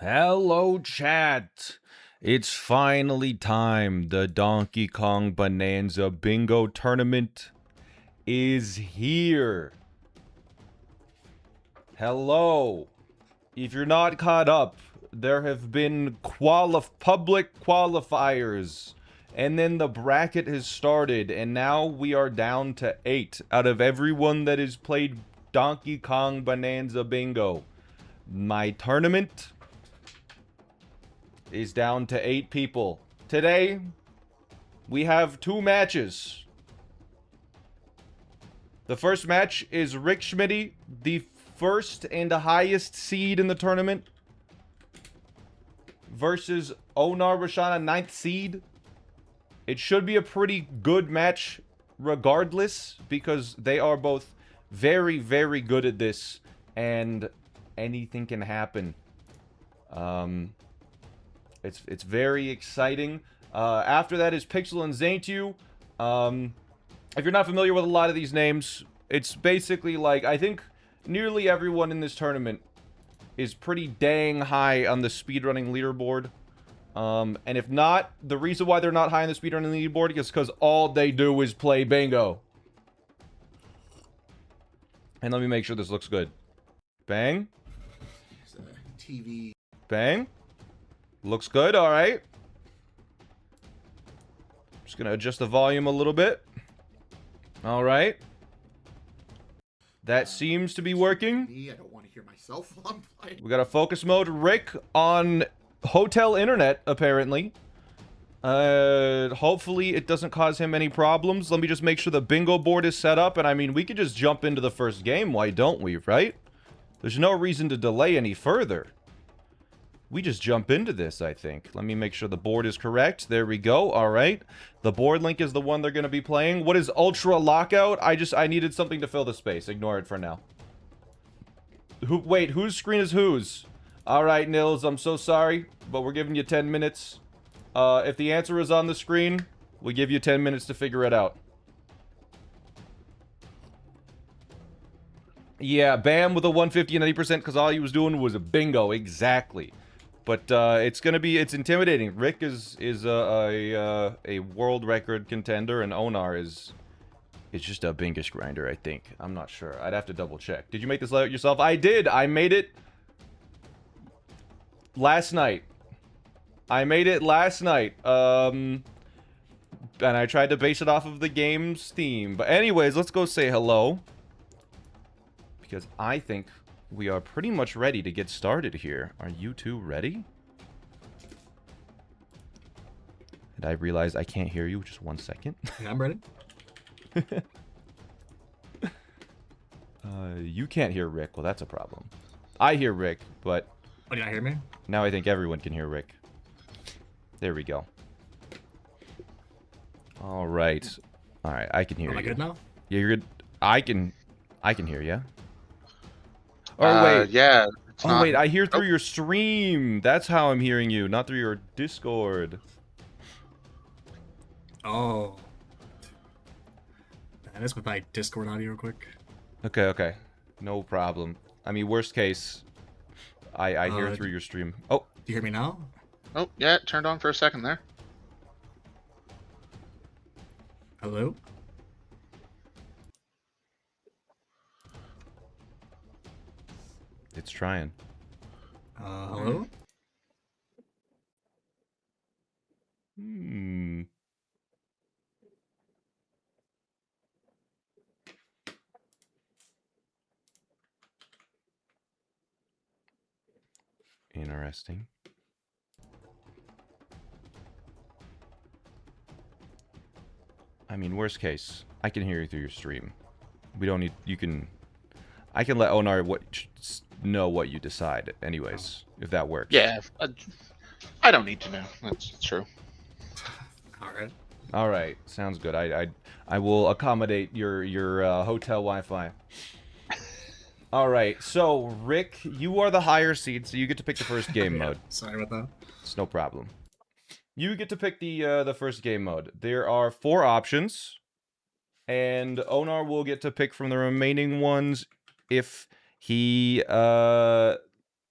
Hello, chat. It's finally time. The Donkey Kong Bonanza Bingo Tournament is here. Hello. If you're not caught up, there have been public qualifiers. And then the bracket has started, and now we are down to 8 out of everyone that has played Donkey Kong Bonanza Bingo. My tournament is down to 8 people. Today, we have 2 matches. The first match is Rick Schmitty, the first and the highest seed in the tournament, versus Onar Rashana, 9th seed. It should be a pretty good match regardless, because they are both very, very good at this, and anything can happen. It's very exciting. After that is Pixel and Zaintu. If you're not familiar with a lot of these names, it's basically like, I think nearly everyone in this tournament is pretty dang high on the speedrunning leaderboard. And if not, the reason why they're not high on the speedrunning leaderboard is because all they do is play bingo. And let me make sure this looks good. Bang. TV. Bang. Looks good, alright. Just gonna adjust the volume a little bit. Alright. That seems to be working. I don't want to hear myself while I'm playing. We got a focus mode. Rick on hotel internet, apparently. Hopefully it doesn't cause him any problems. Let me just make sure the bingo board is set up. And I mean, we could just jump into the first game. Why don't we, right? There's no reason to delay any further. We just jump into this, I think. Let me make sure the board is correct. There we go. All right. The board link is the one they're going to be playing. What is Ultra Lockout? I needed something to fill the space. Ignore it for now. Wait, whose screen is whose? All right, Nils, I'm so sorry, but we're giving you 10 minutes. If the answer is on the screen, we'll give you 10 minutes to figure it out. Yeah, Bam with a 150 and 80% because all he was doing was a bingo. Exactly. But it's intimidating. Rick is a world record contender, and Onar is just a bingish grinder, I think. I'm not sure. I'd have to double check. Did you make this layout yourself? I did. I made it last night. And I tried to base it off of the game's theme. But anyways, let's go say hello, because I think we are pretty much ready to get started here. Are you two ready? And I realize I can't hear you. Just 1 second. Yeah, I'm ready. You can't hear Rick. Well, that's a problem. I hear Rick, but... Oh, you not hear me? Now I think everyone can hear Rick. There we go. All right. All right, I can hear you. Am I good now? Yeah, you're good. I can hear you. Oh, wait. Yeah. Oh, wait, I hear through your stream. That's how I'm hearing you, not through your Discord. Oh. Man, this with my Discord audio real quick. Okay, okay. No problem. I mean, worst case, I hear through your stream. Oh. Do you hear me now? Oh, yeah, it turned on for a second there. Hello? It's trying. Hello? Hmm. Interesting. I mean, worst case, I can hear you through your stream. We don't need... You can... I can let Onar know what you decide anyways, if that works. Yeah, I don't need to know. That's true. Alright. All right, sounds good. I will accommodate your hotel Wi-Fi. All right, so Rick, you are the higher seed, so you get to pick the first game Yeah, mode. sorry about that. It's no problem. You get to pick the first game mode. There are 4 options, and Onar will get to pick from the remaining ones if he ever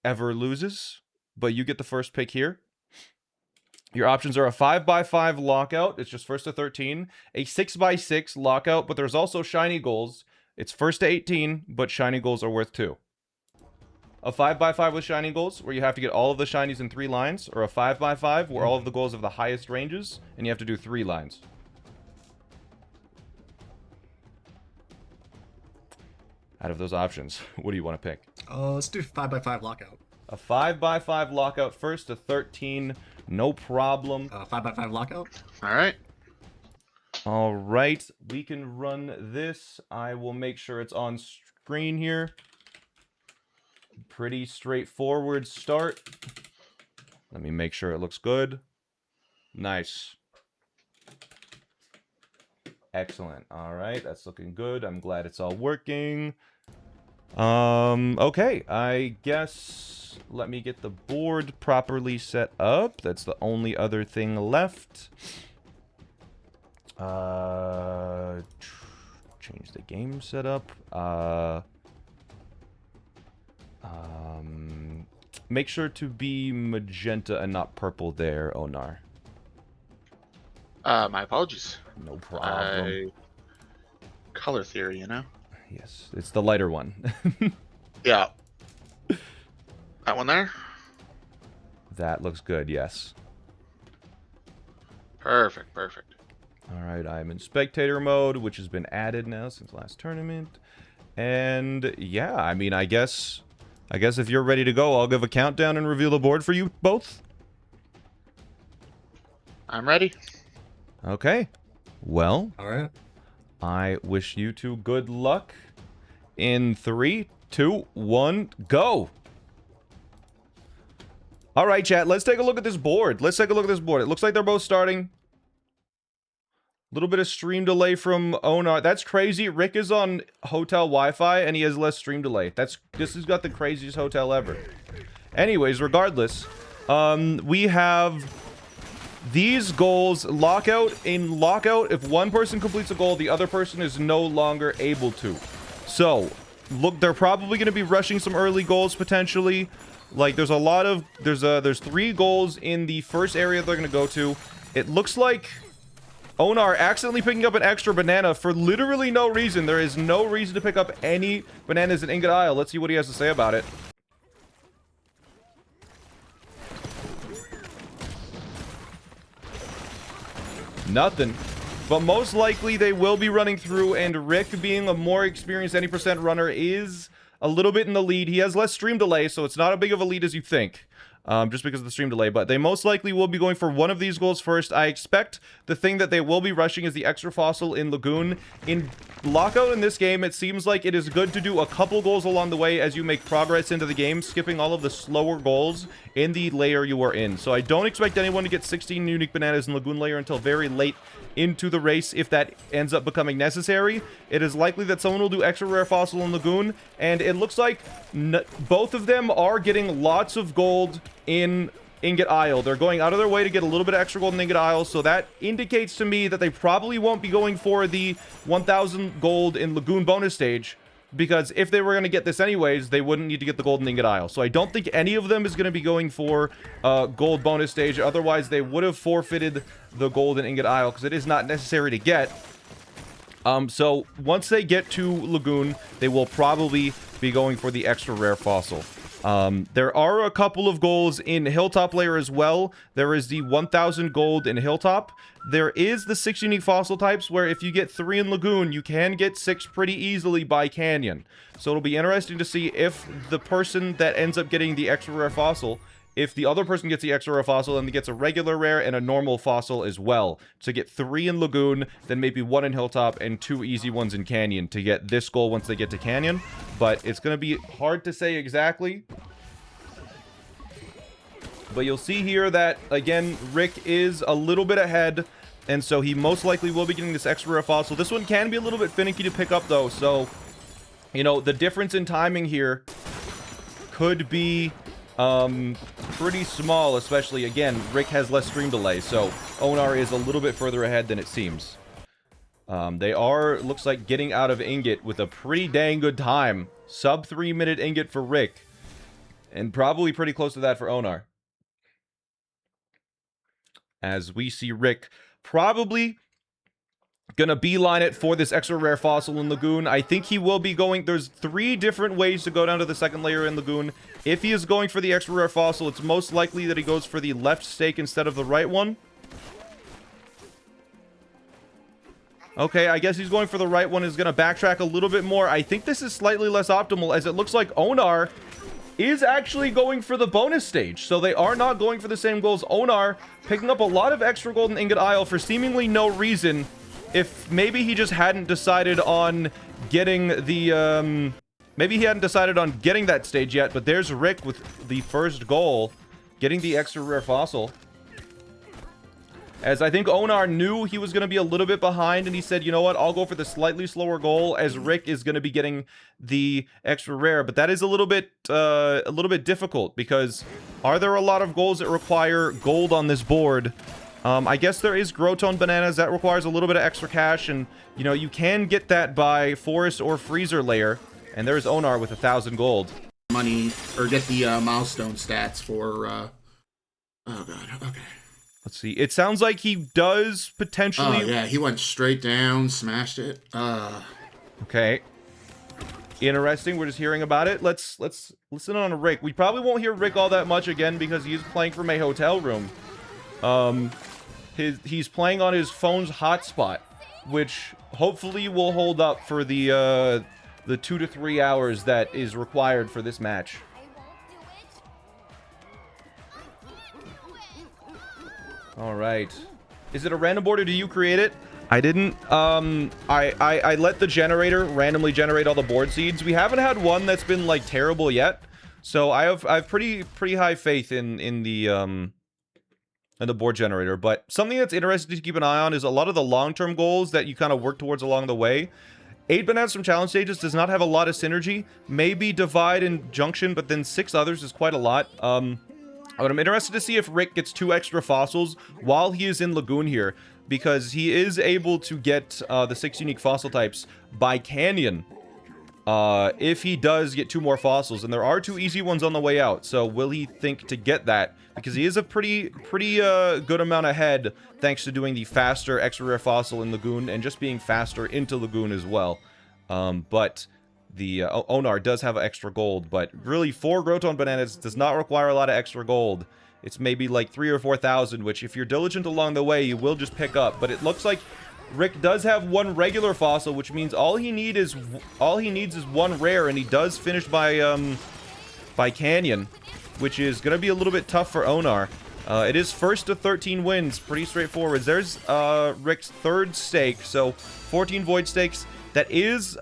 loses. but you get the first pick here. Your options are a 5x5 lockout. It's just first to 13. A 6x6 lockout, but there's also shiny goals. It's first to 18, but shiny goals are worth 2. A 5x5 with shiny goals, where you have to get all of the shinies in 3 lines, or a 5x5, where all of the goals have the highest ranges, and you have to do 3 lines. Out of those options, what do you want to pick? Let's do 5x5 lockout. A 5x5 lockout, first to 13, no problem. 5x5 lockout. All right. All right, we can run this. I will make sure it's on screen here. Pretty straightforward start. Let me make sure it looks good. Nice. Excellent. All right, that's looking good. I'm glad it's all working. Okay, I guess let me get the board properly set up. That's the only other thing left. Change the game setup. Make sure to be magenta and not purple there, Onar. My apologies. No problem. Color theory, you know? Yes, it's the lighter one. Yeah. That one there? That looks good, yes. Perfect, perfect. All right, I'm in spectator mode, which has been added now since last tournament. And yeah, I mean, I guess if you're ready to go, I'll give a countdown and reveal the board for you both. I'm ready. Okay. Well, All right. I wish you two good luck. In 3, 2, 1, go! All right, chat, let's take a look at this board. Let's take a look at this board. It looks like they're both starting. Little bit of stream delay from Onar. That's crazy. Rick is on hotel Wi-Fi, and he has less stream delay. This has got the craziest hotel ever. Anyways, regardless, we have these goals. Lockout. In lockout, if one person completes a goal, the other person is no longer able to. So, look, they're probably going to be rushing some early goals, potentially. Like, there's a lot of... There's 3 goals in the first area they're going to go to. It looks like Onar accidentally picking up an extra banana for literally no reason. There is no reason to pick up any bananas in Ingot Isle. Let's see what he has to say about it. Nothing. But most likely they will be running through, and Rick, being a more experienced any percent runner, is a little bit in the lead. He has less stream delay, so it's not a big of a lead as you think. Just because of the stream delay, but they most likely will be going for one of these goals first. I expect the thing that they will be rushing is the extra fossil in Lagoon. In Lockout in this game, it seems like it is good to do a couple goals along the way as you make progress into the game, skipping all of the slower goals in the layer you are in. So I don't expect anyone to get 16 unique bananas in Lagoon layer until very late into the race. If that ends up becoming necessary, it is likely that someone will do extra rare fossil in Lagoon, and it looks like both of them are getting lots of gold in Ingot Isle. They're going out of their way to get a little bit of extra gold in Ingot Isle, so that indicates to me that they probably won't be going for the 1000 gold in Lagoon bonus stage, because if they were going to get this anyways, they wouldn't need to get the gold in Ingot Isle. So I don't think any of them is going to be going for gold bonus stage. Otherwise, they would have forfeited the gold in Ingot Isle, because it is not necessary to get. So once they get to Lagoon, they will probably be going for the extra rare fossil. There are a couple of goals in Hilltop layer as well. There is the 1000 gold in Hilltop. There is the 6 unique fossil types, where if you get 3 in Lagoon, you can get 6 pretty easily by Canyon. So it'll be interesting to see if the person that ends up getting the extra rare fossil, if the other person gets the extra rare fossil and he gets a regular rare and a normal fossil as well. To get 3 in Lagoon, then maybe 1 in Hilltop and 2 easy ones in Canyon to get this goal once they get to Canyon. But it's going to be hard to say exactly. But you'll see here that, again, Rick is a little bit ahead, and so he most likely will be getting this extra rare fossil. This one can be a little bit finicky to pick up, though, so, you know, the difference in timing here could be pretty small, especially, again, Rick has less stream delay, so Onar is a little bit further ahead than it seems. They are, looks like, getting out of Ingot with a pretty dang good time. Sub 3-minute Ingot for Rick, and probably pretty close to that for Onar. as we see Rick probably gonna beeline it for this extra rare fossil in Lagoon. I think he will be going... There's 3 different ways to go down to the second layer in Lagoon. If he is going for the extra rare fossil, it's most likely that he goes for the left stake instead of the right one. Okay, I guess he's going for the right one. Is going to backtrack a little bit more. I think this is slightly less optimal, as it looks like Onar is actually going for the bonus stage. So they are not going for the same goals. Onar picking up a lot of extra golden ingot isle for seemingly no reason. If maybe he just hadn't decided on getting the... maybe he hadn't decided on getting that stage yet, but there's Rick with the first goal, getting the extra rare fossil. As I think Onar knew he was going to be a little bit behind, and he said, you know what, I'll go for the slightly slower goal, as Rick is going to be getting the extra rare. But that is a little bit difficult, because are there a lot of goals that require gold on this board? I guess there is Growtone Bananas. That requires a little bit of extra cash, and, you know, you can get that by Forest or Freezer Layer. And there's Onar with 1,000 gold. Money, or get the milestone stats for, oh god, okay. Let's see. It sounds like he does potentially... Oh, yeah, he went straight down, smashed it. Okay. Interesting. We're just hearing about it. Let's listen on Rick. We probably won't hear Rick all that much again because he's playing from a hotel room. He's playing on his phone's hotspot, which hopefully will hold up for the 2 to 3 hours that is required for this match. All right. Is it a random board, or do you create it? I didn't. I let the generator randomly generate all the board seeds. We haven't had one that's been like terrible yet, so I have pretty high faith in the board generator. But something that's interesting to keep an eye on is a lot of the long-term goals that you kind of work towards along the way. 8 bananas from challenge stages does not have a lot of synergy. Maybe divide and junction, but then 6 others is quite a lot. But I'm interested to see if Rick gets 2 extra fossils while he is in Lagoon here, because he is able to get the 6 unique fossil types by Canyon if he does get 2 more fossils. And there are 2 easy ones on the way out, so will he think to get that? Because he is a pretty good amount ahead thanks to doing the faster extra rare fossil in Lagoon and just being faster into Lagoon as well. But the Onar does have extra gold, but really 4 Growtone Bananas does not require a lot of extra gold. It's maybe like 3,000 or 4,000, which if you're diligent along the way, you will just pick up. But it looks like Rick does have 1 regular fossil, which means all he needs is 1 rare, and he does finish by Canyon, which is going to be a little bit tough for Onar. It is first to 13 wins, pretty straightforward. There's Rick's 3rd stake, so 14 void stakes. That is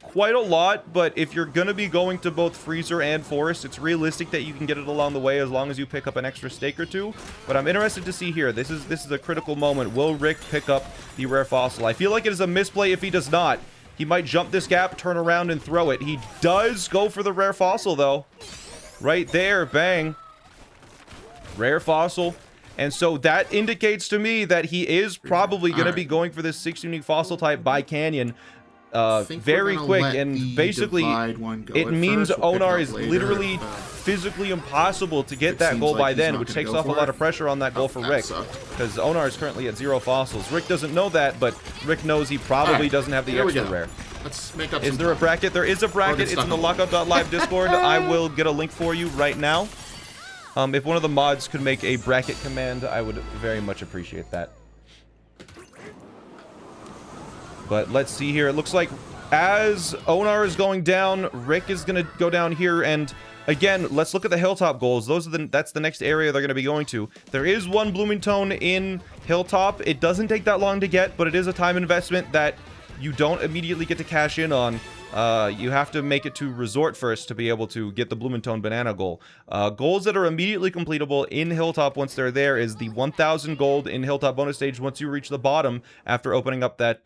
quite a lot, but if you're gonna be going to both Freezer and Forest, it's realistic that you can get it along the way as long as you pick up an extra stake or 2. But I'm interested to see here. This is a critical moment. Will Rick pick up the rare fossil? I feel like it is a misplay if he does not. He might jump this gap, turn around, and throw it. He does go for the rare fossil, though. Right there, bang. Rare fossil. And so that indicates to me that he is probably going to be going for this 6 unique fossil type by Canyon. Very quick, and basically it means Onar is literally physically impossible to get that goal by then, which takes off a lot of pressure on that goal for Rick, because Onar is currently at 0 fossils. Rick doesn't know that, but Rick knows he probably doesn't have the extra rare. Let's make up. Is there a bracket? There is a bracket. It's in the Lockout.live Discord. I will get a link for you right now. If one of the mods could make a bracket command, I would very much appreciate that. But let's see here. It looks like as Onar is going down, Rick is going to go down here. And again, let's look at the Hilltop goals. That's the next area they're going to be going to. There is 1 Bloomingtone in Hilltop. It doesn't take that long to get, but it is a time investment that you don't immediately get to cash in on. You have to make it to Resort first to be able to get the Bloomingtone Banana goal. Goals that are immediately completable in Hilltop once they're there is the 1,000 gold in Hilltop bonus stage once you reach the bottom after opening up that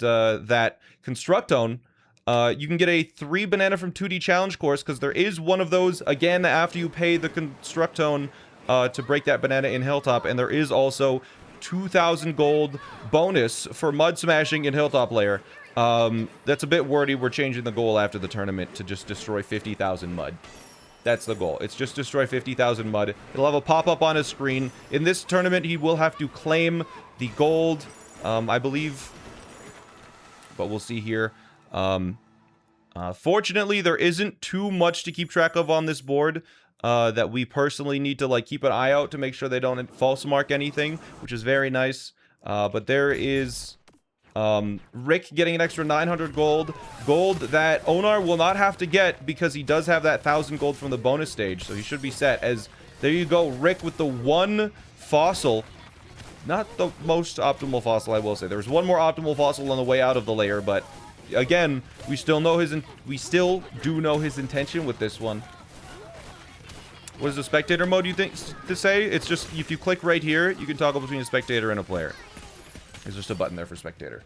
Constructone. You can get a 3 banana from 2D challenge course, because there is one of those again after you pay the Constructone to break that banana in Hilltop, and there is also 2,000 gold bonus for mud smashing in Hilltop layer. That's a bit wordy. We're changing the goal after the tournament to just destroy 50,000 mud. That's the goal. It's just destroy 50,000 mud. It'll have a pop-up on his screen. In this tournament, he will have to claim the gold, I believe. But we'll see here. Fortunately, there isn't too much to keep track of on this board that we personally need to like keep an eye out to make sure they don't false mark anything, which is very nice. But there is Rick getting an extra 900 gold that Onar will not have to get because he does have that 1,000 gold from the bonus stage, so he should be set. As there you go, Rick with the one fossil. Not the most optimal fossil, I will say. There was one more optimal fossil on the way out of the layer, but again, we still do know his intention with this one. What is the spectator mode you think to say? It's just if you click right here, you can toggle between a spectator and a player. There's just a button there for spectator.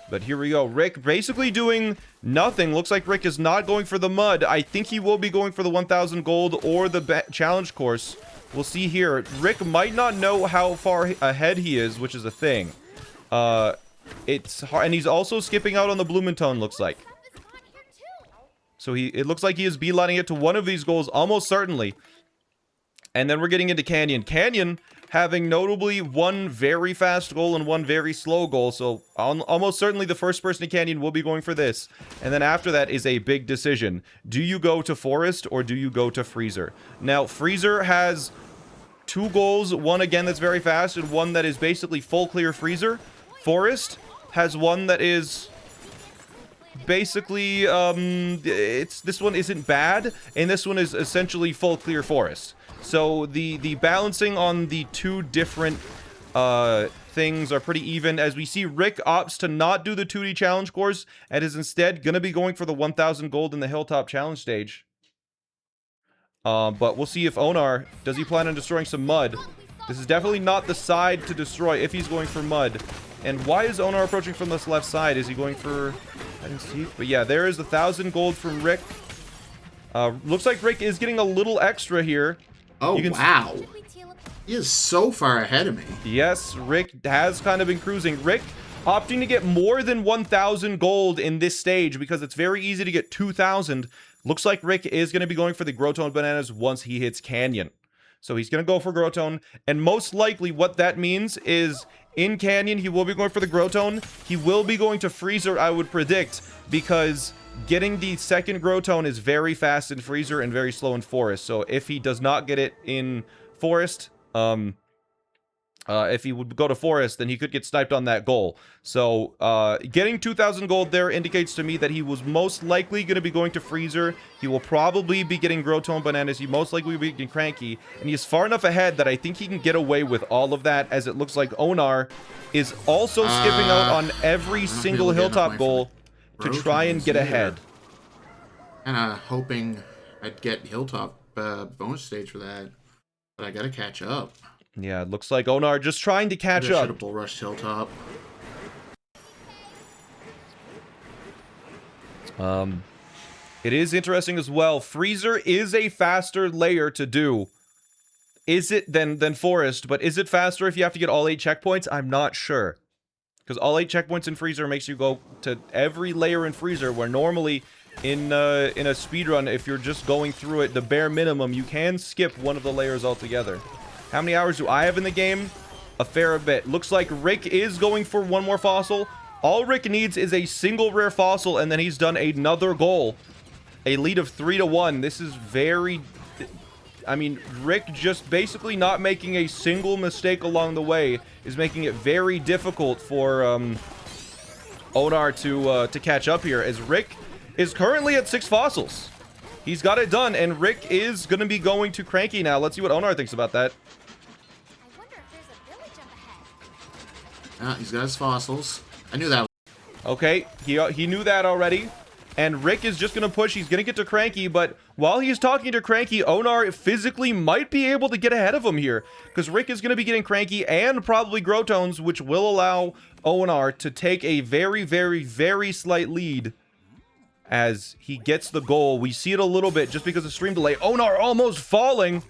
But here we go. Rick basically doing nothing. Looks like Rick is not going for the mud. I think he will be going for the 1,000 gold or the challenge course. We'll see here. Rick might not know how far ahead he is, which is a thing. It's hard, and he's also skipping out on the Blumentone, looks like. So it looks like he is beelining it to one of these goals, almost certainly. And then we're getting into Canyon. Canyon having notably one very fast goal and one very slow goal. So almost certainly the first person in Canyon will be going for this. And then after that is a big decision. Do you go to Forest or do you go to Freezer? Now, Freezer has 2 goals. One, again, that's very fast and one that is basically full clear Freezer. Forest has one that is basically, this one isn't bad, and this one is essentially full clear Forest. So the balancing on the 2 different things are pretty even, as we see Rick opts to not do the 2D challenge course and is instead going to be going for the 1,000 gold in the Hilltop challenge stage. But we'll see if Onar, does he plan on destroying some mud? This is definitely not the side to destroy if he's going for mud. And why is Onar approaching from this left side? Is he going for... I didn't see. But yeah, there is the 1,000 gold from Rick. Looks like Rick is getting a little extra here. Oh, wow. He is so far ahead of me. Yes, Rick has kind of been cruising. Rick opting to get more than 1,000 gold in this stage because it's very easy to get 2,000. Looks like Rick is going to be going for the Growtone Bananas once he hits Canyon. So he's going to go for Growtone. And most likely what that means is in Canyon, he will be going for the Growtone. He will be going to Freezer, I would predict, because getting the second Growtone is very fast in Freezer and very slow in Forest. So if he does not get it in Forest, if he would go to Forest, then he could get sniped on that goal. So getting 2,000 gold there indicates to me that he was most likely going to be going to Freezer. He will probably be getting Growtone Bananas. He most likely will be getting Cranky. And he is far enough ahead that I think he can get away with all of that, as it looks like Onar is also skipping out on every single Hilltop goal to try and get ahead. Kinda hoping I'd get Hilltop bonus stage for that, but I gotta catch up. Yeah, it looks like Onar just trying to catch up. Should have bull rushed Hilltop. It is interesting as well. Freezer is a faster layer to do. Is it than Forest? But is it faster if you have to get all 8 checkpoints? I'm not sure. Because all 8 checkpoints in Freezer makes you go to every layer in Freezer, where normally in a speedrun, if you're just going through it, the bare minimum, you can skip one of the layers altogether. How many hours do I have in the game? A fair bit. Looks like Rick is going for one more fossil. All Rick needs is a single rare fossil, and then he's done another goal. A lead of 3-1. This is very... I mean, Rick just basically not making a single mistake along the way is making it very difficult for Onar to catch up here, as Rick is currently at 6 fossils. He's got it done, and Rick is going to be going to Cranky now. Let's see what Onar thinks about that. He's got his fossils. I knew that. Okay, he knew that already. And Rick is just going to push. He's going to get to Cranky, but while he's talking to Cranky, Onar physically might be able to get ahead of him here, because Rick is going to be getting Cranky and probably Growtones, which will allow Onar to take a very, very, very slight lead as he gets the goal. We see it a little bit just because of stream delay. Onar almost falling,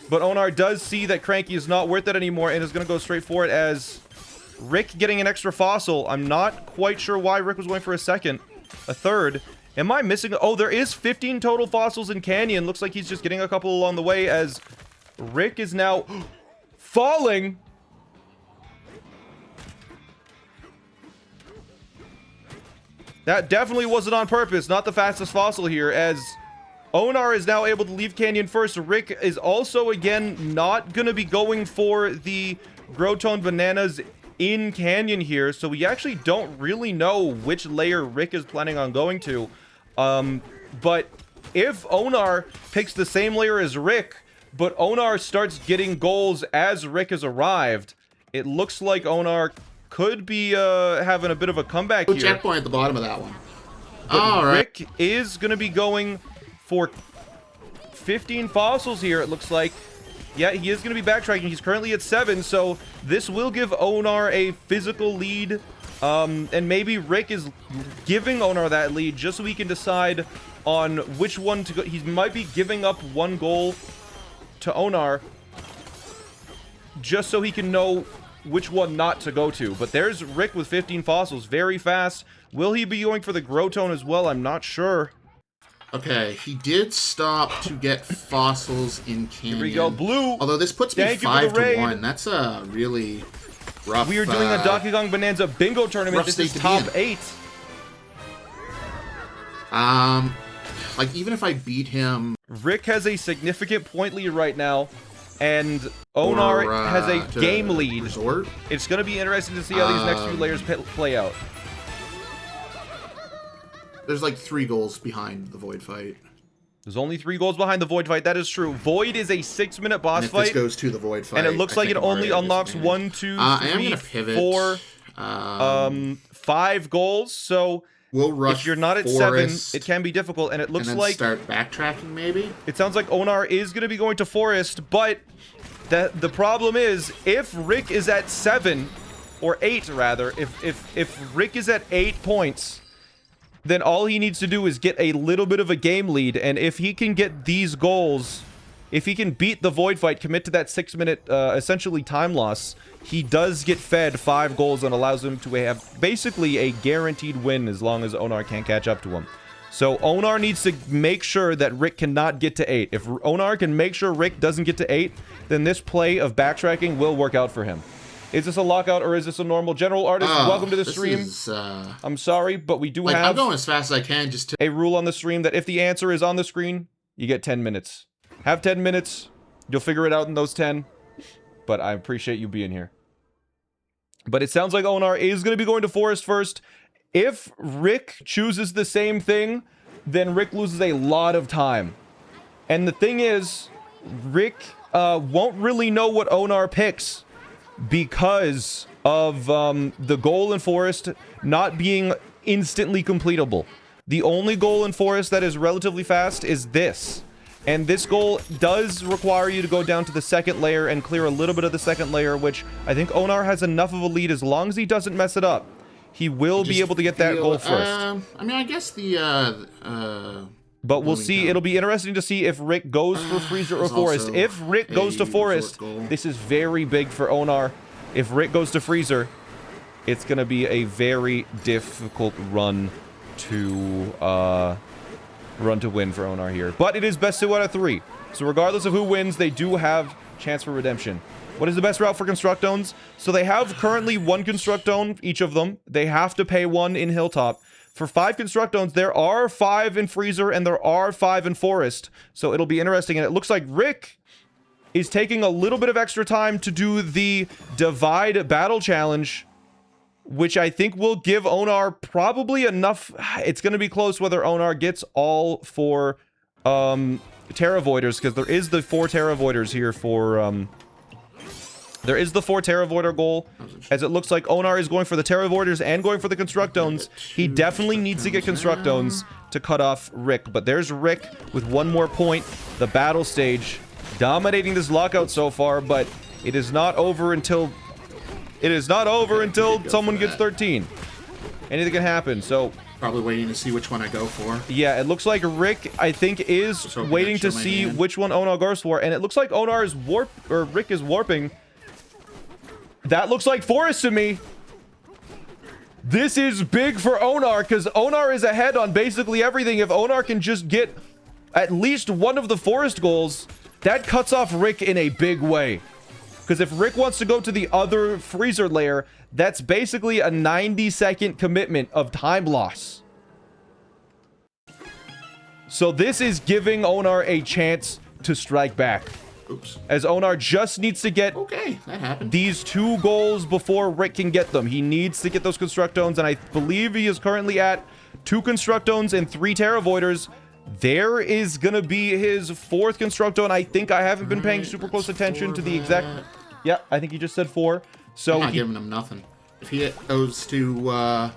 but Onar does see that Cranky is not worth it anymore and is going to go straight for it, as Rick getting an extra fossil. I'm not quite sure why Rick was going for a third, Am I missing? Oh, there is 15 total fossils in Canyon. Looks like he's just getting a couple along the way as Rick is now falling. That definitely wasn't on purpose. Not the fastest fossil here, as Onar is now able to leave Canyon first. Rick is also, again, not going to be going for the Grotone Bananas in Canyon here, so we actually don't really know which layer Rick is planning on going to. But if Onar picks the same layer as Rick, but Onar starts getting goals as Rick has arrived, it looks like Onar could be having a bit of a comeback here. Checkpoint at the bottom of that one. But All right. Rick is going to be going for 15 fossils here, it looks like. Yeah, he is going to be backtracking. He's currently at 7, so this will give Onar a physical lead. And maybe Rick is giving Onar that lead just so he can decide on which one to go. He might be giving up one goal to Onar just so he can know which one not to go to. But there's Rick with 15 fossils, very fast. Will he be going for the Grotone as well? I'm not sure. Okay, he did stop to get fossils in Canyon. Here we go, blue. Although this puts me Thank you for the 5-1. That's a really rough. We are doing a Donkey Kong Bonanza Bingo tournament. This is top 8. Like even if I beat him, Rick has a significant point lead right now, and Onar has a game lead. Resort? It's going to be interesting to see how these next few layers play out. There's like 3 goals behind the Void fight. There's only 3 goals behind the Void fight. That is true. Void is a 6-minute boss And if fight. this goes to the Void fight, And it looks like it only unlocks 1, 2, 3, 4, 5 goals. So we'll rush if you're not at Forest, 7, it can be difficult. And it looks and then like start backtracking maybe. it sounds like Onar is going to be going to Forest, but the problem is if Rick is at 7 or 8 rather, if Rick is at 8 points, then all he needs to do is get a little bit of a game lead. And if he can get these goals, if he can beat the Void fight, commit to that 6-minute essentially time loss, he does get fed 5 goals and allows him to have basically a guaranteed win as long as Onar can't catch up to him. So Onar needs to make sure that Rick cannot get to 8. If Onar can make sure Rick doesn't get to 8, then this play of backtracking will work out for him. Is this a lockout or is this a normal? General Artist, welcome to the stream. I'm sorry, but we do have I'm going as fast as I can just to... a rule on the stream that if the answer is on the screen, you get 10 minutes. Have 10 minutes. You'll figure it out in those 10. But I appreciate you being here. But it sounds like Onar is going to be going to Forest first. If Rick chooses the same thing, then Rick loses a lot of time. And the thing is, Rick won't really know what Onar picks because of the goal in Forest not being instantly completable. The only goal in Forest that is relatively fast is this. And this goal does require you to go down to the 2nd layer and clear a little bit of the 2nd layer, which I think Onar has enough of a lead. As long as he doesn't mess it up, he will be able to get that goal first. I mean, I guess the... But we'll see. It'll be interesting to see if Rick goes for Freezer or Forest. If Rick goes to Forest, this is very big for Onar. If Rick goes to Freezer, it's going to be a very difficult run to win for Onar here. But it is best 2 out of 3. So regardless of who wins, they do have chance for redemption. What is the best route for Constructones? So they have currently 1 Constructone, each of them. They have to pay 1 in Hilltop. For 5 Constructones, there are 5 in Freezer and there are 5 in Forest. So it'll be interesting. And it looks like Rick is taking a little bit of extra time to do the Divide Battle Challenge, which I think will give Onar probably enough. It's going to be close whether Onar gets all 4 Terra Voiders, because there is the 4 Terra Voiders here for... There is the 4 Terra Voider goal, as it looks like Onar is going for the Terra Voiders and going for the Constructones. He definitely needs to get Constructones to cut off Rick, but there's Rick with 1 more point. The battle stage dominating this lockout so far, but it is not over until someone gets 13. Anything can happen, so... Probably waiting to see which one I go for. Yeah, it looks like Rick, I think, is waiting to see which one Onar goes for, and it looks like Rick is warping. That looks like Forest to me. This is big for Onar because Onar is ahead on basically everything. If Onar can just get at least one of the forest goals, that cuts off Rick in a big way. Because if Rick wants to go to the other freezer layer, that's basically a 90-second commitment of time loss. So this is giving Onar a chance to strike back. Oops. As Onar just needs to get Okay, that happened. these 2 goals before Rick can get them. He needs to get those Constructones, and I believe he is currently at 2 Constructones and 3 Terravoiders. There is going to be his 4th Constructone. I think I haven't been paying super close attention to the exact... Yeah, I think he just said 4. So I'm not giving him nothing. If he goes to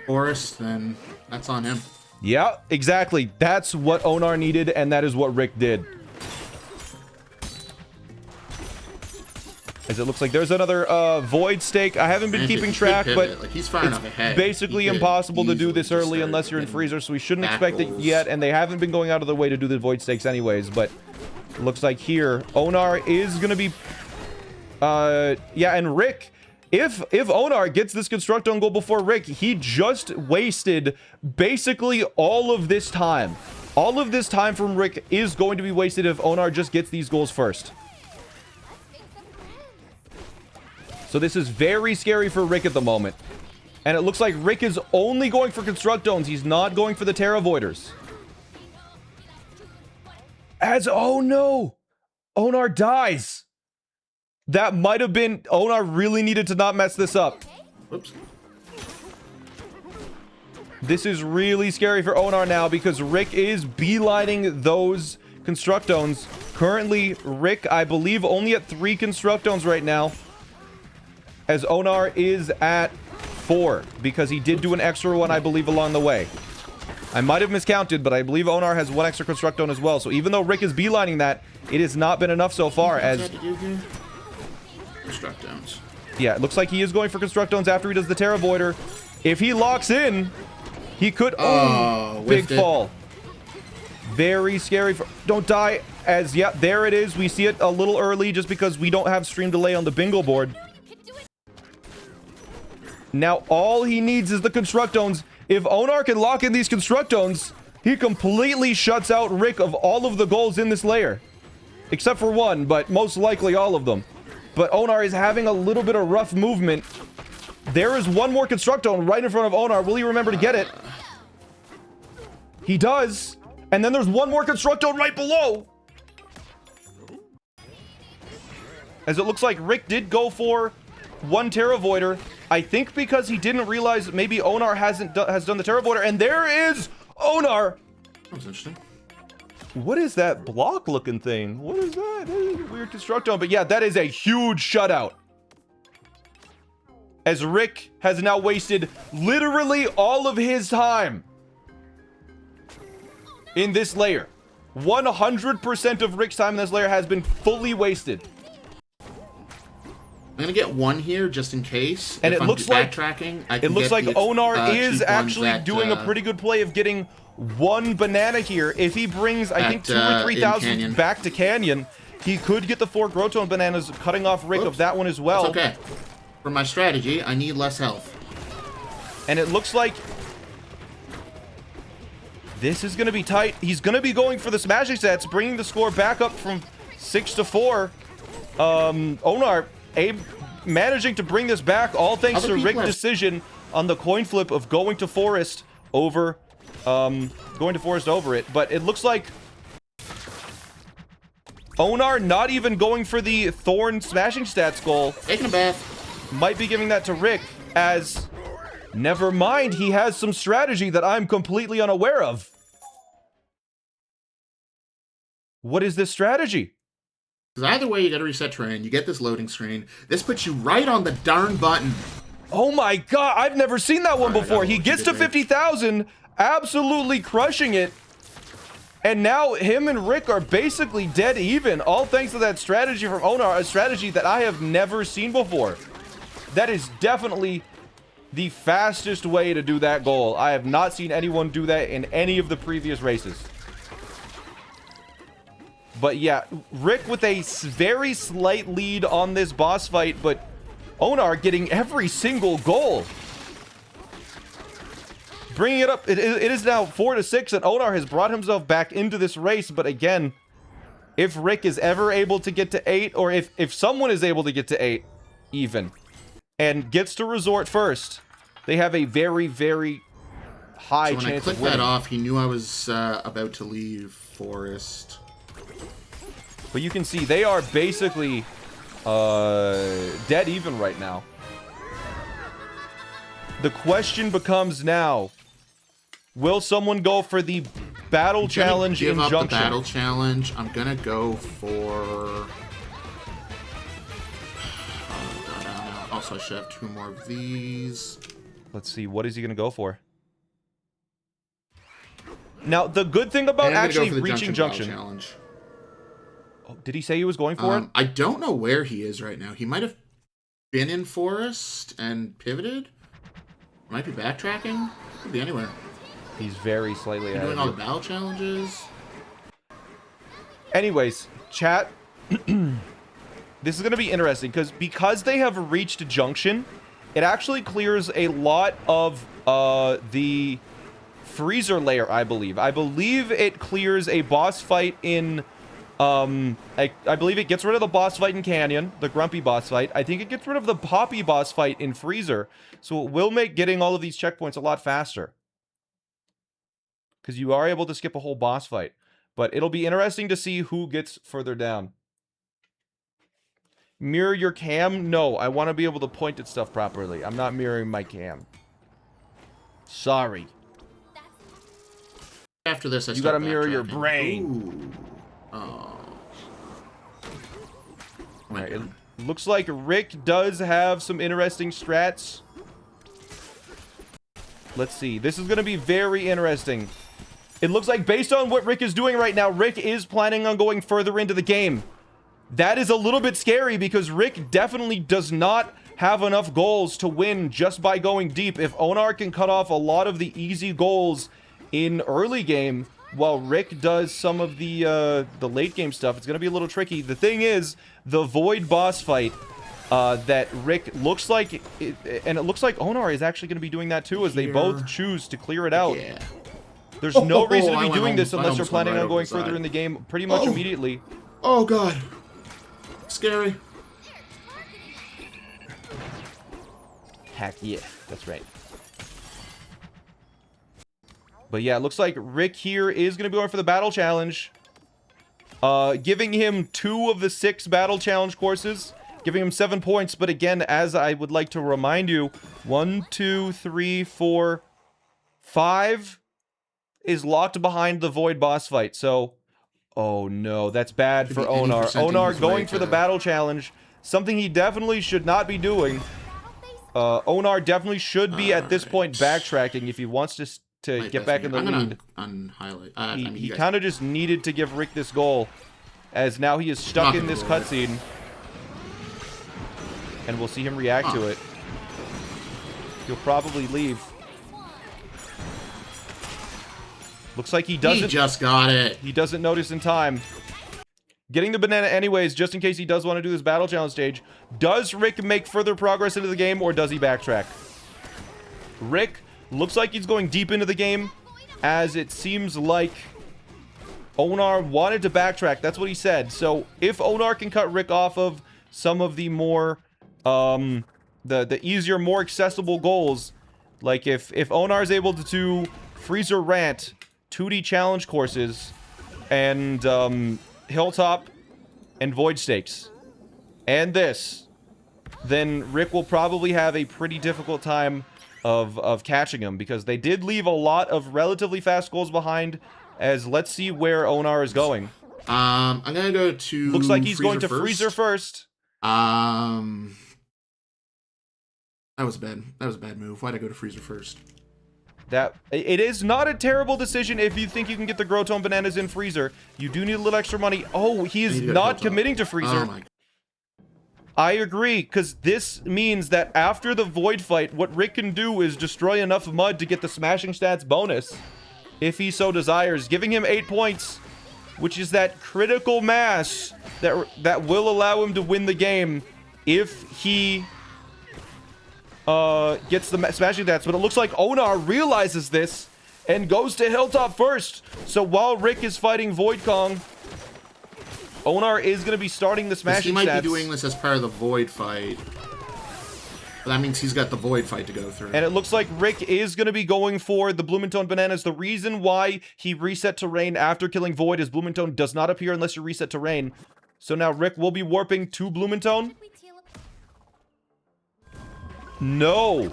Forest, then that's on him. Yeah, exactly. That's what Onar needed, and that is what Rick did. As it looks like there's another Void Stake. I haven't been keeping track, but like, he's far enough ahead. basically impossible to do this early unless you're in freezer, so we shouldn't expect it yet, and they haven't been going out of their way to do the Void Stakes anyways, but it looks like here, Onar is going to be... yeah, and Rick... If Onar gets this Constructone goal before Rick, he just wasted basically all of this time. All of this time from Rick is going to be wasted if Onar just gets these goals first. So this is very scary for Rick at the moment. And it looks like Rick is only going for Constructones. He's not going for the Terravoiders. Oh no! Onar dies! That might have been... Onar really needed to not mess this up. Whoops. This is really scary for Onar now because Rick is beelining those Constructones. Currently, Rick, I believe, only at 3 Constructones right now. As Onar is at 4 because he did do an extra one, I believe, along the way. I might have miscounted, but I believe Onar has 1 extra Constructone as well. So even though Rick is beelining that, it has not been enough so far as... Constructones. Yeah, it looks like he is going for Constructones after he does the Terravoider. If he locks in, he could... Oh, big fall. Very scary. Don't die. As, yeah, there it is. We see it a little early just because we don't have stream delay on the bingo board. Now, all he needs is the Constructones. If Onar can lock in these Constructones, he completely shuts out Rick of all of the goals in this layer. Except for 1, but most likely all of them. But Onar is having a little bit of rough movement. There is 1 more Constructone right in front of Onar. Will he remember to get it? He does. And then there's 1 more Constructone right below. As it looks like Rick did go for 1 Terravoider. I think because he didn't realize maybe Onar has done the Terravoider. And there is Onar. That was interesting. What is that block looking thing? What is that? That is a weird Constructone. But yeah, that is a huge shutout. As Rick has now wasted literally all of his time in this layer. 100% of Rick's time in this layer has been fully wasted. I'm gonna get 1 here just in case. And if it looks like Onar is actually doing a pretty good play of getting 1 banana here. If he brings, I think, 2,000 or 3,000 back to Canyon, he could get the 4 Growtone bananas, cutting off Rick of that one as well. That's okay. For my strategy, I need less health. And it looks like this is going to be tight. He's going to be going for the smashing sets, bringing the score back up from 6 to 4. Onar managing to bring this back, all thanks to Rick's decision on the coin flip of going to Forest over it. But it looks like Onar not even going for the Thorn smashing stats goal. Taking a bath. Might be giving that to Rick, as never mind, he has some strategy that I'm completely unaware of. What is this strategy? Because either way, you gotta reset terrain. You get this loading screen. This puts you right on the darn button. Oh my god, I've never seen that one before. He gets to 50,000, absolutely crushing it. And now him and Rick are basically dead even, all thanks to that strategy from Onar, a strategy that I have never seen before. That is definitely the fastest way to do that goal. I have not seen anyone do that in any of the previous races. But yeah, Rick with a very slight lead on this boss fight, but Onar getting every single goal. bringing it up. It is now 4-6, and Onar has brought himself back into this race. But again, if Rick is ever able to get to 8, or if someone is able to get to 8, even, and gets to resort first, they have a very, very high when chance I clicked of winning. that off, he knew I was about to leave Forest. But you can see they are basically dead even right now. The question becomes now, will someone go for the battle challenge give injunction? up the battle challenge. I'm gonna go for... Oh, God, I don't know. Also, I should have 2 more of these. Let's see, what is he going to go for? Now, the good thing about And I'm gonna go actually for the reaching battle Junction... challenge. Oh, did he say he was going for it? I don't know where he is right now. He might have been in Forest and pivoted. Might be backtracking. Could be anywhere. He's very slightly ahead Doing of all you. the battle challenges. Anyways, chat, this is going to be interesting because they have reached Junction, it actually clears a lot of the freezer layer, I believe. I believe it clears a boss fight in... I believe it gets rid of the boss fight in Canyon, the Grumpy boss fight. I think it gets rid of the Poppy boss fight in Freezer. So it will make getting all of these checkpoints a lot faster. Because you are able to skip a whole boss fight. But it'll be interesting to see who gets further down. Mirror your cam? No, I want to be able to point at stuff properly. I'm not mirroring my cam. Sorry. After this, I You gotta start mirror your backtracking. brain. Ooh. Oh. Alright, it looks like Rick does have some interesting strats. Let's see. This is going to be very interesting. It looks like based on what Rick is doing right now, Rick is planning on going further into the game. That is a little bit scary because Rick definitely does not have enough goals to win just by going deep. If Onar can cut off a lot of the easy goals in early game, while Rick does some of the late game stuff, it's going to be a little tricky. The thing is, the Void boss fight that Rick looks like, and it looks like Onar is actually going to be doing that too, as they both choose to clear it out. Yeah. There's no reason to I be went doing this almost- I unless you're almost went planning right on over going the side. further in the game pretty much Oh. immediately. Oh, God. Scary. Heck yeah, that's right. But yeah, it looks like Rick here is going to be going for the battle challenge. Giving him 2 of the 6 battle challenge courses. Giving him 7 points. But again, as I would like to remind you, 1, 2, 3, 4, 5 is locked behind the Void boss fight. So, oh no, that's bad Could for be any Onar. percent in Onar his going way for the to- battle challenge. Something he definitely should not be doing. Onar definitely should be at this point backtracking if he wants to Might get best back be- in the I'm lead. gonna unhighlight. He you guys- kind of just needed to give Rick this goal, as now he is stuck Not in this gonna do it. cutscene, and we'll see him react to it. He'll probably leave. Looks like he He doesn't. just got it. He doesn't notice in time. Getting the banana anyways, just in case he does want to do this battle challenge stage. Does Rick make further progress into the game, or does he backtrack? Rick looks like he's going deep into the game, as it seems like Onar wanted to backtrack. That's what he said. So if Onar can cut Rick off of some of the more, the easier, more accessible goals, like if Onar is able to do Freezer Rant, 2D challenge courses, and Hilltop and Void Stakes, and this, then Rick will probably have a pretty difficult time of catching him, because they did leave a lot of relatively fast goals behind. As let's see where Onar is going. I'm gonna go to. Looks like he's Freezer going to first. Freezer first. That was bad. That was a bad move. Why'd I go to Freezer first? It is not a terrible decision if you think you can get the Grotone bananas in Freezer. You do need a little extra money. Oh, he is I need to go to not Hilltop. committing to Freezer. Oh my. I agree, because this means that after the Void fight, what Rick can do is destroy enough mud to get the Smashing Stats bonus, if he so desires, giving him 8 points, which is that critical mass that will allow him to win the game if he gets the smashing dance, but it looks like Onar realizes this and goes to Hilltop first. So while Rick is fighting Void Kong, Onar is going to be starting the smashing He might stats. be doing this as part of the Void fight. But that means he's got the Void fight to go through. And it looks like Rick is going to be going for the Blumentone Bananas. The reason why he reset terrain after killing Void is Blumentone does not appear unless you reset terrain. So now Rick will be warping to Blumentone. No.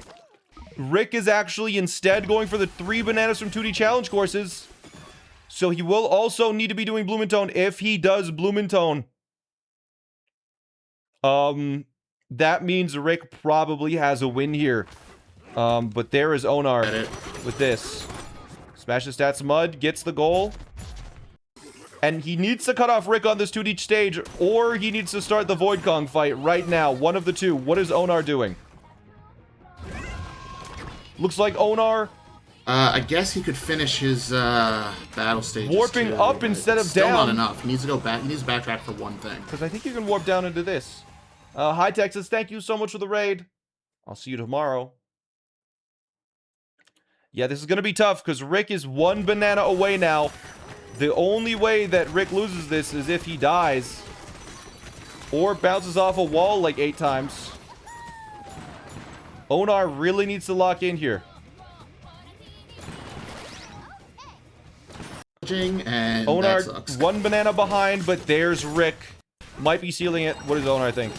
Rick is actually instead going for the 3 bananas from 2D challenge courses. So he will also need to be doing Blumentone if he does Blumentone. That means Rick probably has a win here. But there is Onar with this. Smash the stats mud, gets the goal. And he needs to cut off Rick on this 2D stage, or he needs to start the Void Kong fight right now. One of the two. What is Onar doing? Looks like Onar I guess he could finish his battle stages warping too, up but instead of still down. not enough. He needs to go back. He needs to backtrack for one thing. Because I think you can warp down into this. Hi, Texas. Thank you so much for the raid. I'll see you tomorrow. Yeah, this is going to be tough because Rick is 1 banana away now. The only way that Rick loses this is if he dies. Or bounces off a wall like 8 times. Onar really needs to lock in here. And Onar, that sucks. 1 banana behind, but there's Rick. Might be sealing it. What does Onar think?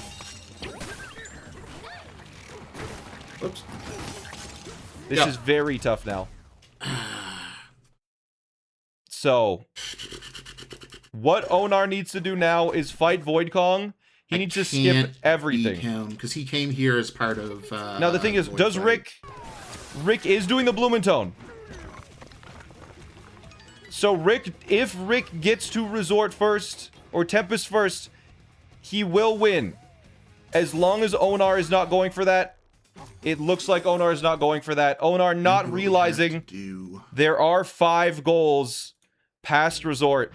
Oops. This is very tough now. So, what Onar needs to do now is fight Void Kong. He needs to skip everything. Because he came here as part of. Now the thing is, Void does fight. Rick is doing the Blumentone. So if Rick gets to Resort first or Tempest first, he will win. As long as Onar is not going for that. It looks like Onar is not going for that. Onar not realizing there are 5 goals past Resort.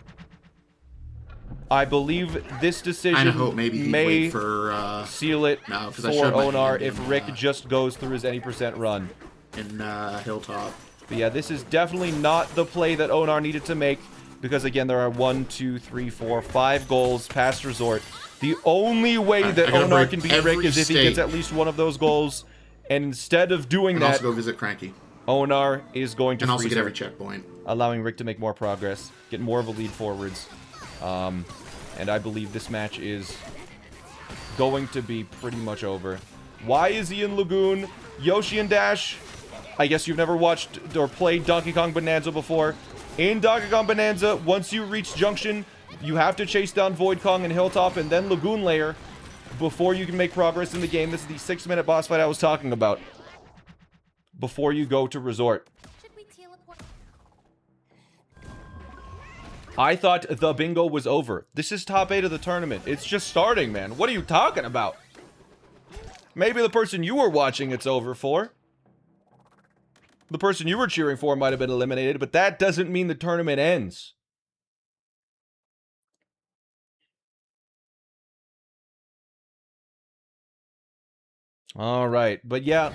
I believe this decision hope maybe he'd may wait for, seal it no, 'cause for I showed my Onar hand if in, Rick just goes through his any percent run. in Hilltop. But yeah, this is definitely not the play that Onar needed to make. Because again, there are 1, 2, 3, 4, 5 goals past Resort. The only way that I gotta Onar break can beat every Rick is if he state. gets at least one of those goals. And instead of doing And that, also go visit Cranky. Onar is going to And also freeze get every her, checkpoint. allowing Rick to make more progress, get more of a lead forwards. And I believe this match is going to be pretty much over. Why is he in Lagoon? Yoshi and Dash, I guess you've never watched or played Donkey Kong Bonanza before. In Donkey Kong Bonanza, once you reach Junction, you have to chase down Void Kong and Hilltop and then Lagoon Layer before you can make progress in the game. This is the 6-minute boss fight I was talking about. Before you go to Resort. I thought the bingo was over. This is top 8 of the tournament. It's just starting, man. What are you talking about? Maybe the person you were watching it's over for. The person you were cheering for might have been eliminated, but that doesn't mean the tournament ends. All right, but yeah.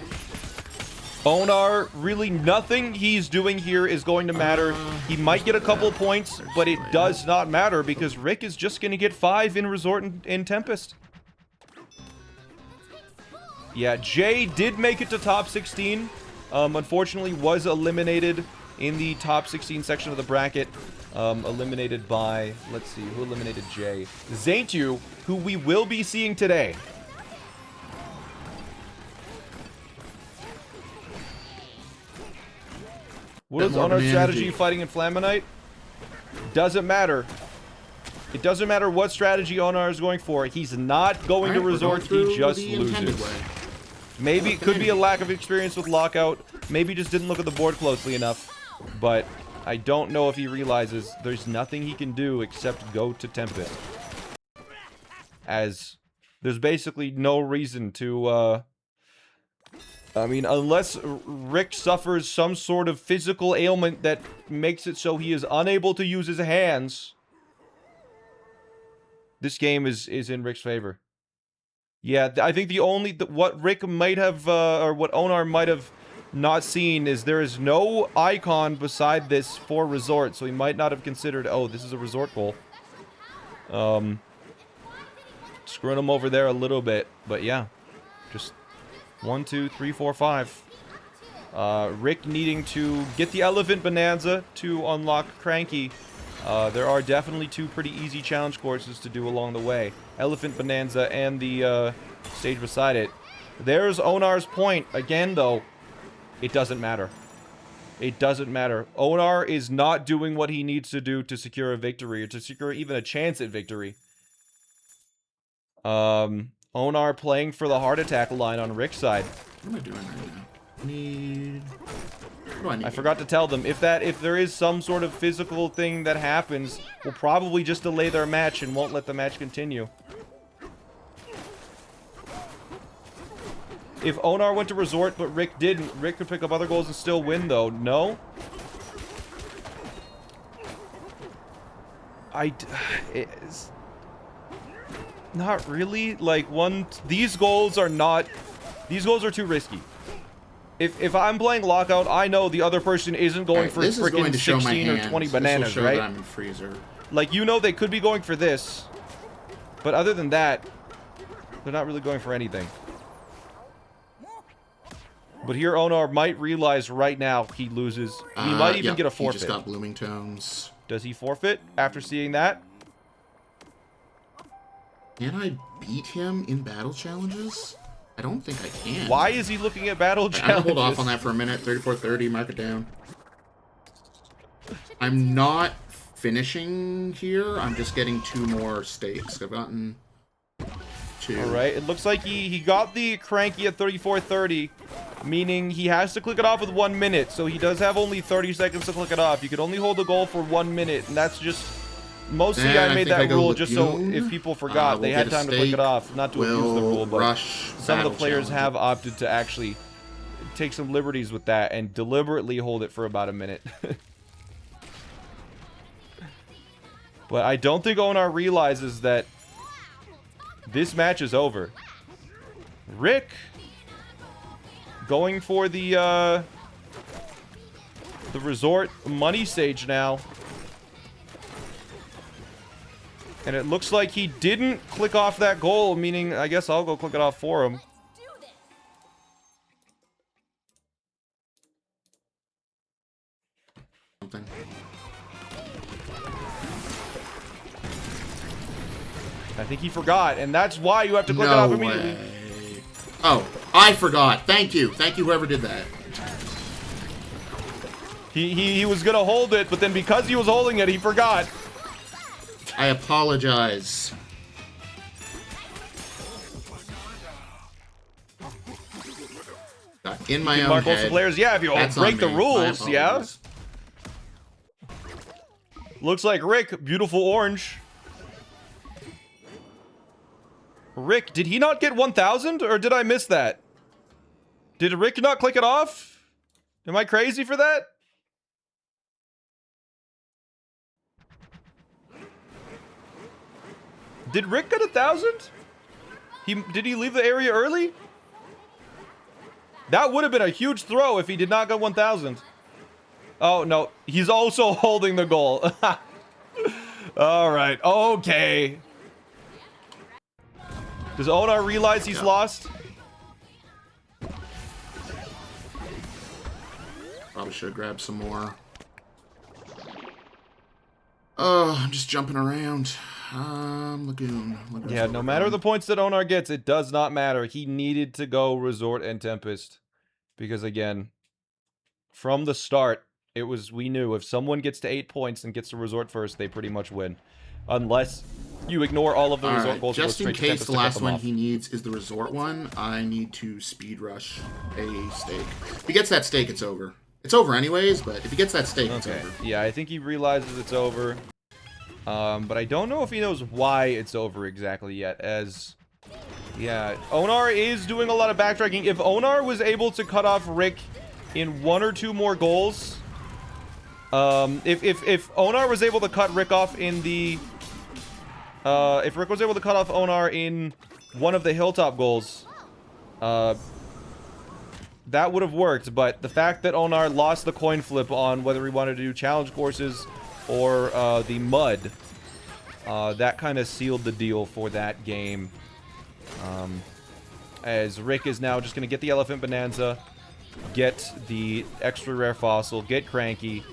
Onar, really nothing he's doing here is going to matter. He might get a couple points, but it does not matter because Rick is just going to get 5 in Resort and Tempest. Yeah, Jay did make it to top 16. Unfortunately, was eliminated in the top 16 section of the bracket. Eliminated by, let's see, who eliminated Jay? Zaintu, who we will be seeing today. What is Onar's strategy fighting in Flamonite? Doesn't matter. It doesn't matter what strategy Onar is going for. He's not going to Resort. He just loses. Maybe it could be a lack of experience with Lockout. Maybe just didn't look at the board closely enough. But I don't know if he realizes there's nothing he can do except go to Tempest. As there's basically no reason to, I mean, unless Rick suffers some sort of physical ailment that makes it so he is unable to use his hands, this game is in Rick's favor. Yeah, I think the only what Rick might have or what Onar might have not seen is there is no icon beside this for resort, so he might not have considered, oh, this is a resort goal. Screwing him over there a little bit, but yeah, just 1, 2, 3, 4, 5. Rick needing to get the Elephant Bonanza to unlock Cranky. There are definitely 2 pretty easy challenge courses to do along the way. Elephant Bonanza and the stage beside it. There's Onar's point. Again, though, it doesn't matter. It doesn't matter. Onar is not doing what he needs to do to secure a victory, or to secure even a chance at victory. Onar playing for the heart attack line on Rick's side. What am I doing right now? What do I need? I forgot to tell them, if there is some sort of physical thing that happens, we'll probably just delay their match and won't let the match continue. If Onar went to resort but Rick didn't, Rick could pick up other goals and still win, though. No? It's not really. Like, these goals are too risky. If I'm playing Lockout, I know the other person isn't going for freaking 16 or 20 bananas, right? That I'm in freezer. Like, you know they could be going for this. But other than that, they're not really going for anything. But here Onar might realize right now he loses. He might even get a forfeit. He just got Blooming Tomes. Does he forfeit after seeing that? Can I beat him in battle challenges? I don't think I can. Why is he looking at battle challenges? I'm gonna hold off on that for a minute. 34:30, mark it down. I'm not finishing here. I'm just getting 2 more stakes. I've gotten 2. Alright, it looks like he got the Cranky at 34:30, meaning he has to click it off with 1 minute, so he does have only 30 seconds to click it off. You can only hold the goal for 1 minute, and that's just... Mostly I made that rule just so if people forgot, they had time to click it off, not to abuse the rule, but some of the players have opted to actually take some liberties with that and deliberately hold it for about a minute. But I don't think Onar realizes that this match is over. Rick going for the resort money stage now. And it looks like he didn't click off that goal, meaning I guess I'll go click it off for him. Something. I think he forgot, and that's why you have to click it off immediately. Way. Oh, I forgot. Thank you. Thank you, whoever did that. He was gonna hold it, but then because he was holding it, he forgot. I apologize. In my own head. Players, yeah, if you break the rules, yeah. Looks like Rick, beautiful orange. Rick, did he not get 1,000, or did I miss that? Did Rick not click it off? Am I crazy for that? Did Rick get 1,000? Did he leave the area early? That would have been a huge throw if he did not get 1,000. Oh, no. He's also holding the goal. All right. Okay. Does Onar realize he's lost? Probably should grab some more. Oh, I'm just jumping around. Lagoon. Yeah, no matter the points that Onar gets, it does not matter. He needed to go Resort and Tempest. Because again, from the start, we knew if someone gets to 8 points and gets to Resort first, they pretty much win. Unless you ignore all of the Resort goals. Just in case the last one he needs is the Resort one, I need to speed rush a stake. If he gets that stake, it's over. It's over anyways, but if he gets that stake, it's over. Yeah, I think he realizes it's over. But I don't know if he knows why it's over exactly yet, as... Yeah, Onar is doing a lot of backtracking. If Onar was able to cut off Rick in 1 or 2 more goals... If Onar was able to cut Rick off in the... if Rick was able to cut off Onar in one of the hilltop goals, that would have worked, but the fact that Onar lost the coin flip on whether he wanted to do challenge courses or the mud, that kind of sealed the deal for that game. As Rick is now just going to get the Elephant Bonanza, get the extra rare fossil, get Cranky,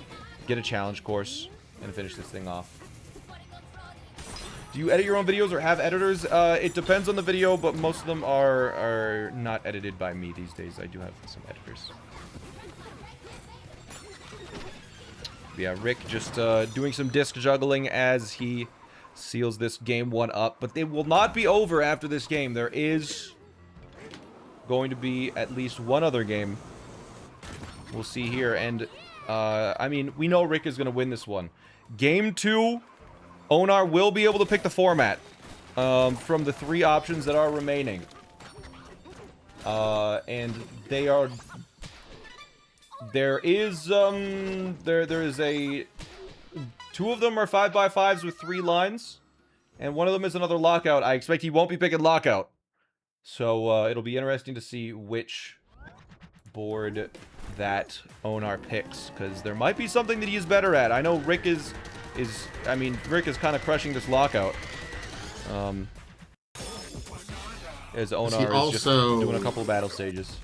get a challenge course, and finish this thing off. Do you edit your own videos or have editors? It depends on the video, but most of them are not edited by me these days. I do have some editors. Yeah, Rick just doing some disc juggling as he seals this game 1 up. But it will not be over after this game. There is going to be at least one other game. We'll see here. And, I mean, we know Rick is going to win this one. Game 2, Onar will be able to pick the format from the 3 options that are remaining. And they are... There is a... 2 of them are 5x5s with 3 lines. And one of them is another lockout. I expect he won't be picking lockout. So, it'll be interesting to see which board that Onar picks. Because there might be something that he's better at. I know Rick is Rick is kind of crushing this lockout. As Onar is just doing a couple of battle stages.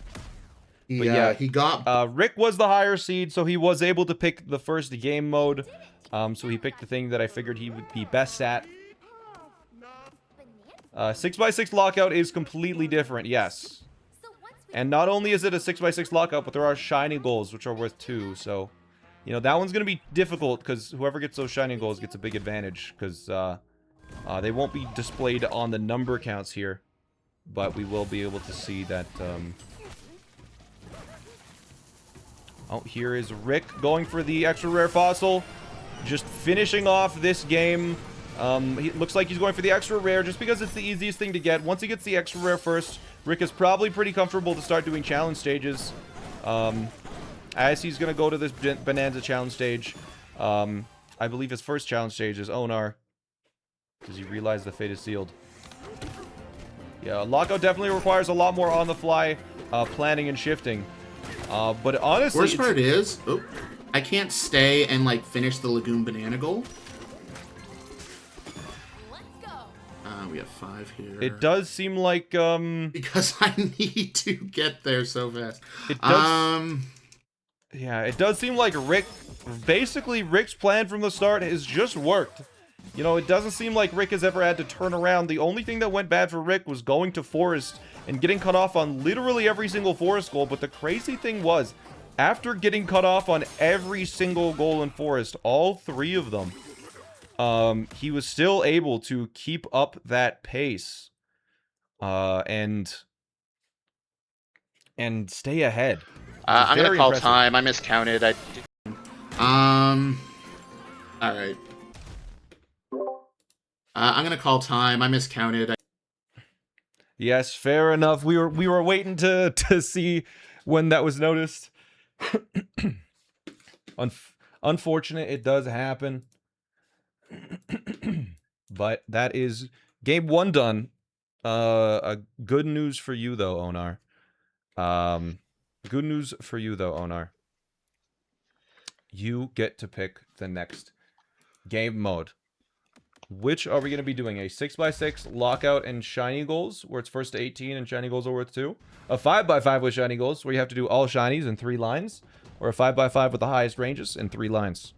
But yeah, he got... Rick was the higher seed, so he was able to pick the first game mode. So he picked the thing that I figured he would be best at. 6x6 lockout is completely different, yes. And not only is it a 6x6 lockout, but there are shiny goals, which are worth 2, so... You know, that one's going to be difficult, because whoever gets those shiny goals gets a big advantage, because they won't be displayed on the number counts here. But we will be able to see that... Oh, here is Rick going for the extra rare fossil. Just finishing off this game. He looks like he's going for the extra rare just because it's the easiest thing to get. Once he gets the extra rare first, Rick is probably pretty comfortable to start doing challenge stages. As he's going to go to this Bonanza challenge stage. I believe his first challenge stage is Onar. Does he realize the fate is sealed? Yeah, lockout definitely requires a lot more on-the-fly planning and shifting. But honestly... Worst part is... Oh, I can't stay and, like, finish the Lagoon Banana goal. We have 5 here. It does seem like, Because I need to get there so fast. It does... Yeah, it does seem like basically Rick's plan from the start has just worked. You know, it doesn't seem like Rick has ever had to turn around. The only thing that went bad for Rick was going to Forest and getting cut off on literally every single Forest goal. But the crazy thing was, after getting cut off on every single goal in Forest, all 3 of them, he was still able to keep up that pace and stay ahead. I'm gonna call impressive. time. I miscounted. All right. I'm gonna call time. I miscounted. Yes, fair enough. We were waiting to see when that was noticed. Unfortunate, it does happen. But that is game 1 done. Good news for you though, Onar. Good news for you though, Onar. You get to pick the next game mode. Which are we going to be doing? A 6x6 lockout and shiny goals, where it's first to 18 and shiny goals are worth 2. A 5x5 with shiny goals, where you have to do all shinies in 3 lines. Or a 5x5 with the highest ranges in 3 lines.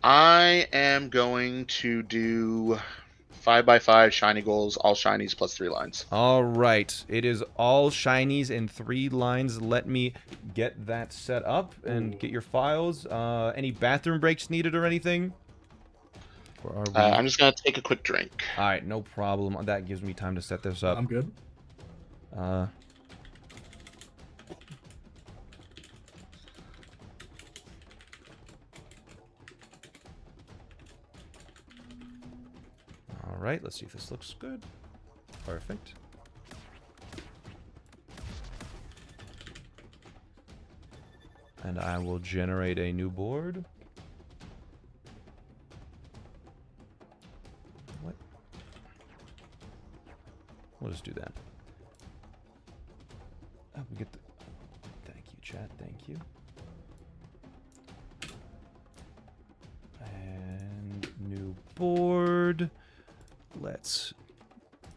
I am going to do 5x5 shiny goals, all shinies plus 3 lines. All right. It is all shinies in 3 lines. Let me get that set up and get your files. Any bathroom breaks needed or anything? Or are we... I'm just going to take a quick drink. All right, no problem. That gives me time to set this up. I'm good. All right, let's see if this looks good. Perfect. And I will generate a new board. What? We'll just do that. Oh, we get the... Thank you, chat. Thank you. And new board. Let's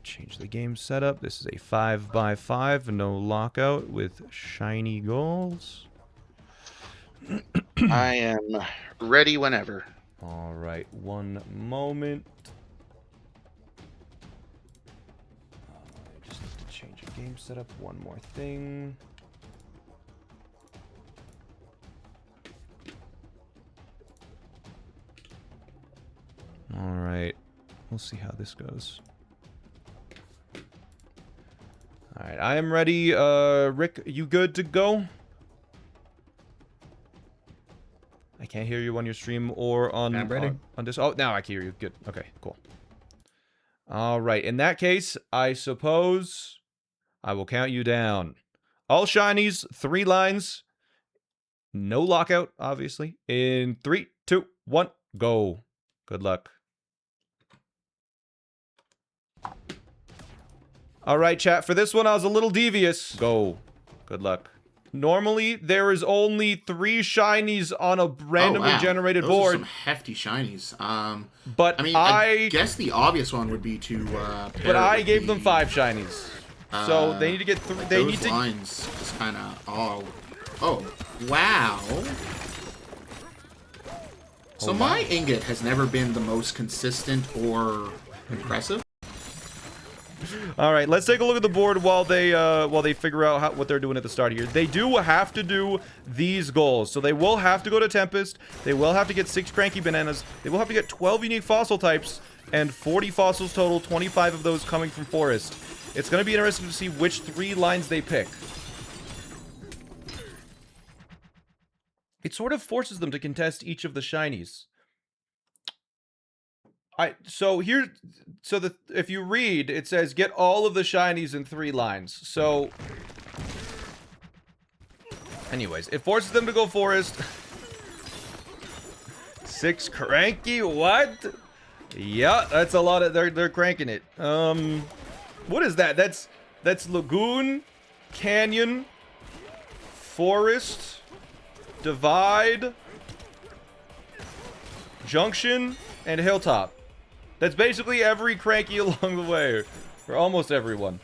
change the game setup. This is a 5x5, no lockout with shiny goals. I am ready whenever. All right, one moment. I just need to change a game setup. One more thing. All right, we'll see how this goes. All right, I am ready. Rick, you good to go? I can't hear you on your stream or on I'm ready. on this. Oh, now I can hear you. Good. Okay, cool. All right. In that case, I suppose I will count you down. All shinies, 3 lines. No lockout, obviously. In 3, 2, 1, go. Good luck. All right, chat. For this one, I was a little devious. Go. Good luck. Normally, there is only 3 shinies on a randomly generated Those board. are some hefty shinies. But I mean, I guess the obvious one would be to. But I gave them 5 shinies, so they need to get 3. They need to. Lines just kind of. Oh, wow. So my ingot has never been the most consistent or impressive. All right, let's take a look at the board while they figure out what they're doing at the start here. They do have to do these goals, so they will have to go to Tempest. They will have to get 6 Cranky Bananas. They will have to get 12 unique fossil types and 40 fossils total, 25 of those coming from Forest. It's going to be interesting to see which 3 lines they pick. It sort of forces them to contest each of the shinies. If you read, it says get all of the shinies in 3 lines. So, anyways, it forces them to go Forest. 6 Cranky, what? Yeah, that's a lot of, they're cranking it. What is that? That's Lagoon, Canyon, Forest, Divide, Junction, and Hilltop. That's basically every Cranky along the way. Or almost everyone.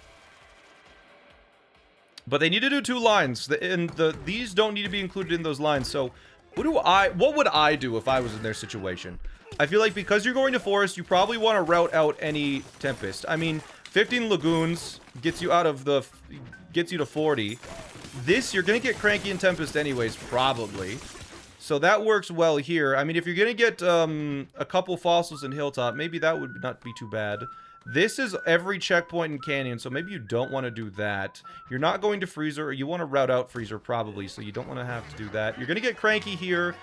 But they need to do 2 lines. And these don't need to be included in those lines. So, what would I do if I was in their situation? I feel like because you're going to Forest, you probably want to route out any Tempest. I mean, 15 Lagoons gets you out of the... gets you to 40. This, you're going to get Cranky and Tempest anyways, probably. So that works well here. I mean, if you're going to get a couple fossils in Hilltop, maybe that would not be too bad. This is every checkpoint in Canyon, so maybe you don't want to do that. You're not going to Freezer, or you want to route out Freezer probably, so you don't want to have to do that. You're going to get Cranky here.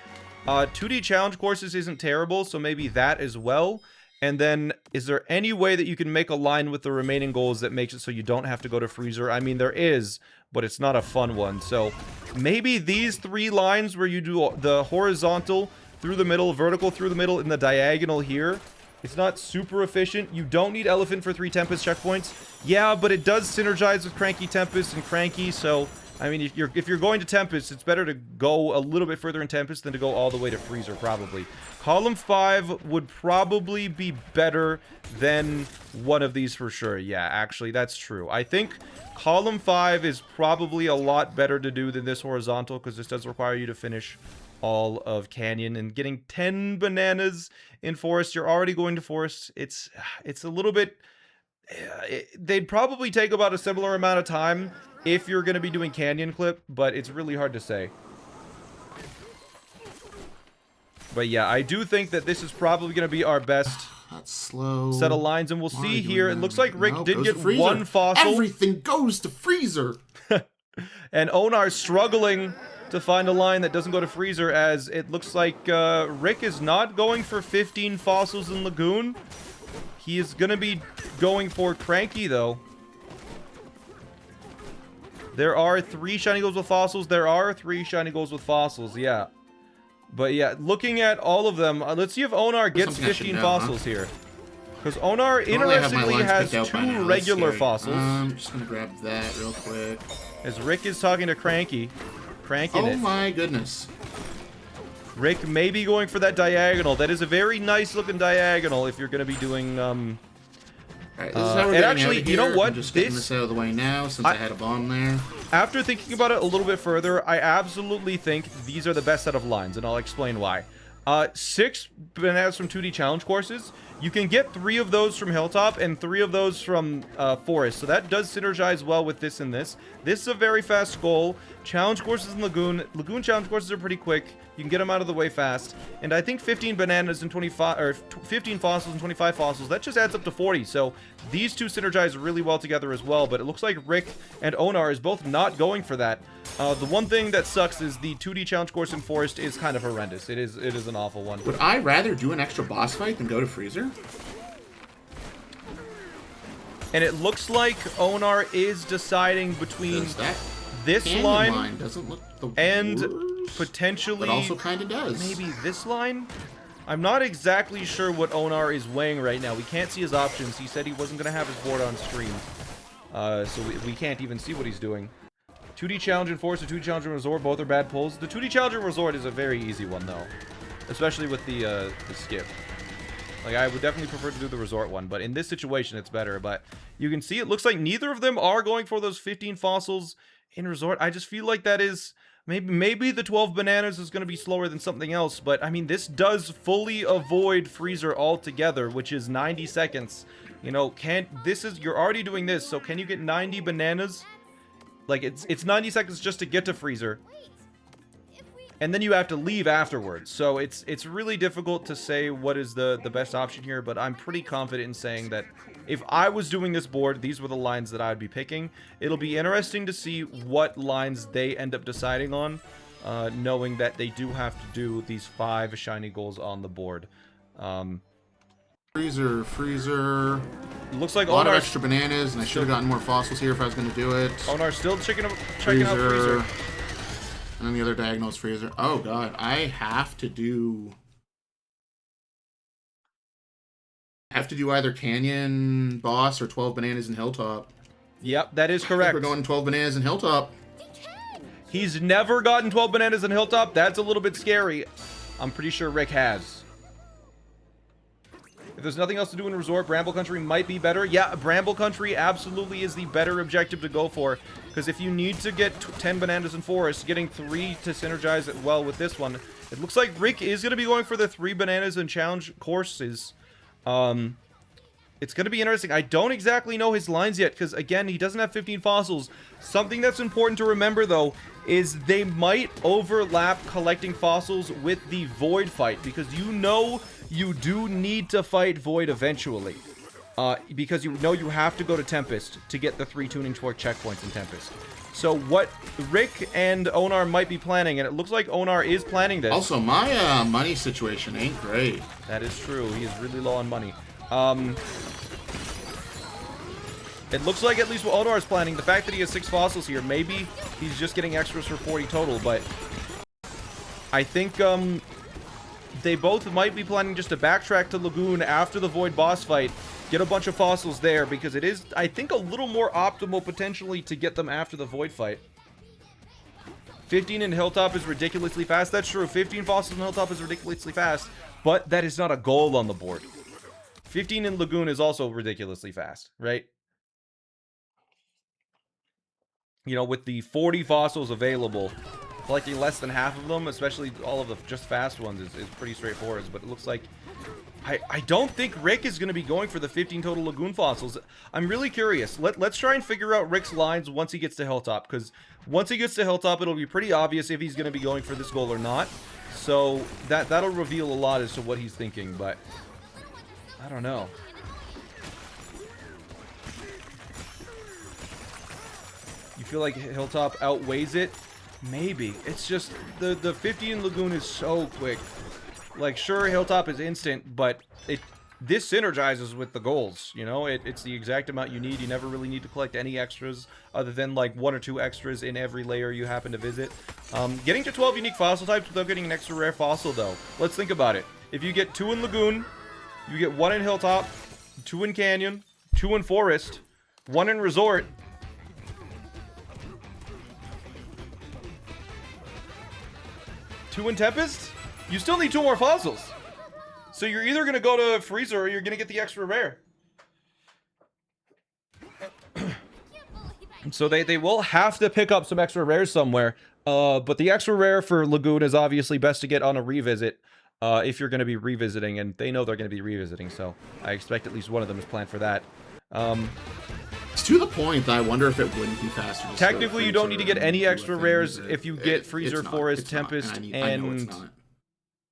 2D challenge courses isn't terrible, so maybe that as well. And then, is there any way that you can make a line with the remaining goals that makes it so you don't have to go to Freezer? I mean, there is, but it's not a fun one. So, maybe these 3 lines where you do the horizontal through the middle, vertical through the middle, and the diagonal here. It's not super efficient. You don't need Elephant for 3 Tempest checkpoints. Yeah, but it does synergize with Cranky Tempest and Cranky, so... I mean, if you're going to Tempest, it's better to go a little bit further in Tempest than to go all the way to Freezer, probably. Column 5 would probably be better than one of these for sure. Yeah, actually, that's true. I think Column 5 is probably a lot better to do than this horizontal, because this does require you to finish all of Canyon. And getting 10 bananas in Forest, you're already going to Forest. It's a little bit... they'd probably take about a similar amount of time if you're going to be doing Canyon Clip, but it's really hard to say. But yeah, I do think that this is probably going to be our best That's slow. Set of lines, and we'll see here. It looks like Rick did get 1 fossil. Everything goes to Freezer. And Onar's struggling to find a line that doesn't go to Freezer, as it looks like Rick is not going for 15 fossils in Lagoon. He is going to be going for Cranky, though. There are 3 shiny goals with fossils. There are 3 shiny goals with fossils, yeah. But yeah, looking at all of them, let's see if Onar gets 15 fossils here. Because Onar, Normally I have my interestingly, lines has picked out by now. 2 That's regular scary. fossils. I'm just gonna grab that real quick. As Rick is talking to Cranky. Cranking Oh it. my goodness. Rick may be going for that diagonal. That is a very nice looking diagonal if you're going to be doing... Alright, this is how we're and getting actually, out of you know here. what? I'm just getting this out of the way now since I had a bomb there. After thinking about it a little bit further, I absolutely think these are the best set of lines, and I'll explain why. 6 bananas from 2D challenge courses. You can get 3 of those from Hilltop and 3 of those from Forest. So that does synergize well with this and this. This is a very fast goal. Challenge courses in Lagoon. Lagoon challenge courses are pretty quick. You can get them out of the way fast. And I think 15 bananas and 25, or 15 fossils and 25 fossils, that just adds up to 40. So these two synergize really well together as well. But it looks like Rick and Onar is both not going for that. The one thing that sucks is the 2D challenge course in Forest is kind of horrendous. It is an awful one. Would I rather do an extra boss fight than go to Freezer? And it looks like Onar is deciding between this Canyon line doesn't look the and worst, potentially but also kind of does. maybe this line. I'm not exactly sure what Onar is weighing right now. We can't see his options. He said he wasn't going to have his board on stream. So we can't even see what he's doing. 2D Challenge and Force and 2D Challenge and Resort, both are bad pulls. The 2D Challenge and Resort is a very easy one, though. Especially with the skip. Like, I would definitely prefer to do the Resort one, but in this situation, it's better. But you can see it looks like neither of them are going for those 15 fossils in Resort. I just feel like that is... Maybe the 12 bananas is going to be slower than something else, but, I mean, this does fully avoid Freezer altogether, which is 90 seconds. You know, you're already doing this, so can you get 90 bananas? Like, it's 90 seconds just to get to Freezer. And then you have to leave afterwards. So it's really difficult to say what is the best option here, but I'm pretty confident in saying that if I was doing this board, these were the lines that I would be picking. It'll be interesting to see what lines they end up deciding on, knowing that they do have to do these 5 shiny goals on the board. Freezer. Looks like a lot of Onar's extra bananas, and I should have gotten more fossils here if I was going to do it. Onar's still checking out Freezer. And then the other diagonal is Freezer. Oh god, I have to do either Canyon Boss or 12 bananas in Hilltop. Yep, that is correct. We're going 12 bananas in Hilltop. He's never gotten 12 bananas in Hilltop. That's a little bit scary. I'm pretty sure Rick has. If there's nothing else to do in Resort, Bramble Country might be better. Yeah, Bramble Country absolutely is the better objective to go for. Because if you need to get 10 bananas in Forest, getting 3 to synergize it well with this one. It looks like Rick is going to be going for the 3 bananas in challenge courses. It's going to be interesting. I don't exactly know his lines yet. Because, again, he doesn't have 15 fossils. Something that's important to remember, though, is they might overlap collecting fossils with the Void fight. Because you know... you do need to fight Void eventually. Because you know you have to go to Tempest to get the 3 tuning fork checkpoints in Tempest. So what Rick and Onar might be planning, and it looks like Onar is planning this. Also, my money situation ain't great. That is true. He is really low on money. It looks like at least what Onar is planning, the fact that he has 6 fossils here, maybe he's just getting extras for 40 total, but I think, they both might be planning just to backtrack to Lagoon after the Void boss fight, get a bunch of fossils there, because it is, I think, a little more optimal potentially to get them after the Void fight. 15 in Hilltop is ridiculously fast. That's true. 15 fossils in Hilltop is ridiculously fast, but that is not a goal on the board. 15 in Lagoon is also ridiculously fast, right? You know, with the 40 fossils available, collecting less than half of them, especially all of the just fast ones, is pretty straightforward. But it looks like... I don't think Rick is going to be going for the 15 total Lagoon fossils. I'm really curious. Let's try and figure out Rick's lines once he gets to Hilltop. Because once he gets to Hilltop, it'll be pretty obvious if he's going to be going for this goal or not. So that'll reveal a lot as to what he's thinking. But I don't know. You feel like Hilltop outweighs it? Maybe. It's just the 50 in Lagoon is so quick. Like, sure, Hilltop is instant, but this synergizes with the goals, you know? It's the exact amount you need. You never really need to collect any extras other than, like, 1 or 2 extras in every layer you happen to visit. Getting to 12 unique fossil types without getting an extra rare fossil, though. Let's think about it. If you get 2 in Lagoon, you get 1 in Hilltop, 2 in Canyon, 2 in Forest, 1 in Resort. Two in Tempest? You still need 2 more fossils. So you're either going to go to Freezer or you're going to get the extra rare. So they will have to pick up some extra rares somewhere. But the extra rare for Lagoon is obviously best to get on a revisit. If you're going to be revisiting, and they know they're going to be revisiting, so I expect at least one of them is planned for that. It's to the point that I wonder if it wouldn't be faster. Technically, you don't need to get any extra rares if you get Freezer, Forest, Tempest, and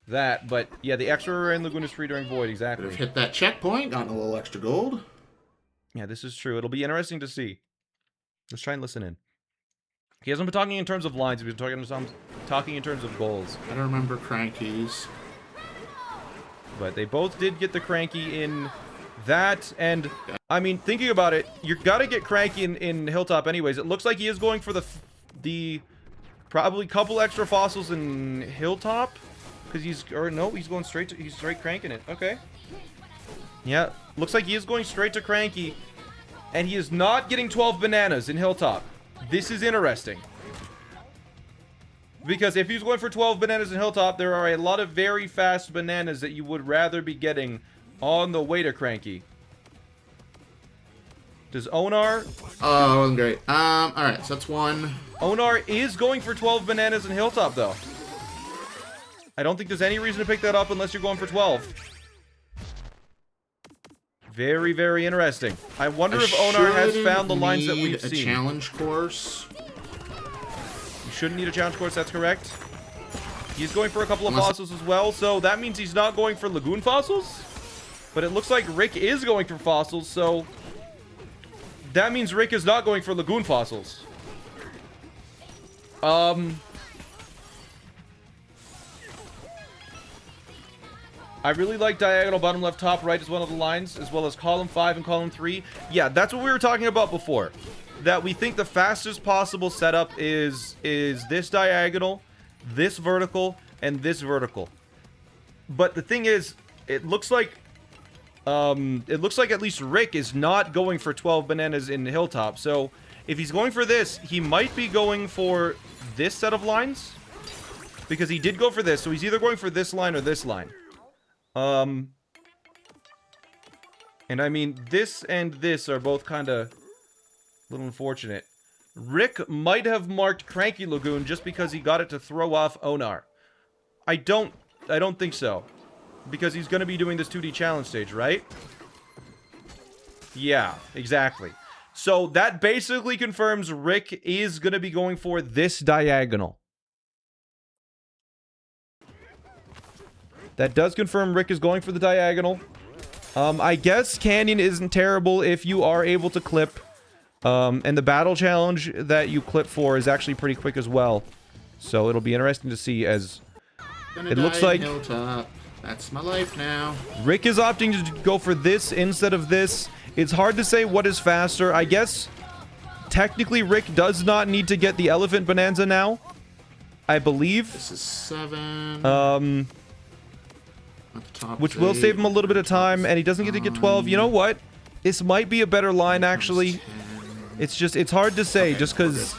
that. But yeah, the extra rare in Lagoon is free during Void, exactly. Could have hit that checkpoint, gotten a little extra gold. Yeah, this is true. It'll be interesting to see. Let's try and listen in. He hasn't been talking in terms of lines. He's been talking in terms of goals. I don't remember Crankies. But they both did get the Cranky in that. And, I mean, thinking about it, you gotta get Cranky in Hilltop anyways. It looks like he is going for the probably couple extra fossils in Hilltop. Because he's going straight to, he's straight cranking it. Okay. Yeah, looks like he is going straight to Cranky. And he is not getting 12 bananas in Hilltop. This is interesting. Because if he's going for 12 bananas in Hilltop, there are a lot of very fast bananas that you would rather be getting on the way to Cranky. Does Onar? Oh, it wasn't great. Alright, so that's 1. Onar is going for 12 bananas in Hilltop, though. I don't think there's any reason to pick that up unless you're going for 12. Very, very interesting. I wonder if Onar has found the lines that we've seen. A challenge course. You shouldn't need a challenge course, that's correct. He's going for a couple of fossils as well, so that means he's not going for Lagoon fossils. But it looks like Rick is going for fossils, so that means Rick is not going for Lagoon fossils. I really like diagonal bottom left top right as one of the lines, as well as column 5 and column 3. Yeah, that's what we were talking about before. That we think the fastest possible setup is this diagonal, this vertical, and this vertical. But the thing is, it looks like at least Rick is not going for 12 bananas in Hilltop. So if he's going for this, he might be going for this set of lines. Because he did go for this, so he's either going for this line or this line. And I mean, this and this are both kind of a little unfortunate. Rick might have marked Cranky Lagoon just because he got it to throw off Onar. I don't think so. Because he's going to be doing this 2D challenge stage, right? Yeah, exactly. So that basically confirms Rick is going to be going for this diagonal. That does confirm Rick is going for the diagonal. I guess Canyon isn't terrible if you are able to clip. And the battle challenge that you clip for is actually pretty quick as well. So it'll be interesting to see as it looks like Hilltop. That's my life now. Rick is opting to go for this instead of this. It's hard to say what is faster. I guess technically Rick does not need to get the Elephant Bonanza now. I believe. This is 7. Which will save him a little bit of time, and he doesn't get to get 12. You know what? This might be a better line, actually. It's hard to say, just because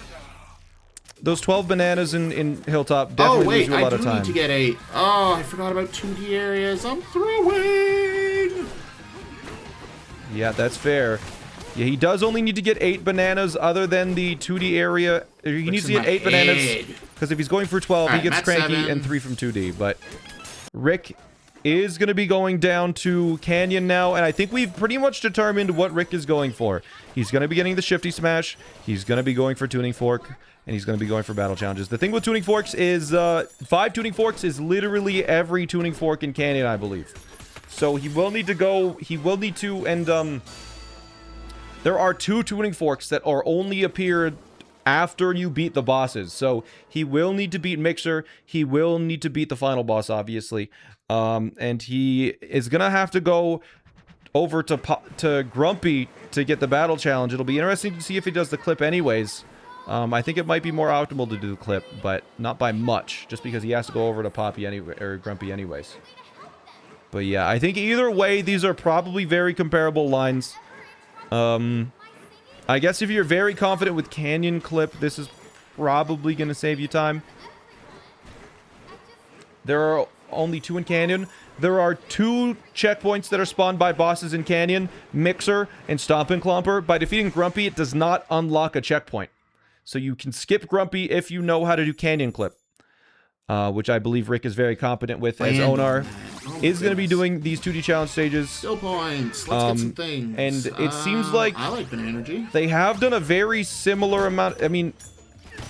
those 12 bananas in Hilltop definitely lose you a lot of time. I do need to get 8. Oh, I forgot about 2D areas. I'm throwing! Yeah, that's fair. Yeah, he does only need to get 8 bananas other than the 2D area. He needs to get 8 bananas, because if he's going for 12, he gets Cranky 7. and 3 from 2D. But Rick is going to be going down to Canyon now, and I think we've pretty much determined what Rick is going for. He's going to be getting the Shifty Smash, he's going to be going for Tuning Fork, and he's going to be going for Battle Challenges. The thing with Tuning Forks is, 5 Tuning Forks is literally every Tuning Fork in Canyon, I believe. So he will need to go, and there are 2 Tuning Forks that are only appeared after you beat the bosses. So he will need to beat Mixer, he will need to beat the final boss, obviously. And he is gonna have to go over to Grumpy to get the battle challenge. It'll be interesting to see if he does the clip anyways. I think it might be more optimal to do the clip, but not by much, just because he has to go over to Poppy anyway, or Grumpy anyways. But yeah, I think either way, these are probably very comparable lines. I guess if you're very confident with Canyon Clip, this is probably going to save you time. There are only 2 in Canyon. There are 2 checkpoints that are spawned by bosses in Canyon, Mixer and Stomp and Clomper. By defeating Grumpy, it does not unlock a checkpoint. So you can skip Grumpy if you know how to do Canyon Clip. Which I believe Rick is very competent with, as Onar is going to be doing these 2D challenge stages. Still points. Let's get some things. And it seems like I like Banana Energy. They have done a very similar amount. I mean,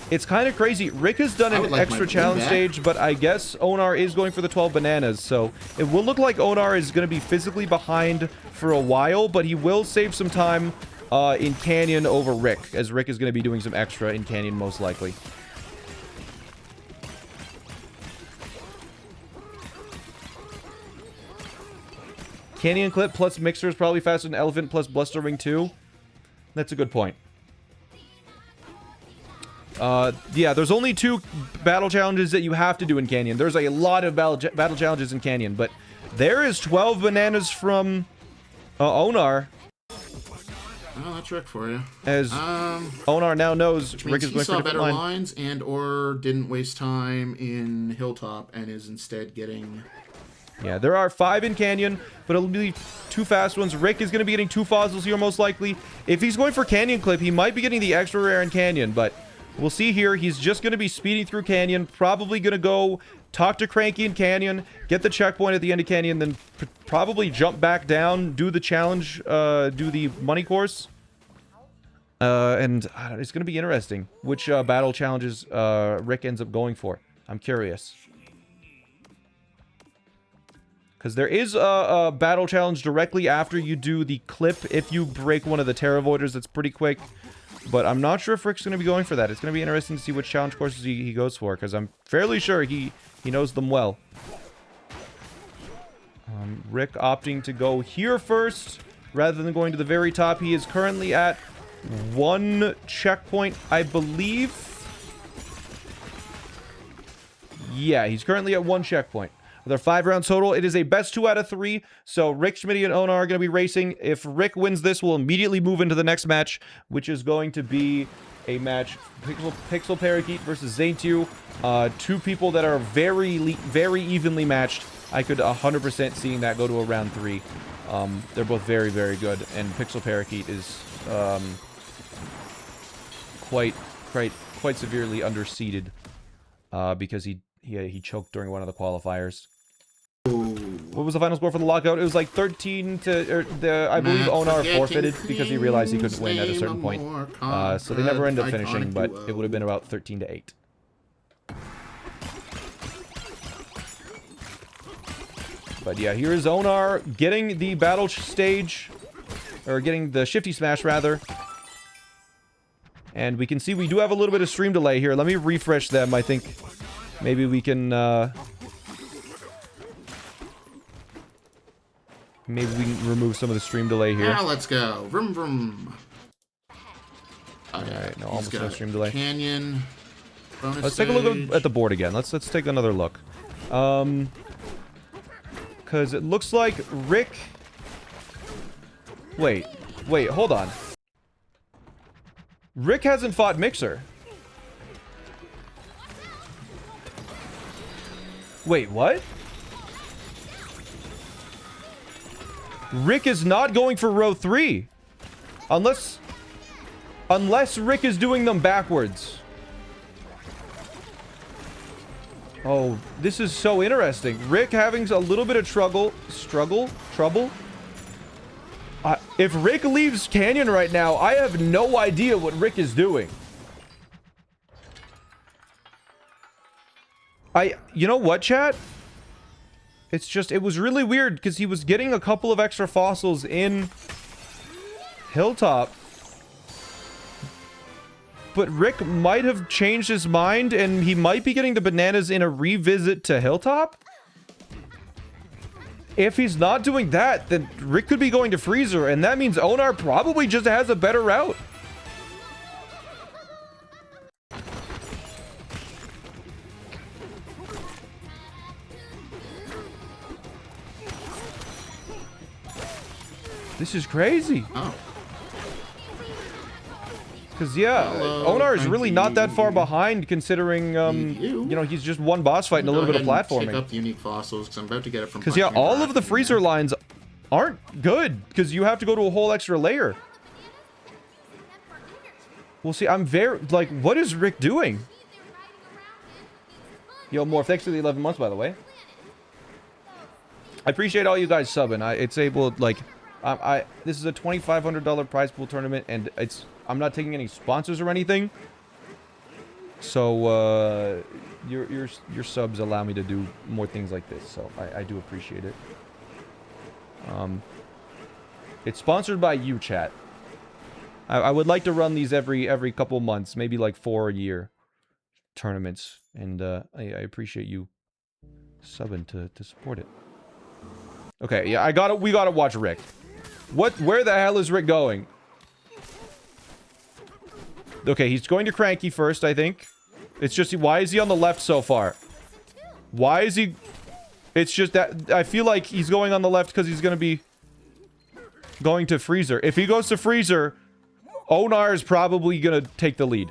it's kind of crazy. Rick has done an extra challenge stage, but I guess Onar is going for the 12 bananas. So it will look like Onar is going to be physically behind for a while, but he will save some time in Canyon over Rick, as Rick is going to be doing some extra in Canyon most likely. Canyon Clip plus Mixer is probably faster than Elephant plus Bluster Ring 2. That's a good point. Yeah, there's only 2 battle challenges that you have to do in Canyon. There's a lot of battle challenges in Canyon, but there is 12 bananas from Onar. Oh, that's Rick for you. As Onar now knows Rick is going for a different line. Lines and or didn't waste time in Hilltop and is instead getting... Yeah, there are 5 in Canyon, but it'll be 2 fast ones. Rick is going to be getting 2 fossils here most likely. If he's going for Canyon Clip, he might be getting the extra rare in Canyon, but we'll see here. He's just going to be speeding through Canyon, probably going to go talk to Cranky in Canyon, get the checkpoint at the end of Canyon, then probably jump back down, do the challenge, do the money course. And it's going to be interesting which battle challenges Rick ends up going for. I'm curious. Because there is a battle challenge directly after you do the clip if you break one of the Terra Voiders. That's pretty quick. But I'm not sure if Rick's going to be going for that. It's going to be interesting to see which challenge courses he goes for, because I'm fairly sure he knows them well. Rick opting to go here first rather than going to the very top. He is currently at 1 checkpoint, I believe. Yeah, he's currently at 1 checkpoint. There are 5 rounds total. It is a best 2 out of 3. So Rick, Schmitty, and Onar are going to be racing. If Rick wins this, we'll immediately move into the next match, which is going to be a match Pixel Parakeet versus Zaintu. 2 people that are very evenly matched. I could 100% seeing that go to a round 3. They're both very, very good, and Pixel Parakeet is quite severely underseeded because he choked during one of the qualifiers. What was the final score for the lockout? It was like 13 to... I believe Onar forfeited because he realized he couldn't win at a certain point. So they never ended up finishing, but it would have been about 13 to 8. But yeah, here is Onar getting the battle stage, or getting the Shifty Smash, rather. And we can see we do have a little bit of stream delay here. Let me refresh them. I think maybe we can... maybe we can remove some of the stream delay here. Now let's go. Vroom, vroom. Alright, no, almost no stream delay. Canyon. Let's take a look at the board again. Let's take another look. Because it looks like Rick... Wait, hold on. Rick hasn't fought Mixer. Wait, what? Rick is not going for row 3. Unless Rick is doing them backwards. Oh, this is so interesting. Rick having a little bit of trouble. If Rick leaves Canyon right now, I have no idea what Rick is doing. You know what, chat? It's just, it was really weird because he was getting a couple of extra fossils in Hilltop. But Rick might have changed his mind and he might be getting the bananas in a revisit to Hilltop. If he's not doing that, then Rick could be going to Freezer, and that means Onar probably just has a better route. This is crazy. Oh. Because, yeah, Onar is really not that far behind considering, you know, he's just one boss fight and a little bit of platforming. Pick up the unique fossils because I'm about to get it from. Because, yeah, all of the freezer lines aren't good because you have to go to a whole extra layer. Well, see, I'm very, like, what is Rick doing? Yo, Morph, thanks for the 11 months, by the way. I appreciate all you guys subbing. It's able, like, this is a $2,500 prize pool tournament, and I'm not taking any sponsors or anything. So, your subs allow me to do more things like this, so I do appreciate it. It's sponsored by you, chat. I would like to run these every couple months, maybe like 4 a year tournaments, and I appreciate you subbing to support it. Okay, yeah, we gotta watch Rick. Where the hell is Rick going? Okay, he's going to Cranky first, I think. It's just, why is he on the left so far? Why is he... It's just that, I feel like he's going on the left because he's gonna be going to Freezer. If he goes to Freezer, Onar is probably gonna take the lead.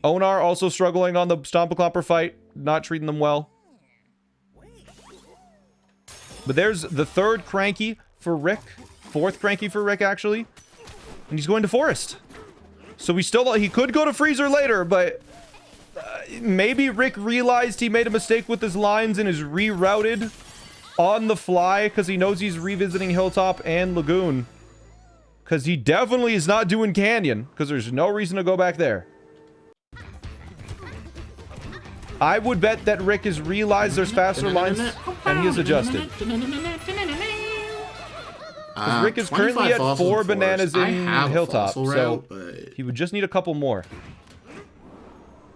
Onar also struggling on the Stompaclomper fight, not treating them well. But there's the third Cranky for Rick. Fourth Cranky for Rick, actually. And he's going to Forest. So he could go to Freezer later, but maybe Rick realized he made a mistake with his lines and is rerouted on the fly because he knows he's revisiting Hilltop and Lagoon. Because he definitely is not doing Canyon, because there's no reason to go back there. I would bet that Rick has realized there's faster lines, and he has adjusted. Rick is currently at 4 bananas in Hilltop, so he would just need a couple more.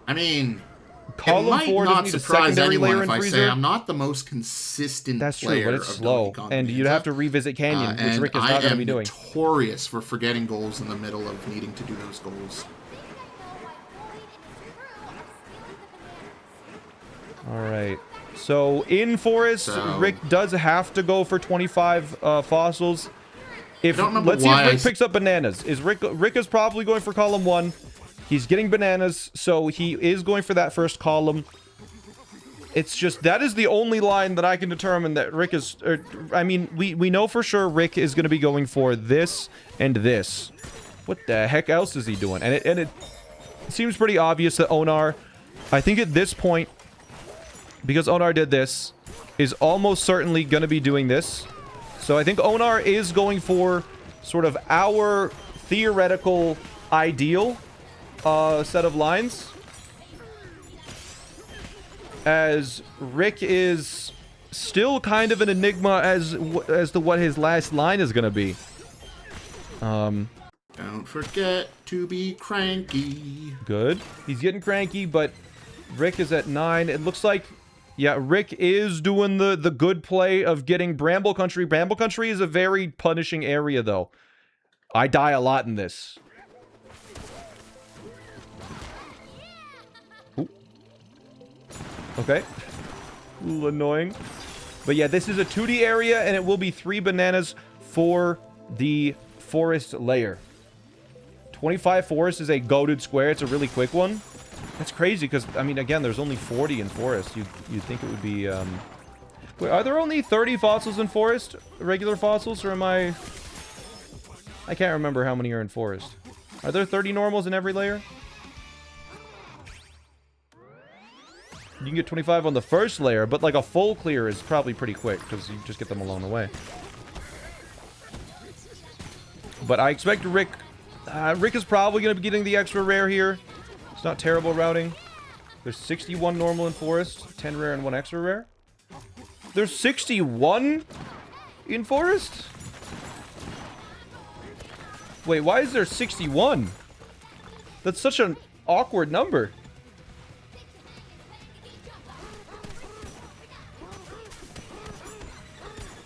I mean, Column it might 4 not doesn't need a surprise secondary anyone layer if in I Freezer. say I'm not the most consistent That's true, player but it's of slow, Donkey Kong and you'd have to revisit Canyon, which Rick is not going to be doing. I am notorious for forgetting goals in the middle of needing to do those goals. Alright. So, in Forest, Rick does have to go for 25 fossils. Let's see if Rick picks up bananas. Rick is probably going for column 1. He's getting bananas, so he is going for that first column. It's just, that is the only line that I can determine that Rick is... I mean, we know for sure Rick is going to be going for this and this. What the heck else is he doing? And it seems pretty obvious that Onar, I think at this point, because Onar did this, is almost certainly going to be doing this. So I think Onar is going for sort of our theoretical ideal set of lines. As Rick is still kind of an enigma as to what his last line is going to be. Don't forget to be cranky. Good. He's getting cranky, but Rick is at 9. It looks like... Yeah, Rick is doing the good play of getting Bramble Country. Bramble Country is a very punishing area, though. I die a lot in this. Ooh. Okay. A little annoying. But yeah, this is a 2D area, and it will be 3 bananas for the forest layer. 25 forest is a goated square. It's a really quick one. That's crazy, because, I mean, again, there's only 40 in Forest. You'd think it would be, Wait, are there only 30 fossils in Forest? Regular fossils, or am I can't remember how many are in Forest. Are there 30 normals in every layer? You can get 25 on the first layer, but, like, a full clear is probably pretty quick, because you just get them along the way. But I expect Rick... Rick is probably going to be getting the extra rare here. It's not terrible routing. There's 61 normal in Forest, 10 rare and 1 extra rare. There's 61 in Forest? Wait, why is there 61? That's such an awkward number.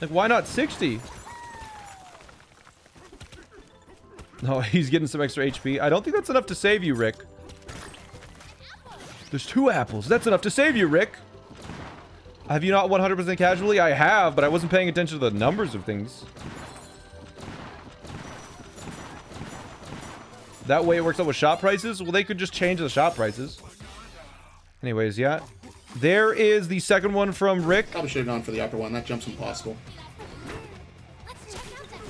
Like, why not 60? No, he's getting some extra HP. I don't think that's enough to save you, Rick. There's 2 apples. That's enough to save you, Rick. Have you not 100% casually? I have, but I wasn't paying attention to the numbers of things. That way it works out with shop prices? Well, they could just change the shop prices. Anyways, yeah. There is the second one from Rick. Probably should have gone for the upper one. That jump's impossible.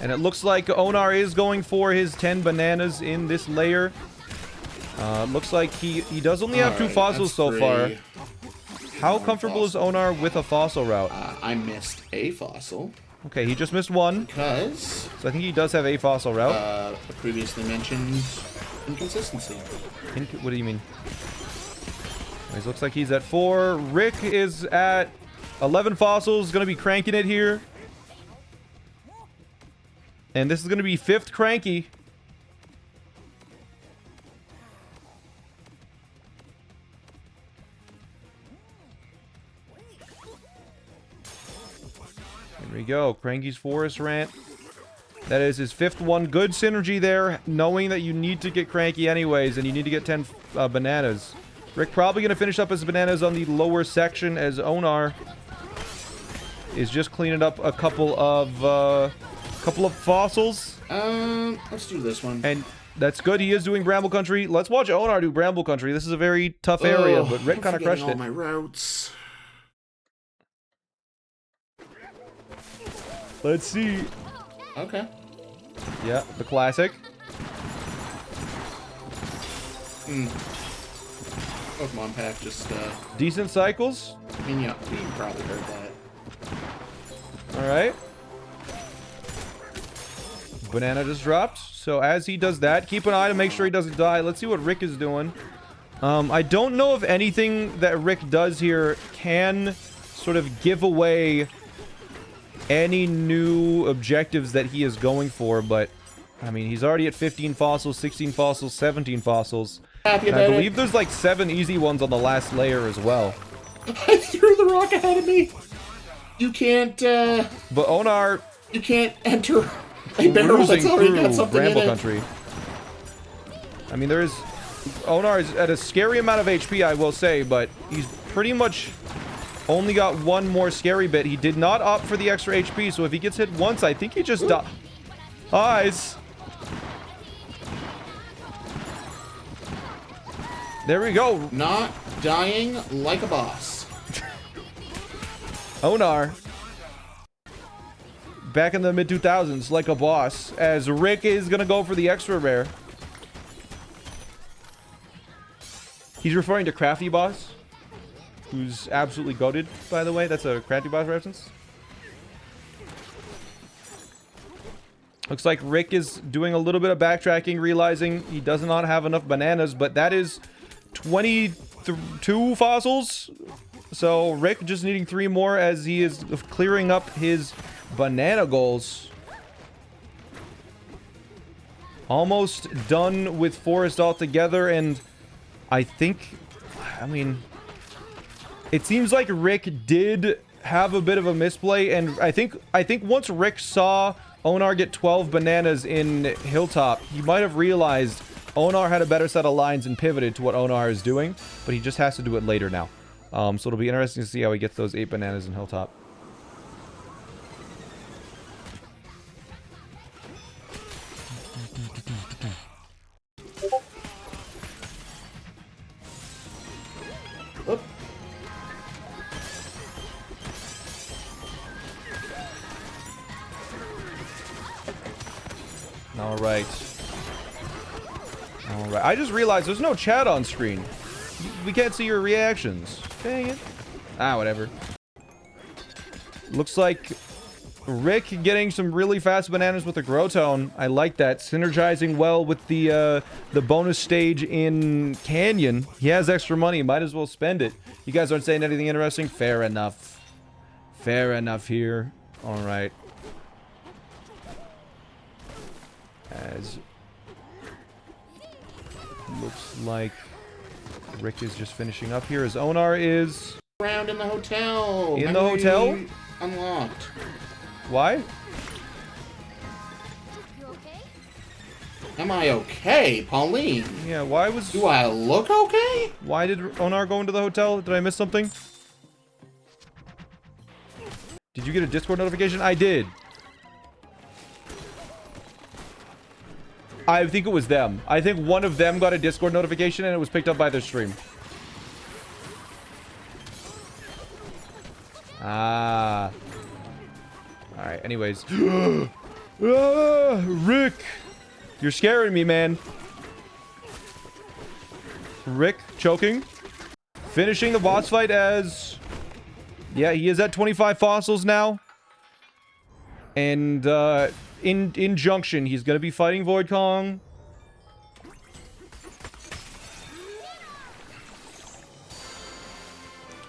And it looks like Onar is going for his 10 bananas in this layer. Looks like he does only have 2 fossils so far. How comfortable is Onar with a fossil route? I missed a fossil. Okay, he just missed 1. Because... So I think he does have a fossil route. Previously mentioned inconsistency. What do you mean? It looks like he's at 4. Rick is at 11 fossils. Going to be cranking it here. And this is going to be 5th cranky. Here we go. Cranky's Forest Rant. That is his 5th one. Good synergy there, knowing that you need to get cranky anyways, and you need to get 10 bananas. Rick probably going to finish up his bananas on the lower section, as Onar is just cleaning up a couple of fossils. Let's do this one. And that's good. He is doing Bramble Country. Let's watch Onar do Bramble Country. This is a very tough area, but Rick kind of crushed all it. my routes. Let's see. Okay. Yeah, the classic. Pokemon pack just, Decent cycles. I mean, yeah, you probably heard that. Alright. Banana just dropped. So as he does that, keep an eye to make sure he doesn't die. Let's see what Rick is doing. I don't know if anything that Rick does here can sort of give away any new objectives that he is going for, but I mean, he's already at 15 fossils, 16 fossils, 17 fossils. Happy And about I believe there's like 7 easy ones on the last layer as well. I threw the rock ahead of me. You can't, But Onar you can't enter a barrel that's already got something Bramble in it. Country. I mean, Onar is at a scary amount of HP, I will say, but he's pretty much only got 1 more scary bit. He did not opt for the extra HP, so if he gets hit once, I think he just dies. There we go. Not dying like a boss. Onar. Back in the mid-2000s, like a boss, as Rick is going to go for the extra rare. He's referring to Crafty Boss, who's absolutely goated, by the way. That's a Crafty Boss reference. Looks like Rick is doing a little bit of backtracking, realizing he does not have enough bananas, but that is 22 fossils. So Rick just needing 3 more as he is clearing up his banana goals. Almost done with Forest altogether, and I mean, it seems like Rick did have a bit of a misplay, and I think once Rick saw Onar get 12 bananas in Hilltop, he might have realized Onar had a better set of lines and pivoted to what Onar is doing, but he just has to do it later now. So it'll be interesting to see how he gets those 8 bananas in Hilltop. Oop. All right. All right. I just realized there's no chat on screen. We can't see your reactions. Dang it. Ah, whatever. Looks like Rick getting some really fast bananas with the Growtone. I like that. Synergizing well with the bonus stage in Canyon. He has extra money. Might as well spend it. You guys aren't saying anything interesting? Fair enough. Fair enough here. All right. As looks like Rick is just finishing up here, as Onar is Around in the hotel. in the hotel. Unlocked. Why? You okay? Am I okay, Pauline? Yeah, why was... Do I look okay? Why did Onar go into the hotel? Did I miss something? Did you get a Discord notification? I did. I think it was them. I think one of them got a Discord notification and it was picked up by their stream. Ah. Alright, anyways. Rick! You're scaring me, man. Rick choking. Finishing the boss fight as... Yeah, he is at 25 fossils now. And, in Junction, he's gonna be fighting Void Kong.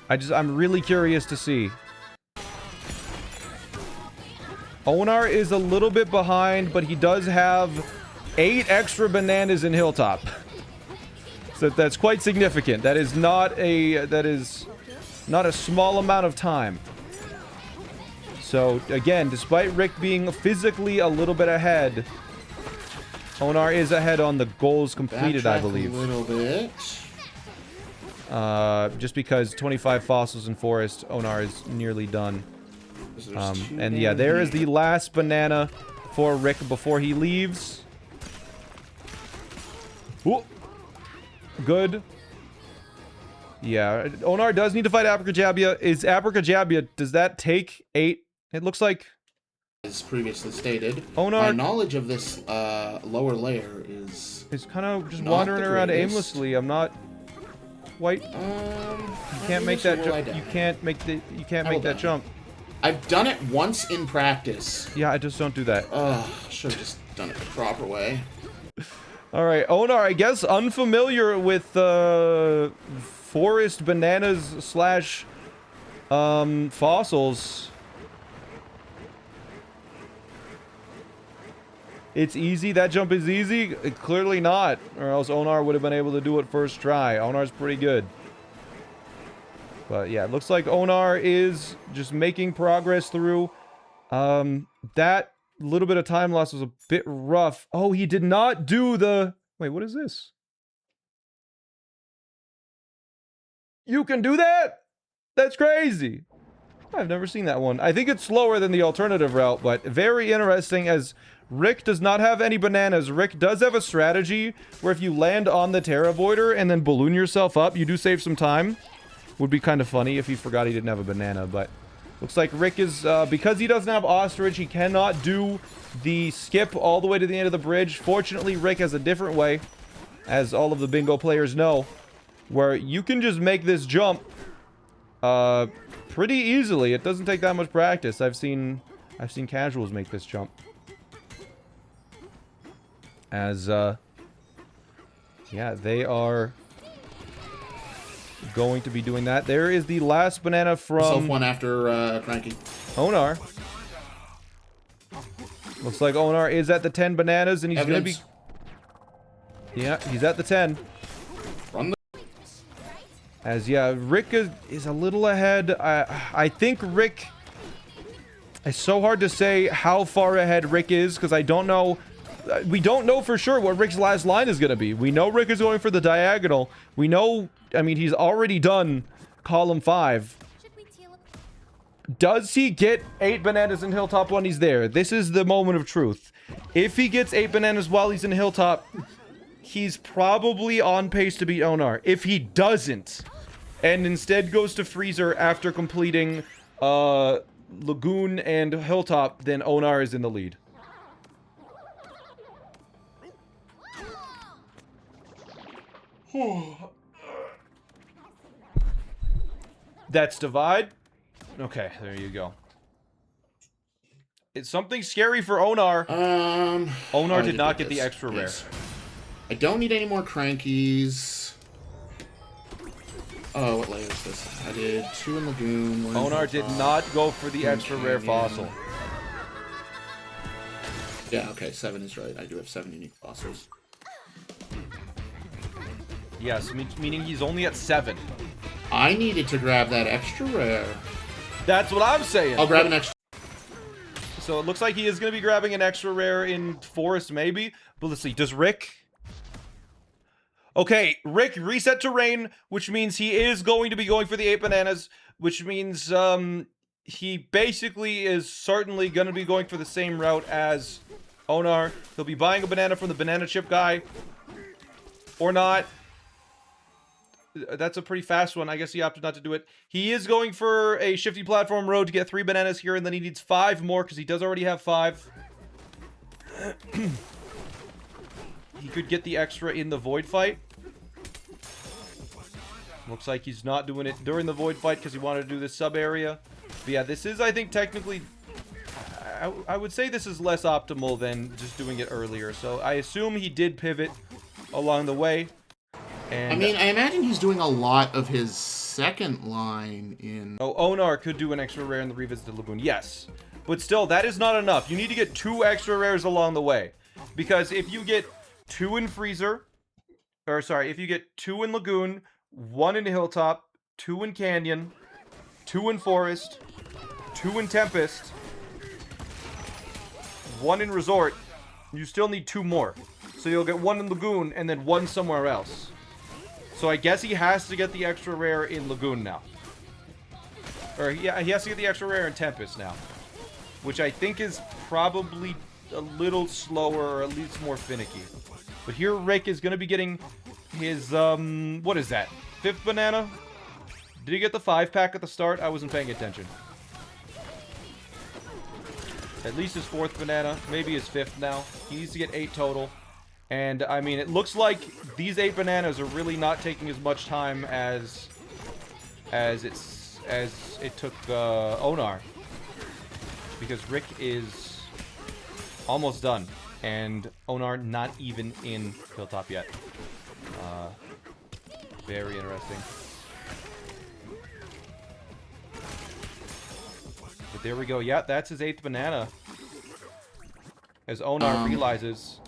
I'm really curious to see. Onar is a little bit behind, but he does have 8 extra bananas in Hilltop. So that's quite significant. That is not a small amount of time. So again, despite Rick being physically a little bit ahead, Onar is ahead on the goals completed, I believe. A little bit. Just because 25 fossils in forest, Onar is nearly done. And yeah, there is the last banana for Rick before he leaves. Ooh. Good. Yeah, Onar does need to fight Abracadabra. Does that take 8? It looks like... As previously stated, Onar... my knowledge of this lower layer is... It's kind of just wandering around aimlessly. I'm not quite... You can't make that jump. You can't make that jump. I've done it once in practice. Yeah, I just don't do that. Should have just done it the proper way. Alright, Onar, I guess unfamiliar with forest bananas slash fossils. It's easy. That jump is easy? Clearly not. Or else Onar would have been able to do it first try. Onar's pretty good. But yeah, it looks like Onar is just making progress through. That little bit of time loss was a bit rough. Oh, he did not do the... Wait, what is this? You can do that? That's crazy. I've never seen that one. I think it's slower than the alternative route, but very interesting as Rick does not have any bananas. Rick does have a strategy where if you land on the Terra Voider and then balloon yourself up, you do save some time. Would be kind of funny if he forgot he didn't have a banana, but looks like Rick is, because he doesn't have Ostrich, he cannot do the skip all the way to the end of the bridge. Fortunately, Rick has a different way, as all of the bingo players know, where you can just make this jump pretty easily. It doesn't take that much practice. I've seen casuals make this jump. As, yeah, they are going to be doing that. There is the last banana from... One after Cranky. Onar. Looks like Onar is at the 10 bananas, and he's going to be... Yeah, he's at the 10. Run the... As, yeah, Rick is a little ahead. I think Rick... It's so hard to say how far ahead Rick is, because I don't know... We don't know for sure what Rick's last line is going to be. We know Rick is going for the diagonal. We know... I mean, he's already done column 5. Does he get 8 bananas in Hilltop when he's there? This is the moment of truth. If he gets 8 bananas while he's in Hilltop, he's probably on pace to beat Onar. If he doesn't, and instead goes to Freezer after completing Lagoon and Hilltop, then Onar is in the lead. That's Divide. Okay, there you go. It's something scary for Onar. Onar did not get the extra rare. I don't need any more Crankies. Oh, what layer is this? I did 2 in Lagoon. Onar did not go for the extra rare fossil. Yeah, okay, 7 is right. I do have 7 unique fossils. Yes, meaning he's only at 7. I needed to grab that extra rare. That's what I'm saying. I'll grab an extra. So it looks like he is going to be grabbing an extra rare in Forest, maybe. But let's see. Does Rick... Okay, Rick reset to rain, which means he is going to be going for the 8 bananas, which means he basically is certainly going to be going for the same route as Onar. He'll be buying a banana from the banana chip guy. Or not. That's a pretty fast one. I guess he opted not to do it. He is going for a shifty platform road to get 3 bananas here, and then he needs 5 more because he does already have 5. He could get the extra in the void fight. Looks like he's not doing it during the void fight because he wanted to do this sub area. But yeah, this is, I think, technically... I would say this is less optimal than just doing it earlier. So I assume he did pivot along the way. And, I mean, I imagine he's doing a lot of his second line in... Oh, Onar could do an extra rare in the Revisited Lagoon. Yes. But still, that is not enough. You need to get 2 extra rares along the way. Because if you get 2 in Freezer... Or, sorry, if you get 2 in Lagoon, 1 in Hilltop, 2 in Canyon, 2 in Forest, 2 in Tempest, 1 in Resort, you still need 2 more. So you'll get 1 in Lagoon and then 1 somewhere else. So I guess he has to get the extra rare in Lagoon now. Or yeah, he has to get the extra rare in Tempest now. Which I think is probably a little slower or at least more finicky. But here Rick is going to be getting his, what is that? 5th banana? Did he get the 5-pack at the start? I wasn't paying attention. At least his 4th banana. Maybe his 5th now. He needs to get 8 total. And, I mean, it looks like these 8 bananas are really not taking as much time as it took Onar. Because Rick is almost done. And Onar not even in Hilltop yet. Very interesting. But there we go. Yeah, that's his 8th banana. As Onar realizes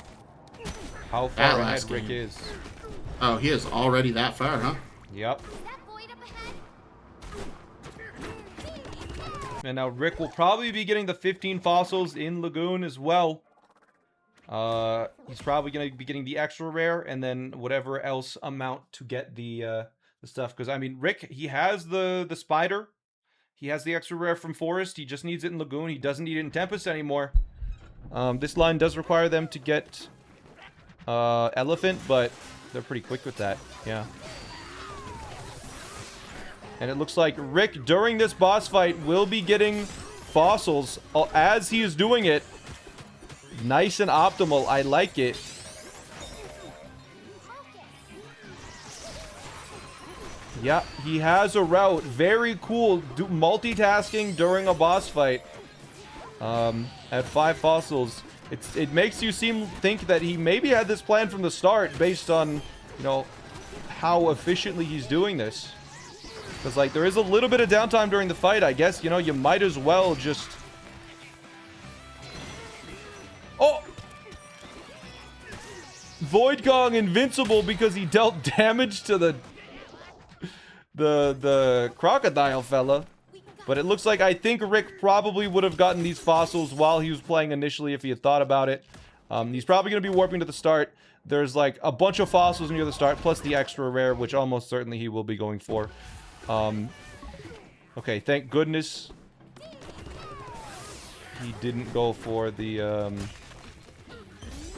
how far ahead Rick is. Oh, he is already that far, huh? Yep. And now Rick will probably be getting the 15 fossils in Lagoon as well. He's probably going to be getting the extra rare and then whatever else amount to get the stuff. Because, I mean, Rick, he has the spider. He has the extra rare from Forest. He just needs it in Lagoon. He doesn't need it in Tempest anymore. This line does require them to get Elephant, but they're pretty quick with that. Yeah. And it looks like Rick, during this boss fight, will be getting fossils as he is doing it. Nice and optimal. I like it. Yeah, he has a route. Very cool. Multitasking during a boss fight. At 5 fossils. It makes you think that he maybe had this plan from the start based on, you know, how efficiently he's doing this. Because, like, there is a little bit of downtime during the fight. I guess, you know, you might as well just... Oh! Void Kong invincible because he dealt damage to the crocodile fella. But it looks like I think Rick probably would have gotten these fossils while he was playing initially if he had thought about it. He's probably going to be warping to the start. There's like a bunch of fossils near the start, plus the extra rare, which almost certainly he will be going for. Okay, thank goodness he didn't go for the...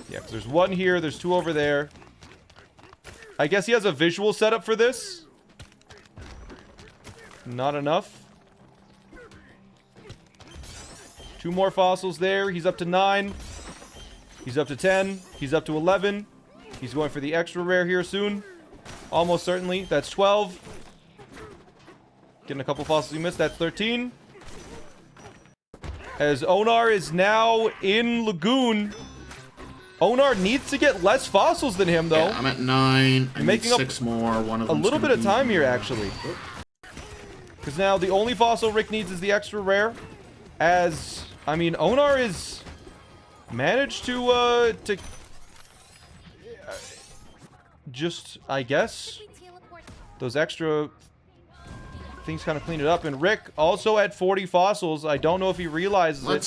Yeah, because there's 1 here, there's 2 over there. I guess he has a visual setup for this. Not enough. 2 more fossils there. He's up to 9. He's up to 10. He's up to 11. He's going for the extra rare here soon. Almost certainly. That's 12. Getting a couple fossils he missed. That's 13. As Onar is now in Lagoon. Onar needs to get less fossils than him, though. Yeah, I'm at 9. I'm making 6 more. One of them. A little bit of time here, actually. Because now the only fossil Rick needs is the extra rare. As, I mean, Onar is managed to just, I guess, those extra things kind of clean it up. And Rick also at 40 fossils. I don't know if he realizes it.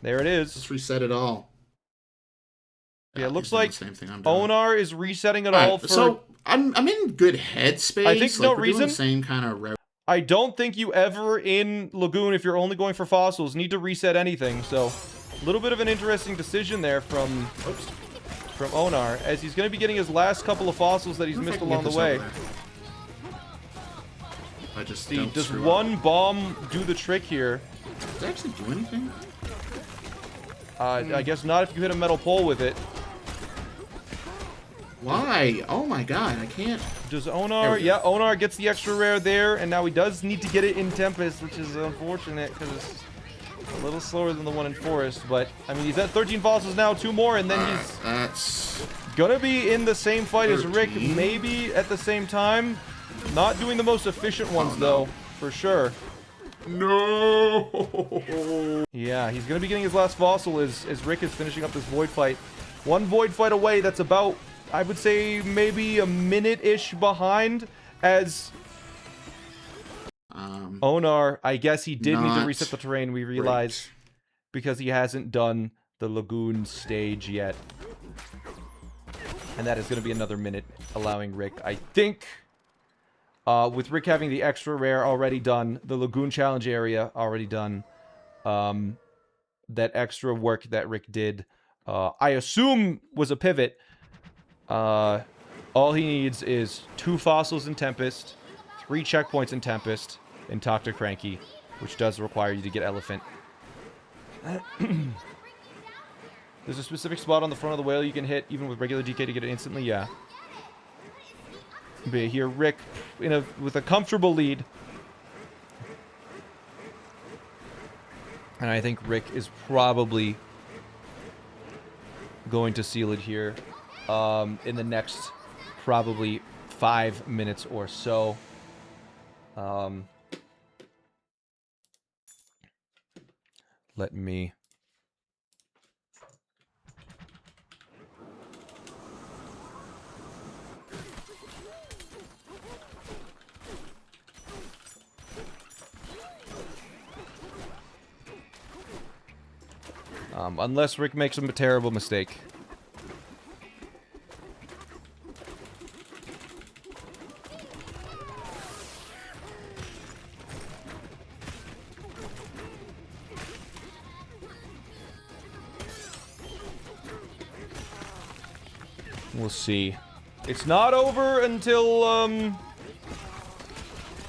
There it is. Let's reset it all. Yeah, it looks like Onar is resetting it all for... So I'm in good headspace. I think no we're reason. doing the same kind of I don't think you ever in Lagoon, if you're only going for fossils, need to reset anything. So, a little bit of an interesting decision there from Onar, as he's going to be getting his last couple of fossils that he's missed along the way. I just See, does one bomb do the trick here? Does it actually do anything? I guess not if you hit a metal pole with it. Why? Oh my god, I can't. Does Onar? Yeah, Onar gets the extra rare there, and now he does need to get it in Tempest, which is unfortunate because it's a little slower than the one in Forest. But, I mean, he's at 13 fossils now, 2 more, and then he's that's gonna be in the same fight 13. as Rick, maybe at the same time. Not doing the most efficient ones, though, for sure. no. Yeah, he's gonna be getting his last fossil as Rick is finishing up this void fight. One void fight away, that's about, I would say, maybe a minute-ish behind, as Onar, I guess he did need to reset the terrain, we realize, because he hasn't done the Lagoon stage yet. And that is going to be another minute, allowing Rick, I think, with Rick having the extra rare already done, the Lagoon challenge area already done, that extra work that Rick did, I assume was a pivot. All he needs is 2 fossils in Tempest, 3 checkpoints in Tempest, and talk to Cranky, which does require you to get Elephant. There's a specific spot on the front of the whale you can hit, even with regular DK, to get it instantly. Yeah. But here, Rick, with a comfortable lead. And I think Rick is probably going to seal it here in the next probably 5 minutes or so. Let me... unless Rick makes a terrible mistake. We'll see. It's not over until,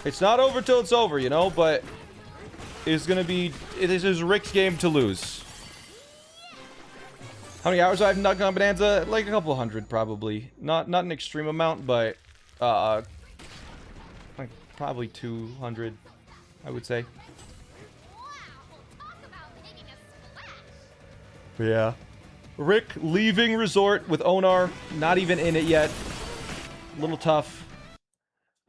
it's not over till it's over, you know, but it's gonna be, it is Rick's game to lose. How many hours I've knocked on Bonanza? Like a couple hundred, probably. Not an extreme amount, but, like probably 200, I would say. But yeah. Rick leaving Resort with Onar, not even in it yet. A little tough.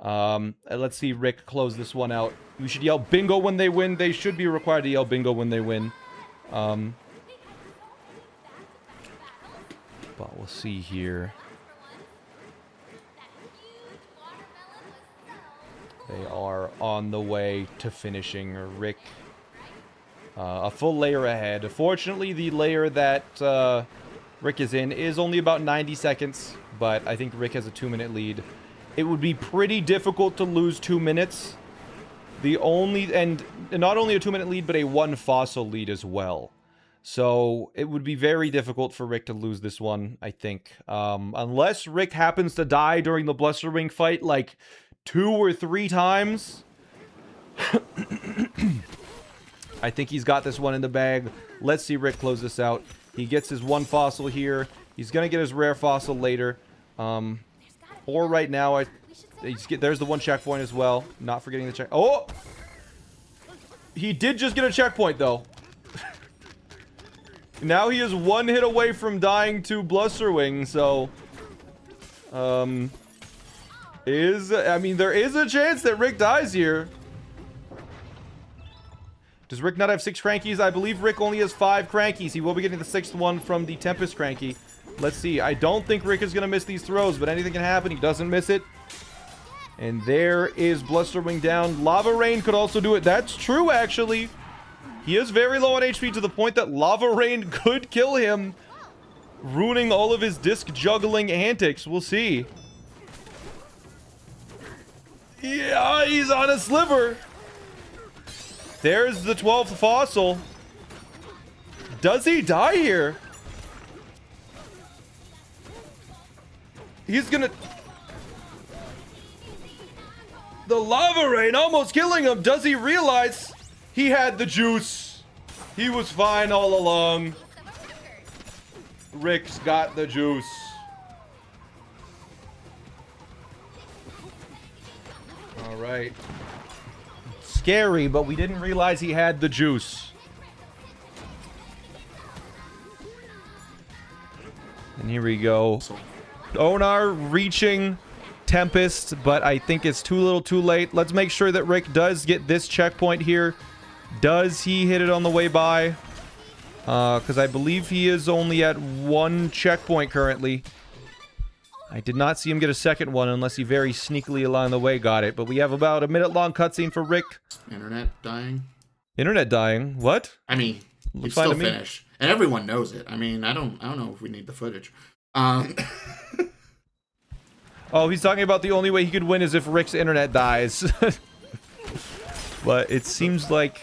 Let's see Rick close this one out. We should yell bingo when they win. They should be required to yell bingo when they win. But we'll see here. They are on the way to finishing. Rick, a full layer ahead. Fortunately, the layer that Rick is in is only about 90 seconds, but I think Rick has a 2-minute lead. It would be pretty difficult to lose 2 minutes. And not only a 2-minute lead, but a 1 fossil lead as well. So it would be very difficult for Rick to lose this one, I think. Unless Rick happens to die during the Blusterwing fight like 2 or 3 times. I think he's got this one in the bag. Let's see Rick close this out. He gets his 1 fossil here. He's going to get his rare fossil later. Or right now, there's the 1 checkpoint as well. Not forgetting the check. Oh! He did just get a checkpoint, though. Now he is 1 hit away from dying to Blusterwing, so... I mean, there is a chance that Rick dies here. Does Rick not have 6 crankies? I believe Rick only has 5 crankies. He will be getting the 6th one from the Tempest cranky. Let's see. I don't think Rick is going to miss these throws, but anything can happen. He doesn't miss it. And there is Blusterwing down. Lava Rain could also do it. That's true, actually. He is very low on HP to the point that Lava Rain could kill him, ruining all of his disc juggling antics. We'll see. Yeah, he's on a sliver. There's the 12th fossil. Does he die here? He's gonna... The lava rain almost killing him. Does he realize he had the juice? He was fine all along. Rick's got the juice. All right. Scary, but we didn't realize he had the juice. And here we go. Onar reaching Tempest, but I think it's too little too late. Let's make sure that Rick does get this checkpoint here. Does he hit it on the way by? Because I believe he is only at 1 checkpoint currently. I did not see him get a second one unless he very sneakily along the way got it. But we have about a minute-long cutscene for Rick. Internet dying. Internet dying? What? I mean, you Looks fine still to me. finish, and everyone knows it. I mean, I don't know if we need the footage. Oh, he's talking about the only way he could win is if Rick's internet dies. But it seems like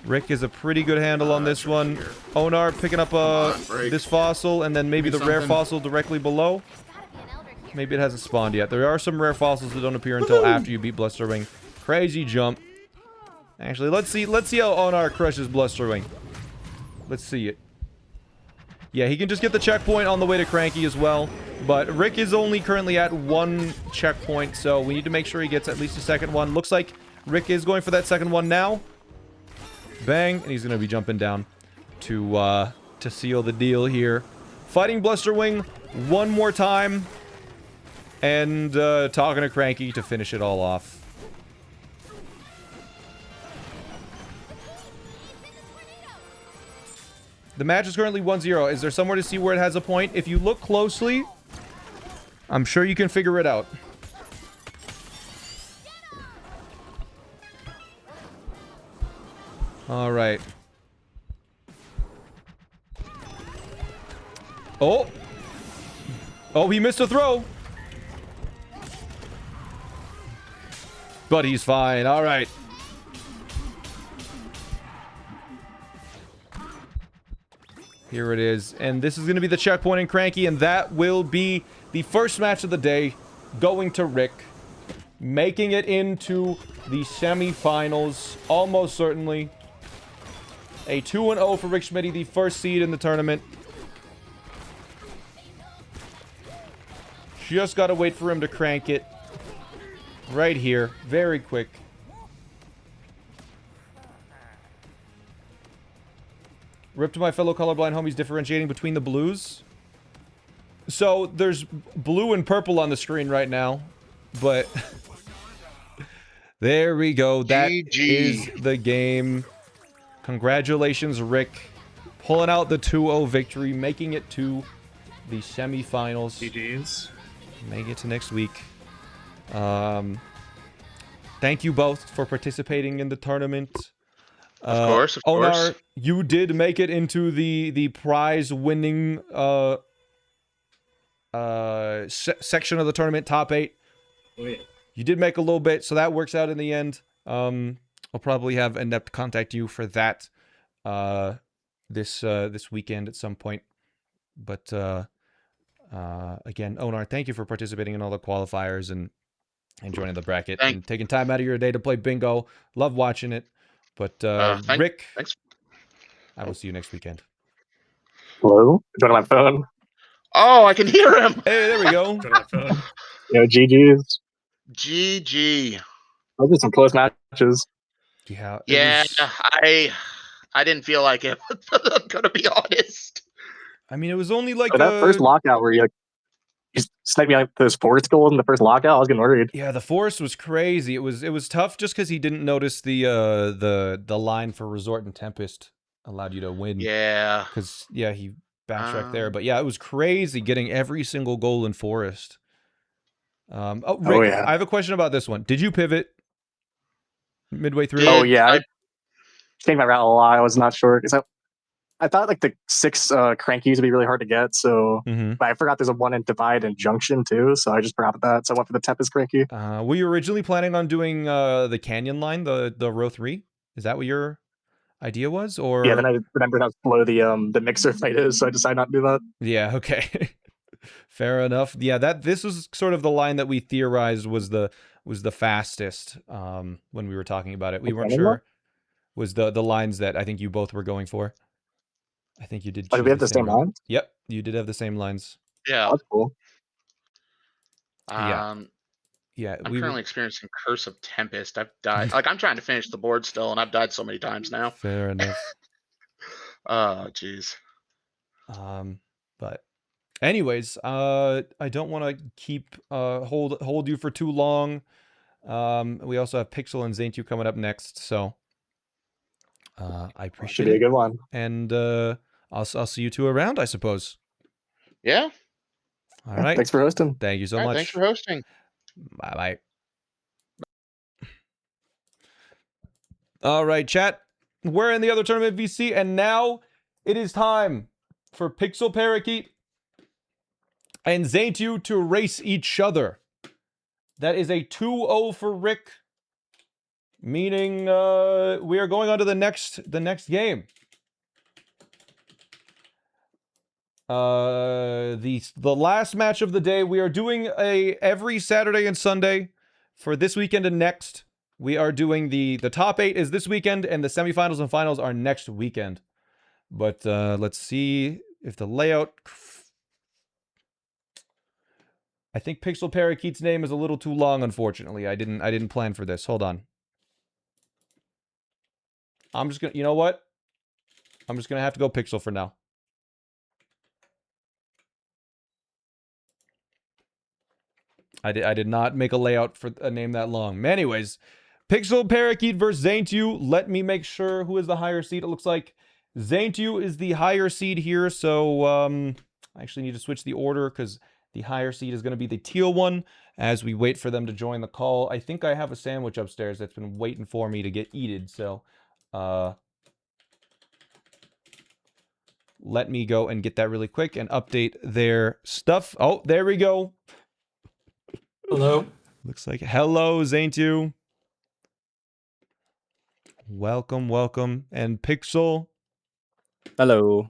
Rick is a pretty good handle on this one. Here. Onar picking up break. this fossil, and then maybe the rare something. fossil directly below. Maybe it hasn't spawned yet. There are some rare fossils that don't appear until after you beat Blusterwing. Crazy jump. Actually, let's see how Onar crushes Blusterwing. Let's see it. Yeah, he can just get the checkpoint on the way to Cranky as well. But Rick is only currently at 1 checkpoint, so we need to make sure he gets at least a second one. Looks like Rick is going for that second one now. Bang, and he's going to be jumping down to seal the deal here. Fighting Blusterwing one more time. And talking to Cranky to finish it all off. The match is currently 1-0. Is there somewhere to see where it has a point? If you look closely, I'm sure you can figure it out. All right. Oh. Oh, he missed a throw. But he's fine. All right. Here it is. And this is going to be the checkpoint in Cranky, and that will be the first match of the day going to Rick. Making it into the semifinals, almost certainly. A 2-0 for Rick Schmitty, the first seed in the tournament. Just got to wait for him to crank it. Right here. Very quick. Rip to my fellow colorblind homies differentiating between the blues. So, there's blue and purple on the screen right now. But... there we go. That is the game. Congratulations, Rick. Pulling out the 2-0 victory. Making it to the semifinals. GG's. Make it to next week. Thank you both for participating in the tournament. Of course. Onar, you did make it into the prize winning section of the tournament, top 8. Oh yeah. You did make a little bit, so that works out in the end. I'll probably have Inept contact you for that this weekend at some point. But again, Onar, thank you for participating in all the qualifiers and joining the bracket and taking time out of your day to play bingo. Love watching it. But Rick, thanks. I will see you next weekend. Hello? Joining my phone. Oh, I can hear him. Hey, there we go. Joining my phone. Yo, GG's. GG. Those are some close matches. Yeah. Yeah, I didn't feel like it. I'm gonna be honest. I mean, it was only like But that first lockout where you sniped me like this forest goal in the first lockout, I was getting worried. Yeah, the forest was crazy. It was tough just because he didn't notice the line for Resort and Tempest allowed you to win. Yeah. Because yeah, he backtracked there. But yeah, it was crazy getting every single goal in forest. Rick, yeah. I have a question about this one. Did you pivot midway through? Oh yeah, I changed my route a lot. I was not sure because I thought like the 6 crankies would be really hard to get, so Mm-hmm. but I forgot there's a 1 in divide and junction too, so I just forgot about that. So I went for the Tempest cranky. Were you originally planning on doing the canyon line, the row 3? Is that what your idea was, or? Yeah, then I remembered how slow the mixer fight is, so I decided not to do that. Yeah, okay. Fair enough. Yeah, this was sort of the line that we theorized was the fastest when we were talking about it. We weren't sure was the lines that I think you both were going for. I think you did Oh, choose do we have the same same route. lines? Yep, you did have the same lines. Yeah. Oh, that's cool. Yeah. Yeah, I'm currently experiencing Curse of Tempest. I've died. Like, I'm trying to finish the board still, and I've died so many times now. Fair enough. Oh, jeez. But anyways, I don't want to keep hold you for too long. We also have Pixel and Zaintu coming up next, so I appreciate Should be a good one. And I'll see you two around, I suppose. Yeah. All right. Thanks for hosting. Thank you so much. Thanks for hosting. Bye-bye. All right, chat. We're in the other tournament VC, and now it is time for Pixel Parakeet and Zaintu to race each other. That is a 2-0 for Rick, meaning we are going on to the next game. The last match of the day. We are doing every Saturday and Sunday for this weekend and next. We are doing the top 8 is this weekend, and the semifinals and finals are next weekend. But let's see if the layout. I think Pixel Parakeet's name is a little too long, unfortunately. I didn't plan for this. Hold on. I'm just gonna. You know what? I'm just gonna have to go Pixel for now. I did not make a layout for a name that long. Anyways, Pixel Parakeet versus Zaintu. Let me make sure who is the higher seed. It looks like Zaintu is the higher seed here, so I actually need to switch the order because the higher seed is going to be the teal one as we wait for them to join the call. I think I have a sandwich upstairs that's been waiting for me to get eaten, so let me go and get that really quick and update their stuff. Oh, there we go. Hello. Looks like hello, Zaintu. Welcome, welcome. And Pixel. Hello.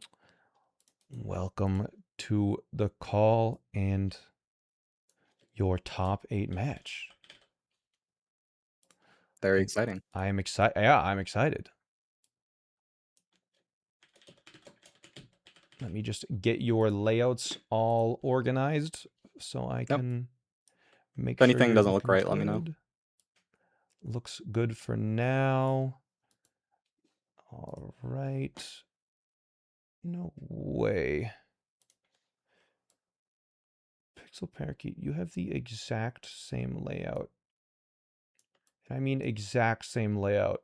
Welcome to the call and your top 8 match. Very exciting. I am excited. Yeah, I'm excited. Let me just get your layouts all organized so I can make If sure anything you're doesn't look looking right, let me know. good. Looks good for now. All right. No way. Pixel Parakeet, you have the exact same layout. I mean exact same layout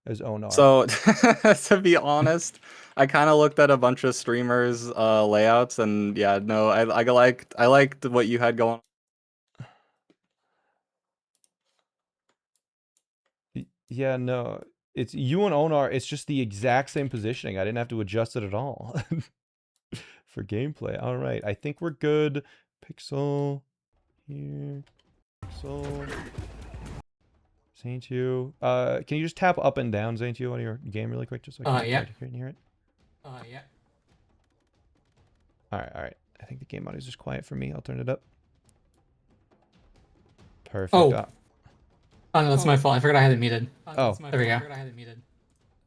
as Onar. So, to be honest, I kind of looked at a bunch of streamers' layouts, and yeah, no, I liked what you had going. Yeah, no. It's you and Onar, it's just the exact same positioning. I didn't have to adjust it at all. For gameplay. All right. I think we're good. Pixel here. Pixel. Zaintu. Can you just tap up and down, Zaintu, on your game really quick, just so I can hear it? Yeah. All right. I think the game audio is just quiet for me. I'll turn it up. Perfect. Oh. Oh, no, that's my fault. I forgot I had it muted. Oh. There we go.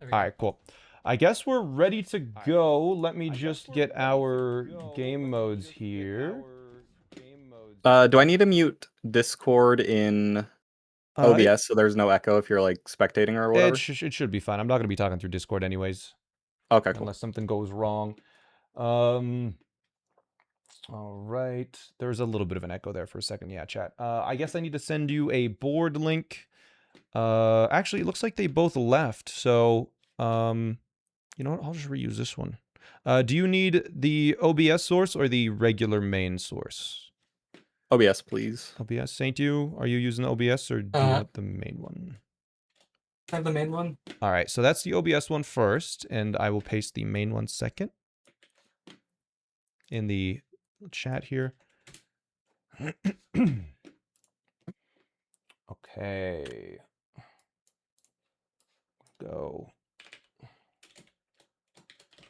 All right, cool. I guess we're ready to go. Let me just get our game modes here. Do I need to mute Discord in OBS so there's no echo if you're like spectating or whatever? It should be fine. I'm not going to be talking through Discord anyways. Okay, cool. Unless something goes wrong. All right. There's a little bit of an echo there for a second. Yeah, chat. I guess I need to send you a board link. Actually, it looks like they both left. So, you know what? I'll just reuse this one. Do you need the OBS source or the regular main source? OBS, please. OBS. Zaintu, are you using OBS or do you want the main one? I have the main one. All right, so that's the OBS one first, and I will paste the main one second in the chat here. Okay. Go.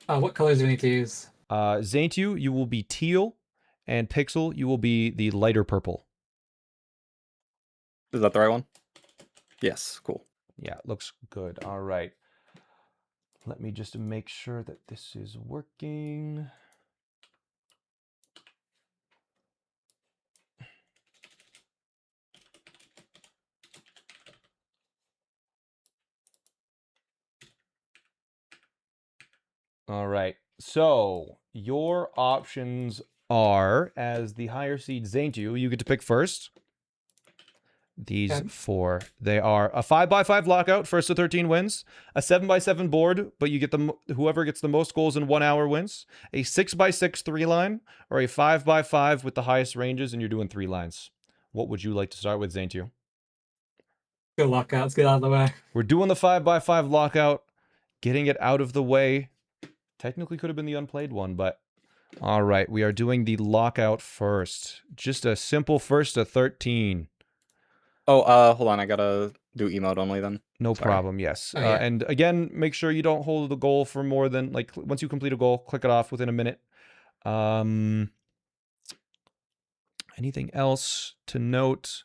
What colors do we need to use? Zaintu, you will be teal, and Pixel, you will be the lighter purple. Is that the right one? Yes, cool. Yeah, looks good. All right. Let me just make sure that this is working. All right. So your options are, as the higher seed Zaintu, you get to pick first. These Okay. 4. They are a 5x5 lockout, first to 13 wins. A 7x7 board, but you get whoever gets the most goals in 1 hour wins. A 6x6 3-line, or a 5x5 with the highest ranges, and you're doing 3 lines. What would you like to start with, Zaintu? Go lockout. Let's get out of the way. We're doing the 5x5 lockout, getting it out of the way. Technically could have been the unplayed one, but all right, we are doing the lockout first. Just a simple first to 13. Oh, hold on. I gotta do emote only then. No Sorry. problem, yes. Oh, yeah. And again, make sure you don't hold the goal for more than, like, once you complete a goal, click it off within a minute. Anything else to note?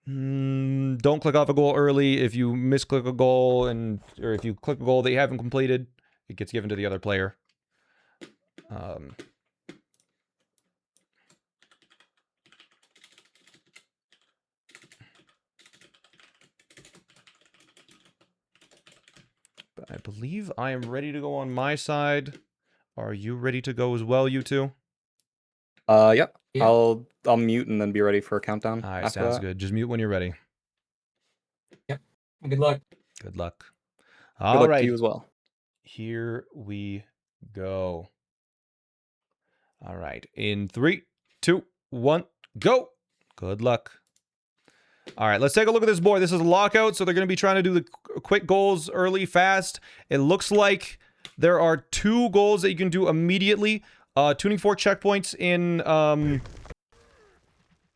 Don't click off a goal early. If you misclick a goal, or if you click a goal that you haven't completed, it gets given to the other player. But I believe I am ready to go on my side. Are you ready to go as well, you two? Yep. Yeah. I'll mute and then be ready for a countdown. All right, after sounds that. good. Just mute when you're ready. Good luck. Good luck. Good All luck right. to you as well. Here we go. All right. In 3, 2, 1, go. Good luck. All right, let's take a look at this board. This is a lockout, so they're going to be trying to do the quick goals early, fast. It looks like there are 2 goals that you can do immediately. Tuning fork checkpoints in...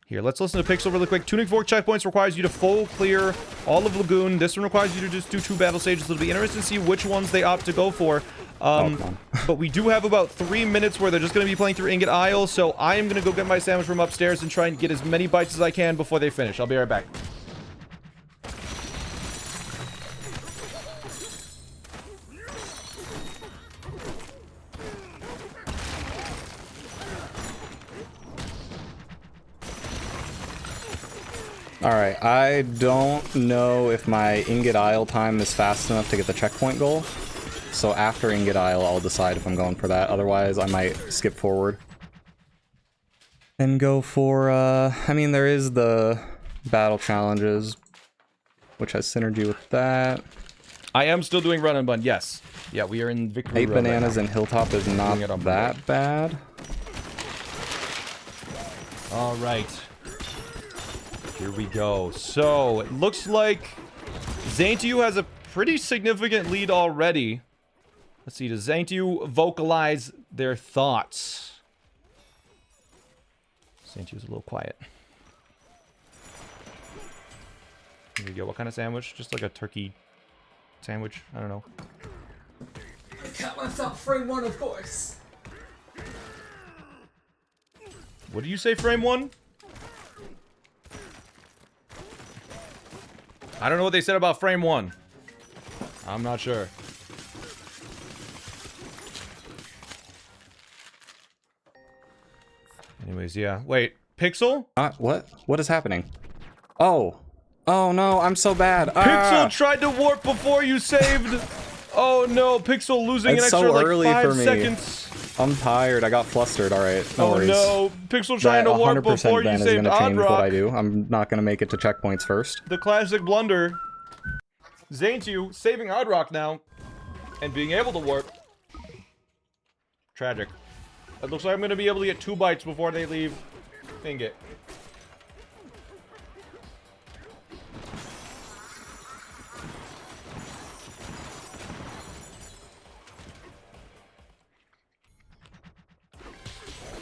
Here, let's listen to Pixel really quick. Tuning fork checkpoints requires you to full clear all of Lagoon. This one requires you to just do 2 battle stages. It'll be interesting to see which ones they opt to go for. But we do have about 3 minutes where they're just going to be playing through Ingot Isle, so I am going to go get my sandwich from upstairs and try and get as many bites as I can before they finish. I'll be right back. Alright, I don't know if my Ingot Isle time is fast enough to get the checkpoint goal. So after Ingot Isle, I'll decide if I'm going for that. Otherwise, I might skip forward. And go for, I mean, there is the battle challenges, which has synergy with that. I am still doing run and bun, yes. Yeah, we are in victory 8 road right bananas now. and Hilltop is not Doing it on that bad. All right. Here we go. So, it looks like Zaintu has a pretty significant lead already. Let's see, does Zaintu vocalize their thoughts? Zaintu's a little quiet. Here we go. What kind of sandwich? Just like a turkey sandwich? I don't know. I got myself frame 1, of course. What do you say, frame 1? I don't know what they said about frame 1. I'm not sure. Anyways, yeah. Wait, Pixel? What? What is happening? Oh. Oh no, I'm so bad. Pixel tried to warp before you saved. Oh no, Pixel losing It's an extra so like early 5 for me. seconds. I'm tired. I got flustered. All right. No Oh worries. no, Pixel trying That to warp 100% before you then is saved gonna change what I Oddrock. do. I'm not gonna make it to checkpoints first. The classic blunder. Zaintu saving Oddrock now. And being able to warp. Tragic. It looks like I'm going to be able to get 2 bites before they leave Ingot.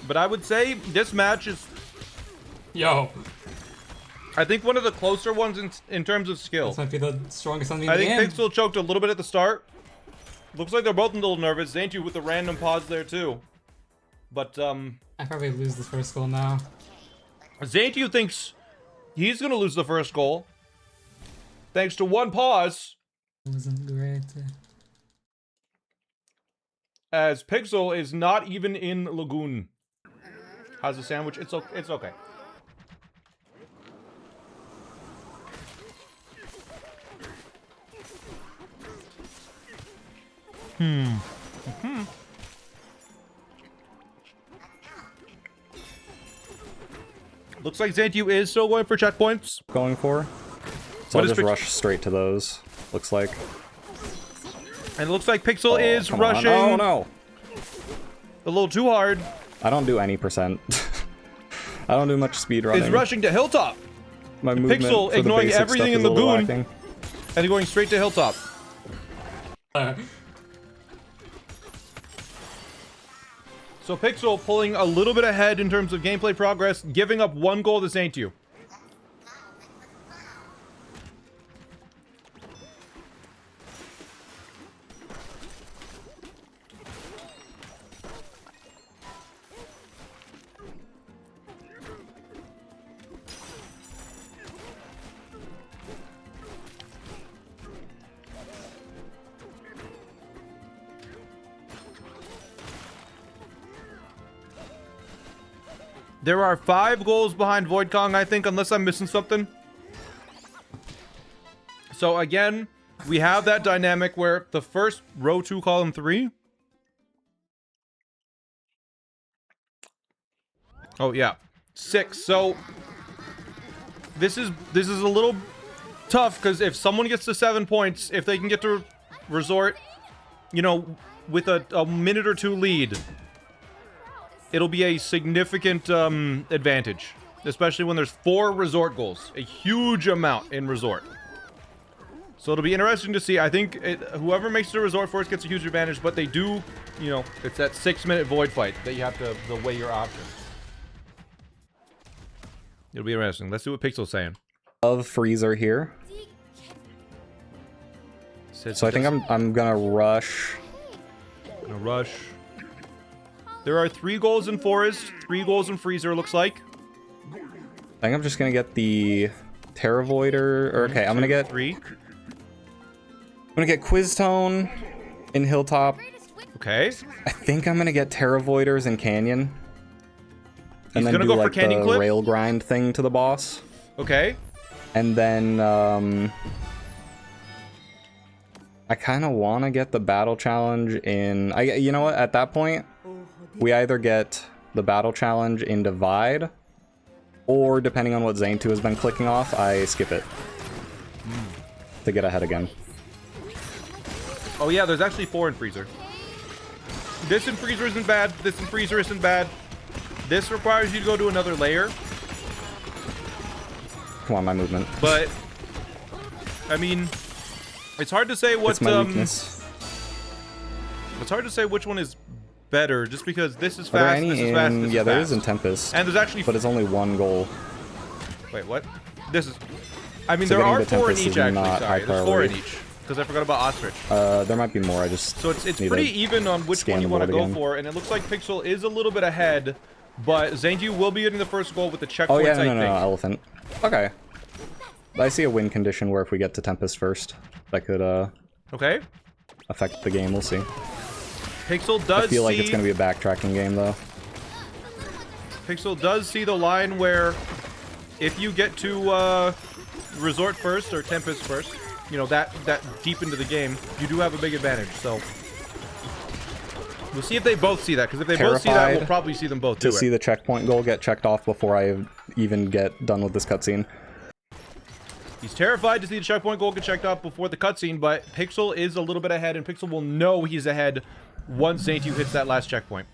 But I would say this match is, Yo, I think, one of the closer ones in terms of skill. this might be the strongest enemy in I the think game. Pixel choked a little bit at the start. Looks like they're both a little nervous. Zaintu with the random pause there too. But I probably lose the first goal now. Zaintu thinks he's gonna lose the first goal. Thanks to one pause. Wasn't great. As Pixel is not even in Lagoon. How's the sandwich? It's okay. Looks like Zaintu is still going for checkpoints. Going for. So What I'll is just Pix- rush straight to those. Looks like. And it looks like Pixel is Come on. rushing Oh no! a little too hard. I don't do any percent. I don't do much speed running. Is rushing to Hilltop. My movement Pixel for the ignoring basic everything stuff in is a little Lagoon. lacking. And going straight to Hilltop. So Pixel pulling a little bit ahead in terms of gameplay progress, giving up one goal to Zaintu. There are 5 goals behind Void Kong, I think, unless I'm missing something. So again, we have that dynamic where the first row 2, column 3. Oh yeah, 6. So this is a little tough because if someone gets to 7 points, if they can get to Resort, you know, with a minute or 2 lead, it'll be a significant advantage, especially when there's 4 Resort goals, a huge amount in Resort. So it'll be interesting to see. I think whoever makes the Resort first gets a huge advantage, but they do, you know, it's that 6-minute Void fight that you have to weigh your options. It'll be interesting. Let's see what Pixel's saying. Of Freezer here. So I think I'm gonna rush. Gonna rush. There are 3 goals in Forest, 3 goals in Freezer, looks like. I think I'm just gonna get the Terra Voider. Or okay, I'm gonna get 3. I'm gonna get Quiz Tone in Hilltop. Okay. I think I'm gonna get Terra Voiders in Canyon. He's And then gonna do go for like Canyon the Clip? rail grind thing to the boss. Okay. And then I kind of want to get the battle challenge in. You know what? At that point, we either get the battle challenge in Divide, or depending on what Zaintu has been clicking off, I skip it to get ahead again. Oh yeah, there's actually 4 in Freezer. This in Freezer isn't bad. This in Freezer isn't bad. This requires you to go to another layer. Come on, my movement. But I mean, it's hard to say what It's my weakness. It's hard to say which one is better, just because this is Are there fast, any this is fast, in? this Yeah, is there fast. is in Tempest, And there's actually but it's only 1 goal. wait, what? This is. I mean, So there getting are to 4 in Tempest each is actually. not Sorry, high there's 4 in priority. each because I forgot about Ostrich. There might be more. I just So it's need pretty to even on which scan one you the want to board go again. for, and it looks like Pixel is a little bit ahead, but Zaintu will be getting the first goal with the checkpoints. Oh yeah, I no, think. elephant. Okay. I see a win condition where if we get to Tempest first, that could Okay. affect the game. We'll see. Pixel does I feel like see. it's gonna be a backtracking game though. Pixel does see the line where if you get to Resort first or Tempest first, you know, that deep into the game, you do have a big advantage. So we'll see if they both see that, because if they both see that, we'll Terrified probably see them both do To it. see the checkpoint goal get checked off before I even get done with this cutscene. He's terrified to see the checkpoint goal get checked off before the cutscene, but Pixel is a little bit ahead, and Pixel will know he's ahead once Zaintu hits that last checkpoint.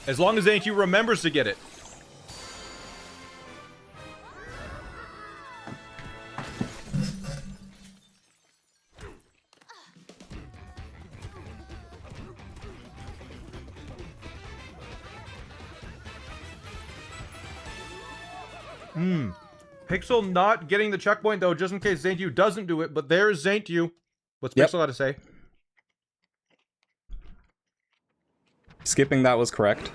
As long as Zaintu remembers to get it. Pixel not getting the checkpoint, though, just in case Zaintu doesn't do it. But there's Zaintu. What's Yep. Pixel got to say? Skipping that was correct.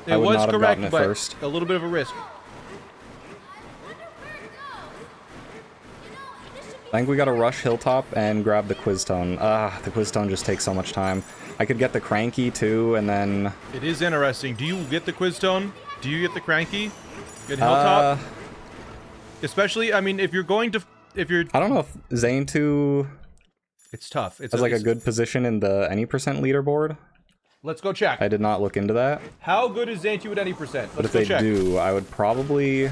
It I would was not have correct, gotten it but first. a little bit of a risk. I think we gotta rush Hilltop and grab the Quiz Tone. The Quiz Tone just takes so much time. I could get the Cranky too, and then... It is interesting. Do you get the Quiz Tone? Do you get the Cranky? Get Hilltop? Especially, I mean, if you're going to... I don't know if Zaintu It's tough. It's has like a good position in the any percent leaderboard. Let's go check. I did not look into that. How good is Zaintu at any percent? But Let's if go they check. do, I would probably...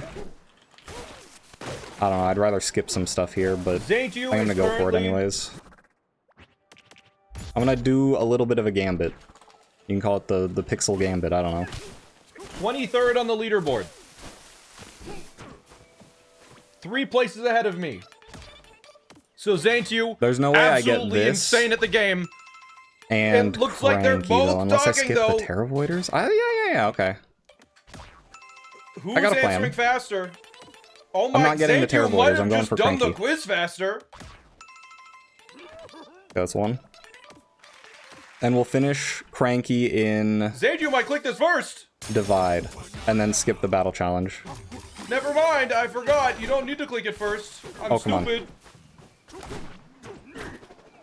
I don't know, I'd rather skip some stuff here, but Zaintu I'm gonna is go for it currently- anyways. I'm gonna do a little bit of a gambit. You can call it the Pixel Gambit, I don't know. 23rd on the leaderboard. 3 places ahead of me. So Zaintu, There's no way I get absolutely this. insane at the game. And It looks like they're Cranky, both though, unless I talking, skip though. the Terravoiders? Yeah, okay. Who's I got a plan. answering faster? Oh my, not getting the Zaintu Terravoiders, might have I'm going just for done the Cranky. quiz faster. That's one. And we'll finish Cranky in Zaintu might click this first. Divide, and then skip the Battle Challenge. Never mind, I forgot. You don't need to click it first. I'm Oh, come on. stupid.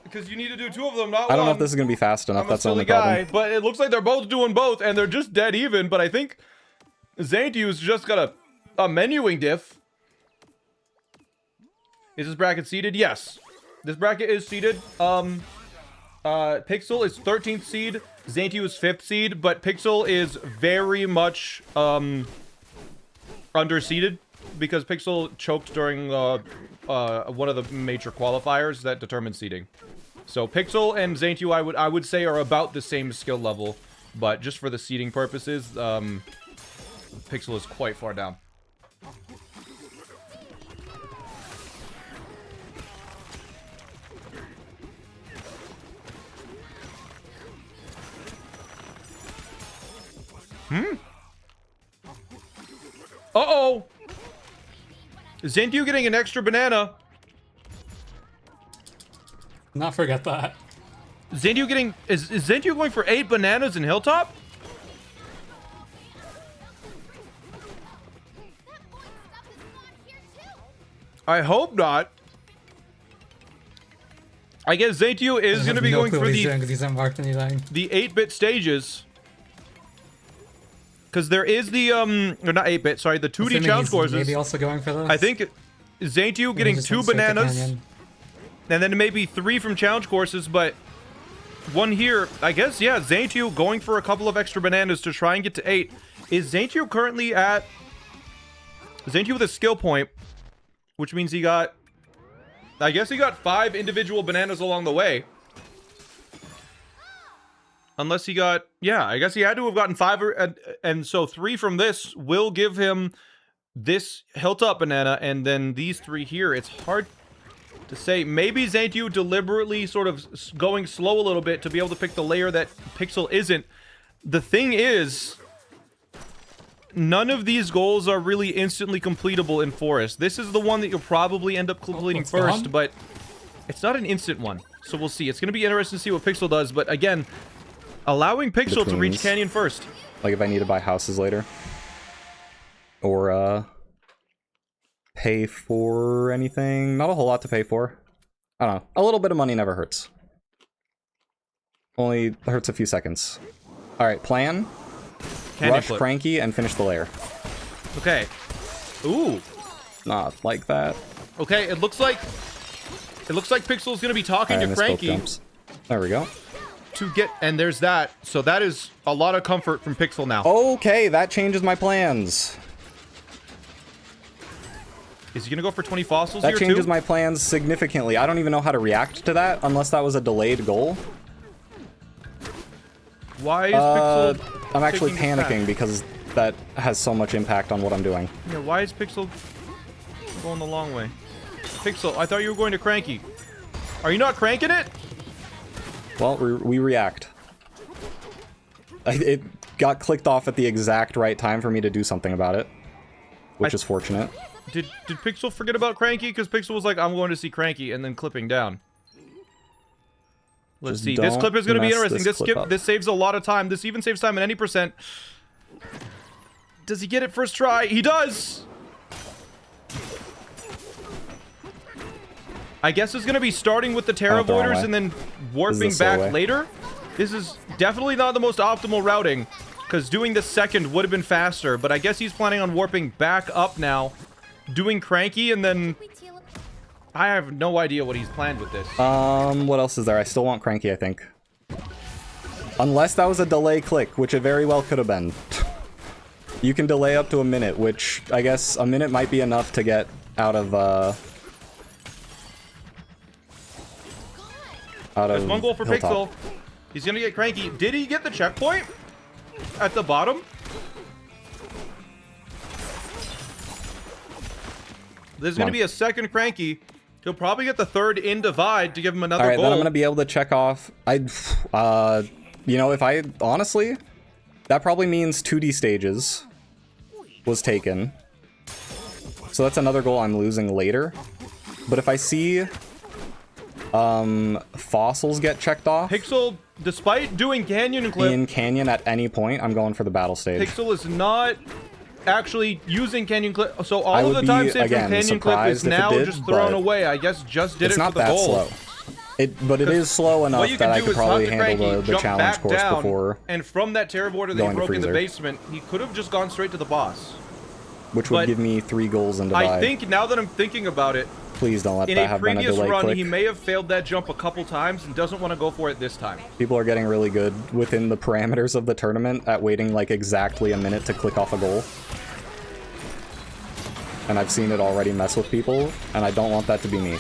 Because you need to do 2 of them, not I one. don't know if this is gonna be fast enough, I'm that's a the only silly guy, problem. but it looks like they're both doing both, and they're just dead even. But I think Zaintu's just got a menuing diff. Is this bracket seeded? Yes. This bracket is seeded. Pixel is 13th seed. Zaintu is 5th seed, but Pixel is very much underseeded because Pixel choked during one of the major qualifiers that determines seeding. So Pixel and Zaintu, I would say, are about the same skill level, but just for the seeding purposes, Pixel is quite far down. Uh-oh! Zaintu getting an extra banana. Not forget that. Zaintu getting... Is Zaintu going for 8 bananas in Hilltop? I hope not. I guess Zaintu is going to be going for the because he's not marked anything. 8-bit stages. Because there is the, or not 8-bit, sorry, the 2D Assuming challenge he's courses. maybe also going for this. I think Zaintu getting just 2 went straight to bananas, Canyon. and then maybe 3 from challenge courses, but one here, I guess, yeah, Zaintu going for a couple of extra bananas to try and get to 8. Is Zaintu currently at... Zaintu with a skill point, which means he got... I guess he got 5 individual bananas along the way. Unless he got... Yeah, I guess he had to have gotten 5, and so 3 from this will give him this Hilltop banana, and then these 3 here. It's hard to say. Maybe Zaintu deliberately sort of going slow a little bit to be able to pick the layer that Pixel isn't. The thing is, none of these goals are really instantly completable in Forest. This is the one that you'll probably end up completing it's first, gone? but it's not an instant one. So we'll see. It's going to be interesting to see what Pixel does, but again, allowing Pixel to reach Betweens. Canyon first. Like if I need to buy houses later. Or, pay for anything. Not a whole lot to pay for. I don't know. A little bit of money never hurts. Only hurts a few seconds. Alright, plan. Canyon Rush flip. Cranky and finish the layer. Okay. Ooh. Not like that. Okay, it looks like Pixel's going to be talking Alright, I to missed both Cranky jumps. There we go. to get, and there's that. So that is a lot of comfort from Pixel now. Okay, that changes my plans. Is he going to go for 20 fossils That here changes too? my plans significantly. I don't even know how to react to that unless that was a delayed goal. Why is Pixel I'm actually taking this panicking back? because that has so much impact on what I'm doing. Yeah, why is Pixel going the long way? Pixel, I thought you were going to Cranky. Are you not cranking it? Well, we react. It got clicked off at the exact right time for me to do something about it. which is fortunate. Did Pixel forget about Cranky? Because Pixel was like, I'm going to see Cranky, and then clipping down. Let's Just see. This clip is going to be mess interesting. this clip up. This saves a lot of time. This even saves time at any percent. Does he get it first try? He does! I guess it's going to be starting with the Terra Voiders and then warping back later. This is definitely not the most optimal routing, because doing the second would have been faster, but I guess he's planning on warping back up now, doing Cranky, and then I have no idea what he's planned with this. What else is there? I still want Cranky, I think. Unless that was a delay click, which it very well could have been. You can delay up to a minute, which I guess a minute might be enough to get out of, There's one goal for Hilltop. Pixel. He's gonna get Cranky. Did he get the checkpoint? At the bottom? There's gonna be a second Cranky. He'll probably get the third in Divide to give him another Alright, goal. then I'm gonna be able to check off. You know, if I honestly, that probably means 2D stages was taken. So that's another goal I'm losing later. But if I see fossils get checked off Pixel, despite doing Canyon Clip, in Canyon at any point, I'm going for the battle stage. Pixel is not actually using Canyon Clip. So all I of would the time be, saved from again, Canyon Clip is surprised if it now did, just thrown but away. I guess just did it's it not for the that goal. slow. But it is slow enough that I could probably handle the challenge course before, and from that Terra Border that he going to broke in the freezer. basement, he could have just gone straight to the boss. which would but give me 3 goals in Divide. I think now that I'm thinking about it, Please don't let in that a have been a previous delay run, click. he may have failed that jump a couple times and doesn't want to go for it this time. People are getting really good within the parameters of the tournament at waiting like exactly a minute to click off a goal. And I've seen it already mess with people, and I don't want that to be me.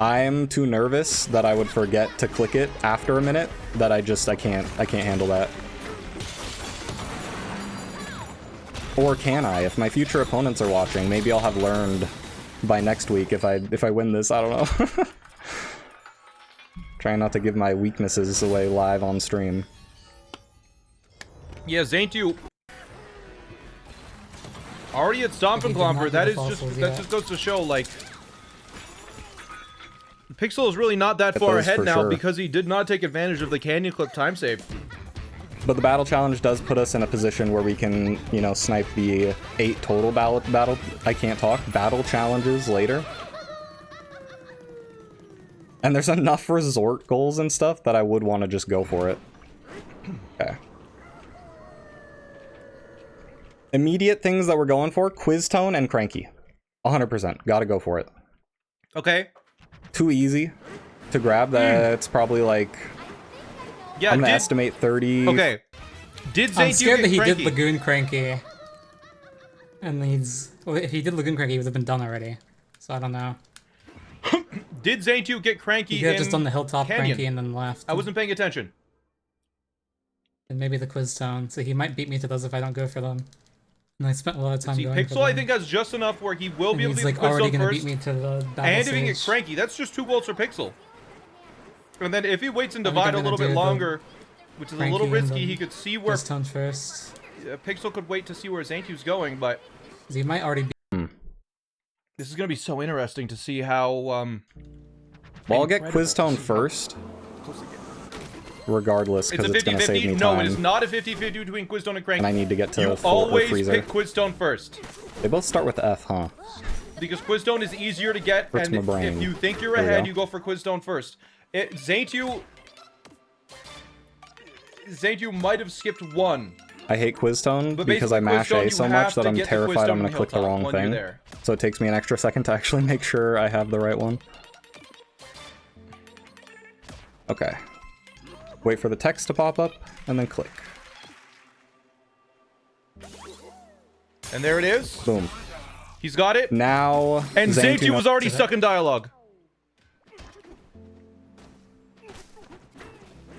I'm too nervous that I would forget to click it after a minute that I can't handle that. Or can I? If my future opponents are watching, maybe I'll have learned by next week if I win this, I don't know. Trying not to give my weaknesses away live on stream. Yeah, Zaintu already at Stompin' Clomper. That just goes to show, like, Pixel is really not that Get far those ahead for now sure. because he did not take advantage of the Canyon Clip time save. But the battle challenge does put us in a position where we can, you know, snipe the 8 total battle challenges later. And there's enough resort goals and stuff that I would want to just go for it. Okay. Immediate things that we're going for, Quiz Tone and Cranky. 100%. Gotta go for it. Okay. Too easy to grab. That's probably like... Yeah, I'm gonna estimate 30... Okay. Did Zaintu I'm scared that he Cranky? did Lagoon Cranky. And well, if he did Lagoon Cranky, he would have been done already. So I don't know. Did Zaintu get Cranky He could have in just done the Hilltop Canyon? Cranky and then left. I wasn't paying attention. And maybe the Quiz Tone. So he might beat me to those if I don't go for them. And I spent a lot of time See, going for Pixel, I them. think, has just enough where he will And be able he's to like get the Quiz already Zone gonna first. beat me to the battle And if he gets stage. Cranky, that's just 2 goals for Pixel. And then if he waits and I think Divide I'm a gonna little bit do the longer, which is a Cranky little and risky, then he could see where Quiz Tone first. Pixel could wait to see where Zaintu's going, but 'Cause he might already be. this is going to be so interesting to see how, Well, I'll get Quiz Tone first, regardless, It's a because it's going to save me 50-50. time. No, it is not a 50-50 between Quiz Tone and Cranky. And I need to get to You full or always freezer. pick Quiz Tone first. They both start with F, huh? Because Quiz Tone is easier to get, Hurts and my brain. if you think you're There we ahead, go. you go for Quiz Tone first. Zaintu might have skipped one. I hate Quiz Tone But because I basically, mash Quiz Tone, A you so have much that to I'm get the Quiz terrified Tone I'm going on to click the Hilltop wrong when you're thing. there. So it takes me an extra second to actually make sure I have the right one. Okay. Wait for the text to pop up, and then click. And there it is. Boom. He's got it. Now... And Zaintu knows- was already stuck in dialogue.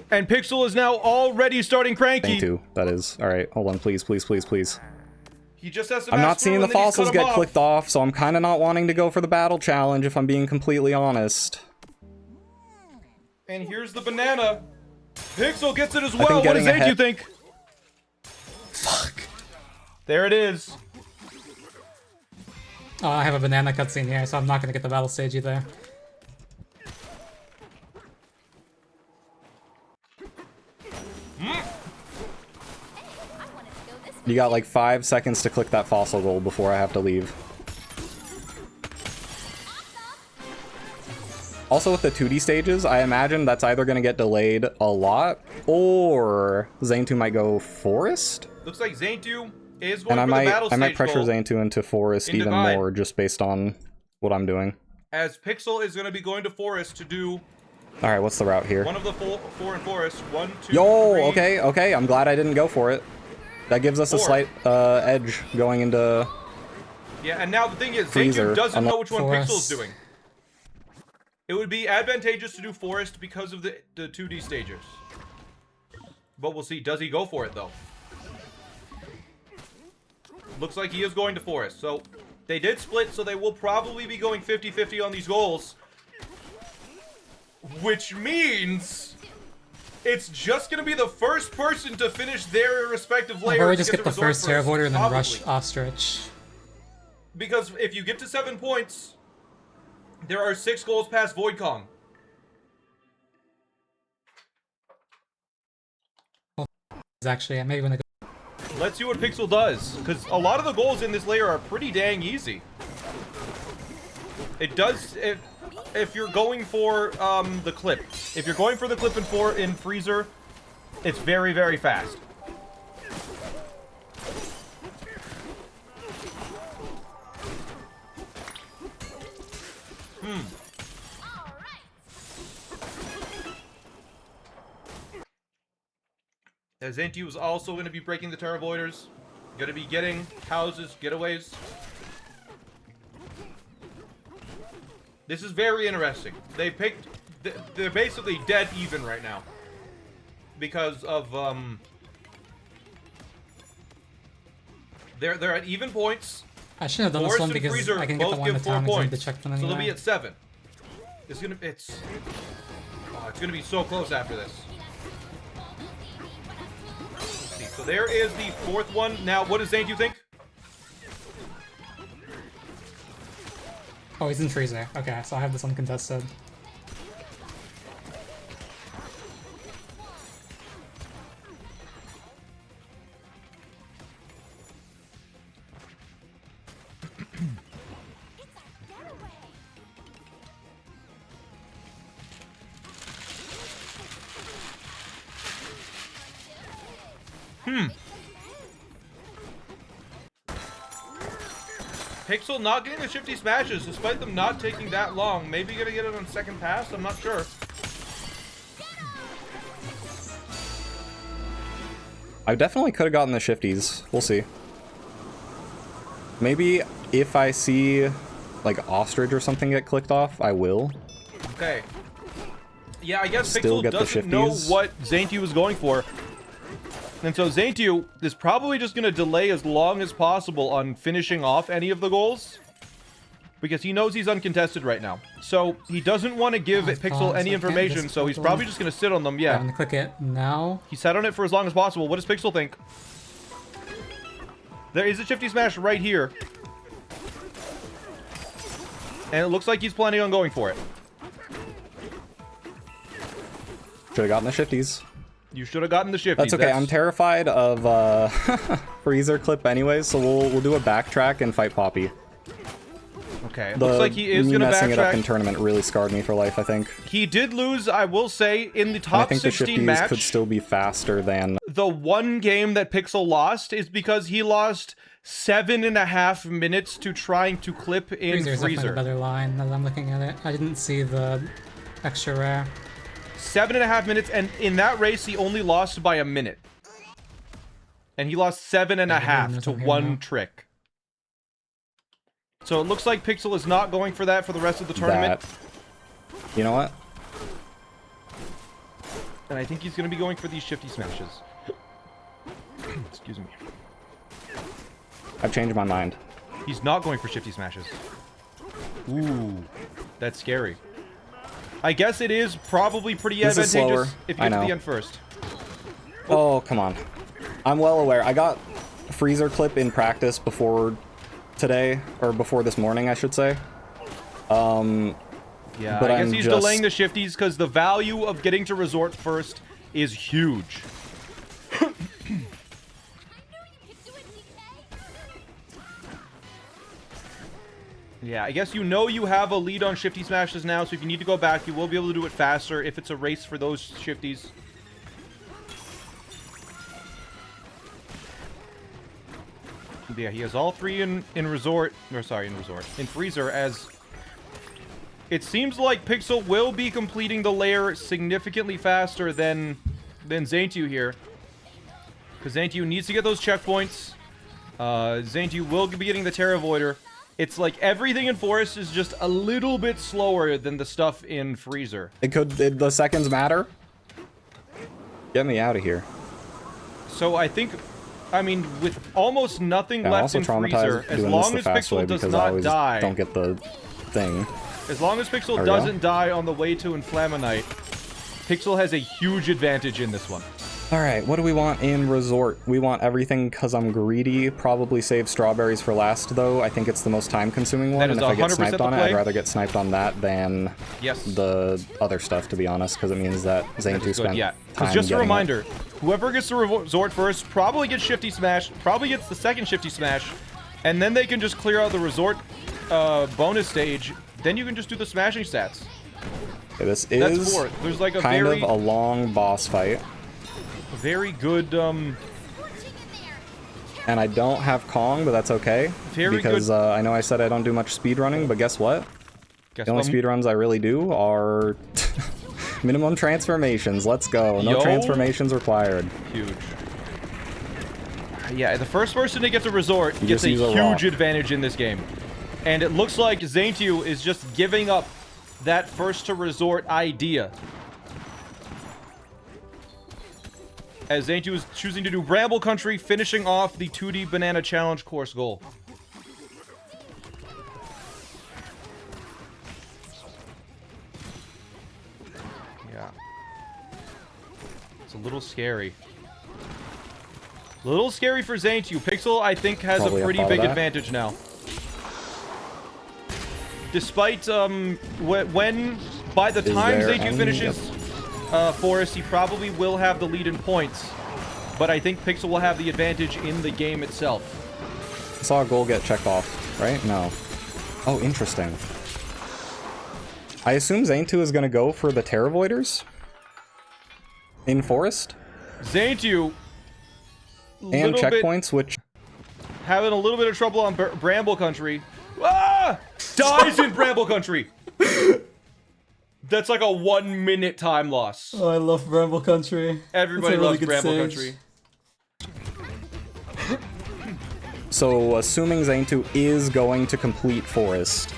And Pixel is now already starting Cranky. Zaintu, that is. Alright, hold on, please, please, please, please. He just has to I'm mash not seeing through the and then he's fossils cut him get off. clicked off, so I'm kind of not wanting to go for the battle challenge, if I'm being completely honest. And here's the banana. Pixel gets it as think well. What does getting Zaintu ahead- think? There it is. Oh, I have a banana cutscene here, so I'm not gonna get the battle stage either. You got like 5 seconds to click that fossil gold before I have to leave. Also with the 2D stages, I imagine that's either going to get delayed a lot, or Zaintu might go forest? Looks like Zaintu is going And for the battle stage I might pressure goal Zaintu into forest in even Divide. more just based on what I'm doing. As Pixel is going to be going to forest to do Alright, what's the route here? one of the four in forest. 1, 2, Yo, 3. okay, I'm glad I didn't go for it. That gives us a 4. slight edge going into... Yeah, and now the thing is, Freezer. Zaintu doesn't know which one Forest. Pixel's doing. It would be advantageous to do forest because of the 2D stages. But we'll see. Does he go for it, though? Looks like he is going to forest. So, they did split, so they will probably be going 50-50 on these goals. Which means... it's just going to be the first person to finish their respective I'll layers. probably to just get the resort first Terravoider and then Probably. rush Ostrich. Because if you get to 7 points, there are 6 goals past Void Kong. Actually, maybe when they go. Let's see what Pixel does, because a lot of the goals in this layer are pretty dang easy. It does, if you're going for the clip. If you're going for the clip in Freezer, it's very, very fast. Zaintu is also going to be breaking the Terravoiders. Going to be getting houses, getaways. This is very interesting. They picked... they're basically dead even right now. Because of, They're at even points. I shouldn't have done this Forest one and because Freezer I can get the both one give at 4 time and points. to check them So anyway. they'll be at 7. It's gonna... it's gonna be so close after this. Let's see. So there is the 4th one. Now, what does Zaintu think? Oh, he's in Freezer. Okay, so I have this uncontested. Pixel not getting the shifty smashes, despite them not taking that long. Maybe gonna get it on second pass, I'm not sure. I definitely could have gotten the shifties. We'll see. Maybe if I see, like, Ostrich or something get clicked off, I will. Okay. Yeah, I guess Still Pixel get the doesn't know shifties. what Zaintu is going for. And so Zaintu is probably just going to delay as long as possible on finishing off any of the goals. Because he knows he's uncontested right now. So he doesn't want to give Pixel pause, any I can't information, so he's discount probably them. just going to sit on them, I'm yeah. gonna click it now. He sat on it for as long as possible. What does Pixel think? There is a shifty smash right here. And it looks like he's planning on going for it. Should have gotten the shifties. You should have gotten the shifty. That's okay. I'm terrified of Freezer clip anyways, so we'll do a backtrack and fight Poppy. Okay, it looks like he is going to messing it up in backtrack. tournament really scarred me for life, I think. He did lose, I will say, in the And I top think the 16 shifties match. could still be faster than... The one game that Pixel lost is because he lost 7.5 minutes to trying to clip in Freezer's definitely Freezer. a better line as I'm looking at it. I didn't see the extra rare. 7.5 minutes, and in that race, he only lost by a minute. And he lost 7.5 to nothing here one now. trick. So it looks like Pixel is not going for that for the rest of the tournament. You know what? And I think he's going to be going for these shifty smashes. Excuse me. I've changed my mind. He's not going for shifty smashes. Ooh, that's scary. I guess it is probably pretty This is advantageous slower. if you I get to the know. end first. Oh, come on. I'm well aware. I got freezer clip in practice before today, or before this morning, I should say. Yeah, but I guess I'm he's just... delaying the shifties because the value of getting to resort first is huge. Yeah, I guess you know you have a lead on shifty smashes now, so if you need to go back, you will be able to do it faster if it's a race for those shifties. Yeah, he has all three in resort, or sorry, in freezer, as it seems like Pixel will be completing the lair significantly faster than Zaintu here. Because Zaintu needs to get those checkpoints. Zaintu will be getting the Terra Voider. It's like everything in Forest is just a little bit slower than the stuff in Freezer. The seconds matter? Get me out of here. So I think, I mean, with almost nothing left in Freezer, as long as Pixel does not die... don't get the thing. As long as Pixel doesn't die on the way to Inflaminite, Pixel has a huge advantage in this one. Alright, what do we want in Resort? We want everything because I'm greedy. Probably save Strawberries for last, though. I think it's the most time-consuming one, and if I get sniped on it, I'd rather get sniped on that than the other stuff, to be honest, because it means that Zaintu spent time because just a reminder, it. Whoever gets to Resort first probably gets Shifty Smash, probably gets the second Shifty Smash, and then they can just clear out the Resort bonus stage. Then you can just do the smashing stats. Okay, this is There's like a kind of a long boss fight. Very good, and I don't have Kong, but that's okay. Because I know I said I don't do much speedrunning, but guess what? The only speedruns I really do are minimum transformations. Let's go. No transformations required. Huge. Yeah, the first person to get to Resort gets a huge advantage in this game. And it looks like Zaintu is just giving up that first to Resort idea. As Zaintu is choosing to do Bramble Country, finishing off the 2D Banana Challenge course goal. Yeah. It's a little scary. A little scary for Zaintu. Pixel, I think, has a pretty big advantage now. Despite, when, by the time Zaintu finishes... Forest, he probably will have the lead in points, but I think Pixel will have the advantage in the game itself. I saw a goal get checked off, right? No. Oh, interesting. I assume Zaintu is going to go for the Terra Voiders in Forest. Zaintu and checkpoints, which having a little bit of trouble on Bramble Country. Ah! Dies in Bramble Country. That's like a 1 minute time loss. Oh, I love Bramble Country. Everybody loves Bramble Country. So, assuming Zaintu is going to complete Forest,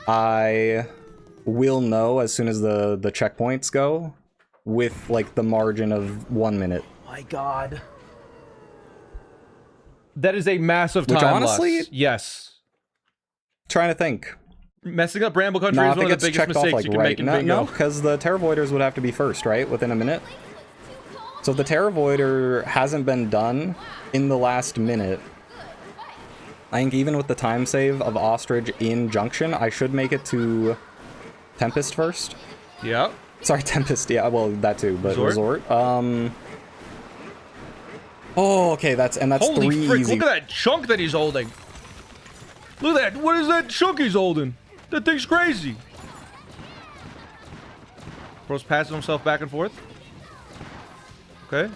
I will know as soon as the checkpoints go, with like the margin of 1 minute. My God. That is a massive time loss. Yes. Trying to think. Messing up Bramble Country is one of the biggest mistakes you can make in Bingo. No, because the Terra Voiders would have to be first, right? Within a minute. So if the Terra Voider hasn't been done in the last minute, I think even with the time save of Ostrich in Junction, I should make it to Tempest first. Yeah. Sorry, Tempest. Yeah, well, that too, but Resort. Oh, okay, that's Holy three frick, easy. look at that chunk that he's holding. Look at that. What is that chunk he's holding? That thing's crazy. Bro's passing himself back and forth. Okay.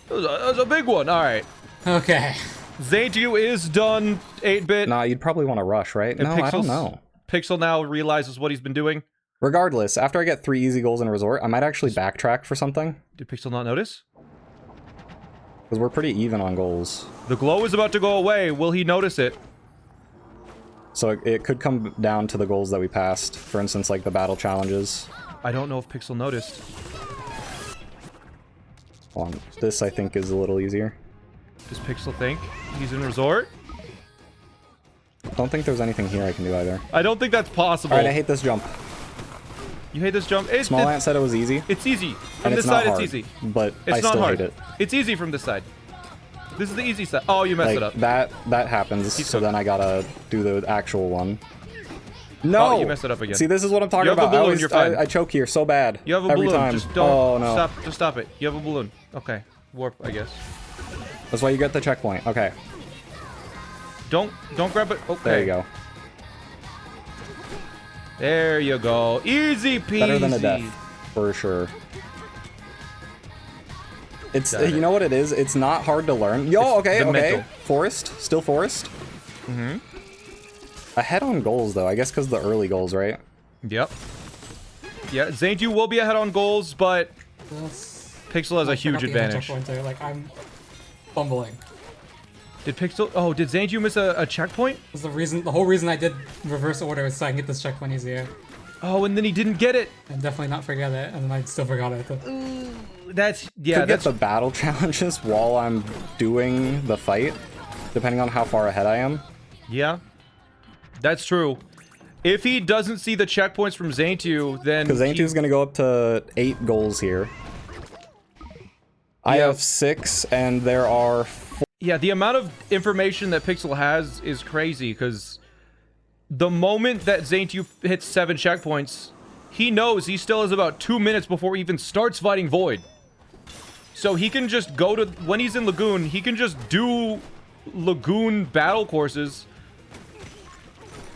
That was a big one. All right. Okay. Zaintu is done, 8-bit. Nah, you'd probably want to rush, right? No, I don't know. Pixel now realizes what he's been doing. Regardless, after I get 3 easy goals in Resort, I might actually backtrack for something. Did Pixel not notice? Because we're pretty even on goals. The glow is about to go away. Will he notice it? So it could come down to the goals that we passed. For instance, like the battle challenges. I don't know if Pixel noticed. Hold on. This, I think, is a little easier. Does Pixel think he's in Resort? Don't think there's anything here I can do either. I don't think that's possible. Alright, I hate this jump. You hate this jump? SmallAnt said it was easy. It's easy. From And this it's not side, hard, it's easy. but It's I not still hard. hate it. It's easy from this side. This is the easy side. Oh, you messed Like, it up. that happens, so then I gotta do the actual one. Oh, No! you messed it up again. See, this is what I'm talking You have a about. balloon, you're fine. I choke here so bad. You have a every balloon. time. Just don't Oh, no. stop. Just stop it. You have a balloon. Okay. Warp, I guess. That's why you get the checkpoint. Okay. Don't grab it. Okay. There you go. There you go. Easy peasy. Better than a death, for sure. It's you know what it is? It's not hard to learn. Yo, okay, the okay. mental. Forest, still forest. Mm-hmm. Ahead on goals though, I guess because the early goals, right? Yep. Yeah, Zainju will be ahead on goals, but Pixel has a huge advantage. Like, I'm fumbling. Did Pixel? Oh, did Zainju miss a checkpoint? That's the whole reason I did reverse order was so I can get this checkpoint easier. Oh, and then he didn't get it. And definitely not forget it, and then I still forgot it. That's yeah. Could get the battle challenges while I'm doing the fight, depending on how far ahead I am. Yeah, that's true. If he doesn't see the checkpoints from Zaintu, then because Zaintu's gonna go up to 8 goals here. I have 6, and there are 4. Yeah, the amount of information that Pixel has is crazy, because the moment that Zaintu hits 7 checkpoints, he knows he still has about 2 minutes before he even starts fighting Void. So he can just go to, when he's in Lagoon, he can just do Lagoon battle courses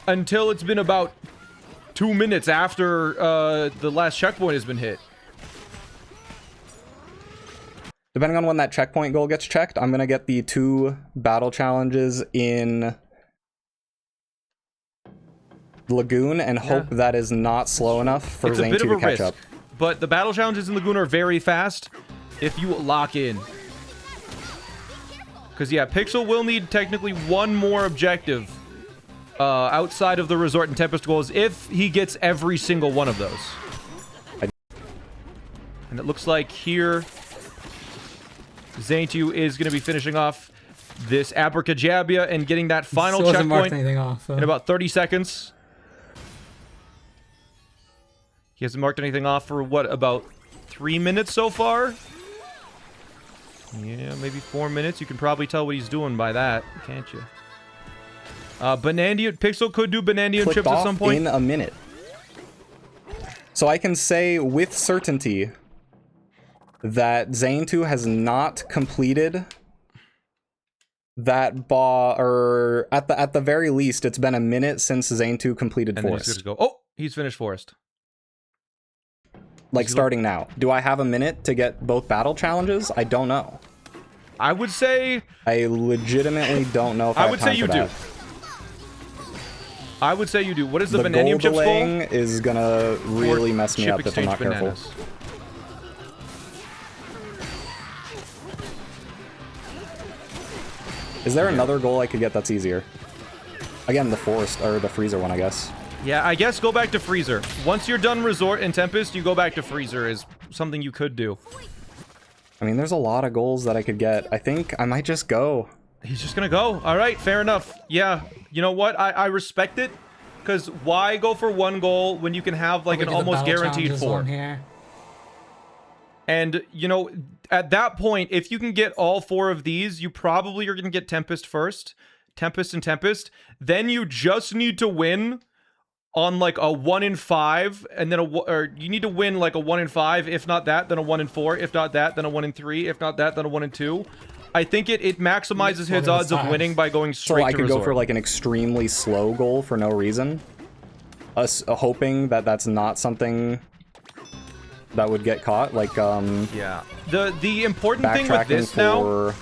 until it's been about 2 minutes after the last checkpoint has been hit. Depending on when that checkpoint goal gets checked, I'm gonna get the 2 battle challenges in Lagoon and hope that is not slow enough for Zaintu to catch up. But the battle challenges in Lagoon are very fast if you lock in. Because, yeah, Pixel will need technically 1 more objective outside of the Resort and Tempest goals if he gets every single one of those. And it looks like here, Zaintu is going to be finishing off this Abracadabra and getting that final checkpoint in about 30 seconds. He hasn't marked anything off for, what, about 3 minutes so far? Yeah, maybe 4 minutes. You can probably tell what he's doing by that, can't you? Banandian Pixel could do Banandian chips at some point. In a minute. So I can say with certainty that Zaintu has not completed that or at the very least, it's been a minute since Zaintu completed and Forest. Then he's gonna go, oh, he's finished Forest. Like starting now. Do I have a minute to get both battle challenges? I don't know. I would say... I legitimately don't know if I have time for that. I would say you do. What is the goal Bananium chips delaying goal? is gonna really mess me up if I'm not careful. Is there another goal I could get that's easier? Again, the Forest, or the Freezer one, I guess. Yeah, I guess go back to Freezer. Once you're done Resort and Tempest, you go back to Freezer is something you could do. I mean, there's a lot of goals that I could get. I think I might just go. He's just gonna go. All right, fair enough. Yeah, you know what? I respect it. Because why go for 1 goal when you can have, like, an almost guaranteed 4? And, you know, at that point, if you can get all 4 of these, you probably are going to get Tempest first. Tempest and Tempest. Then you just need to win on, like, a 1 in 5. And then or you need to win, like, a 1 in 5. If not that, then a 1 in 4. If not that, then a 1 in 3. If not that, then a 1 in 2. I think it maximizes his odds of winning by going straight to So I could Resort. go for, like, an extremely slow goal for no reason. Hoping that that's not something that would get caught, like, yeah. The important thing with this now,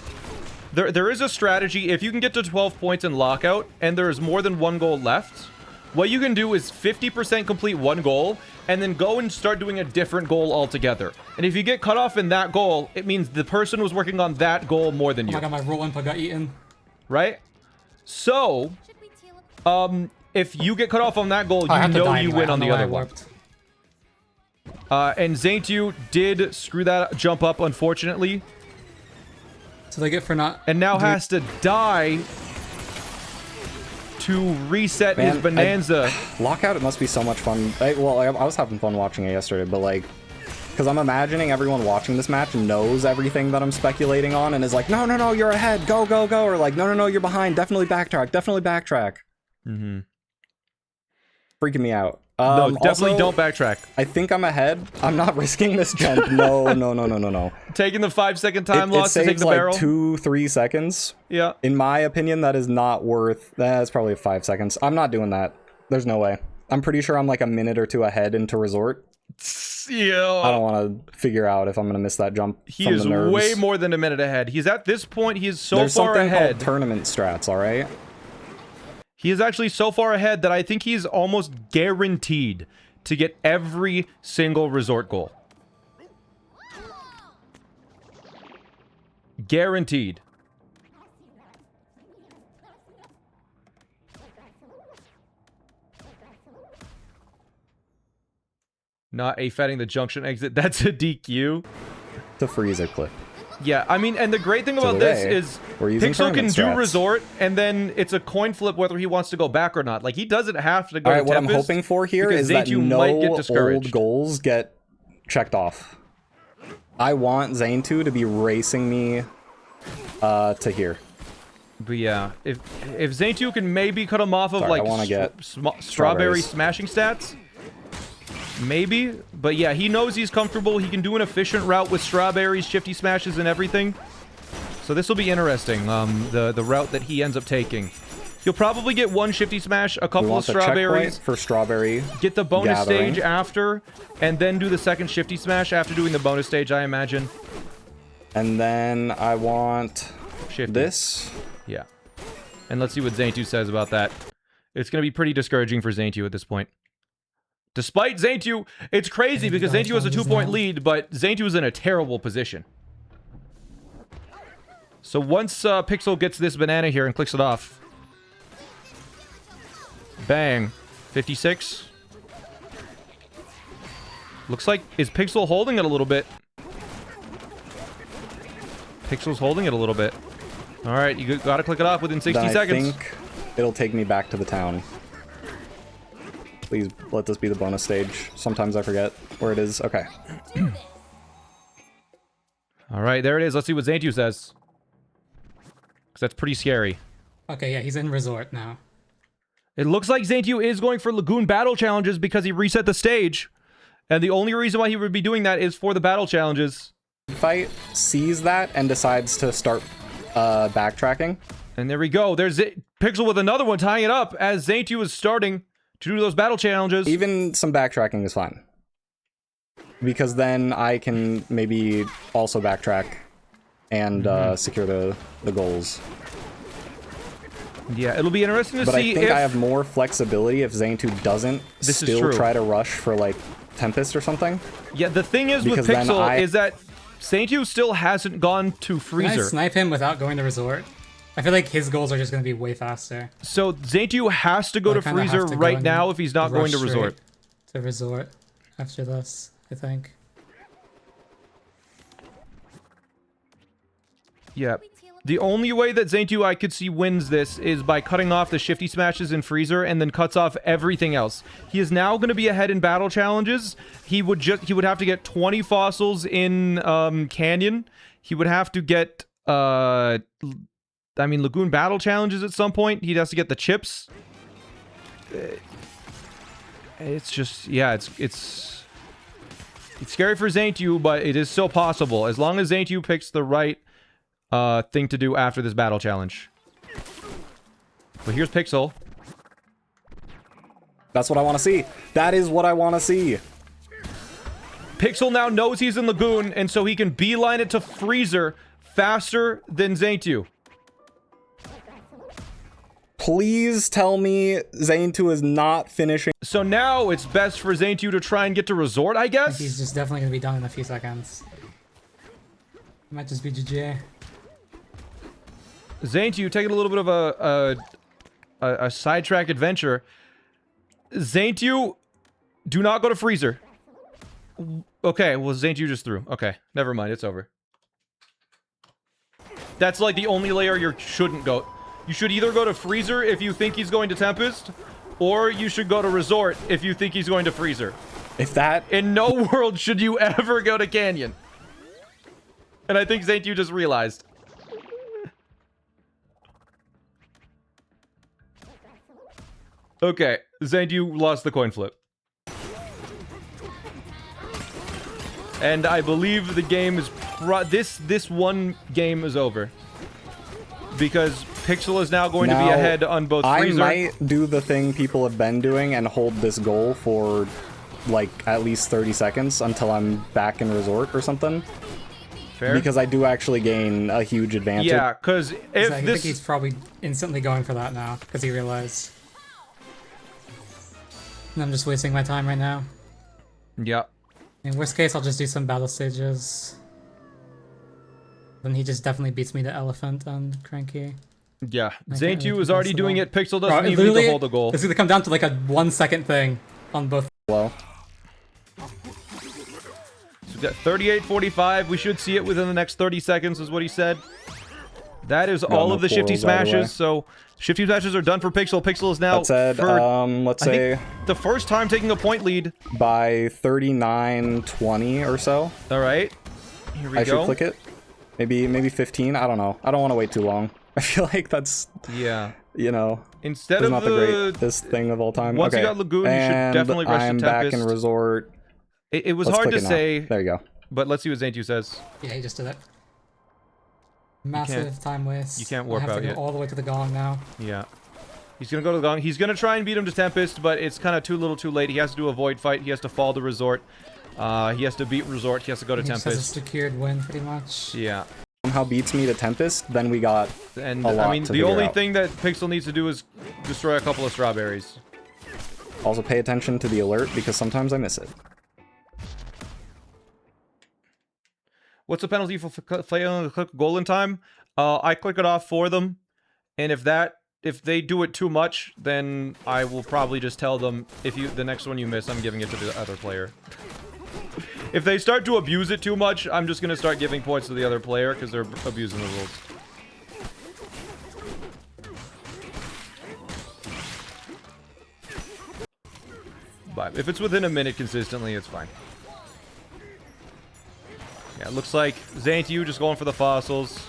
there is a strategy. If you can get to 12 points in Lockout, and there's more than 1 goal left, what you can do is 50% complete 1 goal, and then go and start doing a different goal altogether. And if you get cut off in that goal, it means the person was working on that goal more than you. Oh my god, my roll input got eaten. Right? So, if you get cut off on that goal, you know you win on the other one. And Zaintu did screw that jump up, unfortunately. So they get for not... And now has to die to reset Man, his Bonanza. Lockout, it must be so much fun. I was having fun watching it yesterday, but like, because I'm imagining everyone watching this match knows everything that I'm speculating on and is like, no, no, no, you're ahead, go, go, go, or like, no, no, no, you're behind, definitely backtrack, definitely backtrack. Mm-hmm. Freaking me out. No, definitely also, don't backtrack. I think I'm ahead. I'm not risking this jump. No, no, no, no, no, no. Taking the 5-second time loss to saves take the like barrel. 2-3 seconds. Yeah. In my opinion, that is not worth. That's probably 5 seconds. I'm not doing that. There's no way. I'm pretty sure I'm like a minute or two ahead into resort. Yeah. I don't want to figure out if I'm gonna miss that jump. He from is the nerves. way more than a minute ahead. He's at this point. He is so There's far something ahead. called tournament strats. All right. He is actually so far ahead that I think he's almost guaranteed to get every single resort goal. Guaranteed. Not a fetting the junction exit. That's a DQ. The freezer clip. Yeah, I mean, and the great thing about this is we're using Pixel can tournament do strats. resort, and then it's a coin flip whether he wants to go back or not. Like, he doesn't have to go All right, to what I'm Tempest, hoping for here because is that Zaintu no might get old discouraged. goals get checked off. I want Zaintu to be racing me to here. But yeah, if Zaintu can maybe cut him off of Sorry, I like wanna get strawberry strawberries. smashing stats, maybe. But yeah, he knows he's comfortable. He can do an efficient route with strawberries, shifty smashes, and everything. So this will be interesting. The route that he ends up taking. He'll probably get one shifty smash, a We couple of want the checkpoint strawberries, for strawberry. get the bonus gathering. stage after, and then do the second shifty smash after doing the bonus stage, I imagine. And then I want Shifty. this. Yeah. And let's see what Zaintu says about that. It's going to be pretty discouraging for Zaintu at this point. Despite Zaintu, it's crazy because Zaintu has a 2-point lead, but Zaintu is in a terrible position. So once Pixel gets this banana here and clicks it off. Bang. 56. Looks like, is Pixel holding it a little bit? Pixel's holding it a little bit. Alright, you gotta click it off within 60 Then seconds. I think it'll take me back to the town. Please let this be the bonus stage. Sometimes I forget where it is. Okay. Alright, there it is. Let's see what Zaintu says. Because that's pretty scary. Okay, yeah, he's in resort now. It looks like Zaintu is going for Lagoon Battle Challenges because he reset the stage. And the only reason why he would be doing that is for the Battle Challenges. Fight sees that and decides to start backtracking. And there we go. There's Pixel with another one tying it up as Zaintu is starting to do those Battle Challenges. Even some backtracking is fine. Because then I can maybe also backtrack and secure the goals. Yeah, it'll be interesting to But see I think if... I have more flexibility if Zaintu doesn't This is still true. try to rush for like Tempest or something. Yeah, the thing is Because with then Pixel is that Zaintu still hasn't gone to Can I Freezer. snipe him without going to resort? I feel like his goals are just going to be way faster. So Zaintu has to go I to kinda Freezer have to go right and now if he's not going rush to Resort. straight to resort after this, I think. Yeah. The only way that Zaintu I could see wins this is by cutting off the shifty smashes in Freezer and then cuts off everything else. He is now going to be ahead in battle challenges. He would have to get 20 fossils in Canyon. He would have to get Lagoon battle challenges at some point. He has to get the chips. It's just, yeah, it's scary for Zaintu, but it is still possible as long as Zaintu picks the right thing to do after this battle challenge. But here's Pixel. That's what I want to see. That is what I want to see. Pixel now knows he's in Lagoon, and so he can beeline it to Freezer faster than Zaintu. Please tell me Zaintu is not finishing. So now it's best for Zaintu to try and get to Resort, I guess? He's just definitely going to be done in a few seconds. Might just be GG. Zaintu taking a little bit of a sidetrack adventure. Zaintu, do not go to Freezer. Okay, well, Zaintu just threw. Okay, never mind, it's over. That's like the only layer you shouldn't go. You should either go to Freezer if you think he's going to Tempest, or you should go to Resort if you think he's going to Freezer. If that... In no world should you ever go to Canyon. And I think Zaint, you just realized. Okay, Zaint, you lost the coin flip. And I believe the game is... This one game is over. Because Pixel is now going to be ahead on both Freezer. I might do the thing people have been doing and hold this goal for, like, at least 30 seconds until I'm back in Resort or something. Fair. Because I do actually gain a huge advantage. Yeah, because if I think he's probably instantly going for that now, because he realized. And I'm just wasting my time right now. Yeah. In worst case, I'll just do some battle stages. Then he just definitely beats me to Elephant and Cranky. Yeah. I Zaint, can't you really is already pass doing the it. Pixel Bro, doesn't even need to hold a goal. It's gonna come down to like a 1 second thing on both. Well. So we've got 38:45. We should see it within the next 30 seconds, is what he said. That is all no of the Shifty quarrels either way. Smashes. So Shifty Smashes are done for Pixel. Pixel is now That said, for, let's I say think, the first time taking a point lead. by 39-20 or so. All right. Here we I go. should click it. Maybe 15. I don't know. I don't want to wait too long. I feel like that's, Yeah. you know, Instead is of not the greatest thing of all time. Once okay. you got Lagoon, you should And definitely rush I'm to back Tempest. in Resort. It was Let's hard click to it now. say, There you go. but let's see what Zaintu says. Yeah, he just did it. Massive time waste. You can't warp I have out to yet. go all the way to the gong now. Yeah. He's going to go to the Gong. He's going to try and beat him to Tempest, but it's kind of too little too late. He has to do a Void fight. He has to fall to Resort. He has to beat Resort. He has to go to He just has a Tempest. secured win, pretty much. Yeah. Somehow beats me to Tempest, then we got And, a lot I mean, to the figure only out. thing that Pixel needs to do is destroy a couple of strawberries. Also pay attention to the alert, because sometimes I miss it. What's the penalty for failing to click goal in time? I click it off for them, and if they do it too much, then I will probably just tell them, the next one you miss, I'm giving it to the other player. If they start to abuse it too much, I'm just gonna start giving points to the other player because they're abusing the rules. But if it's within a minute consistently, it's fine. Yeah, it looks like Zaintu just going for the fossils,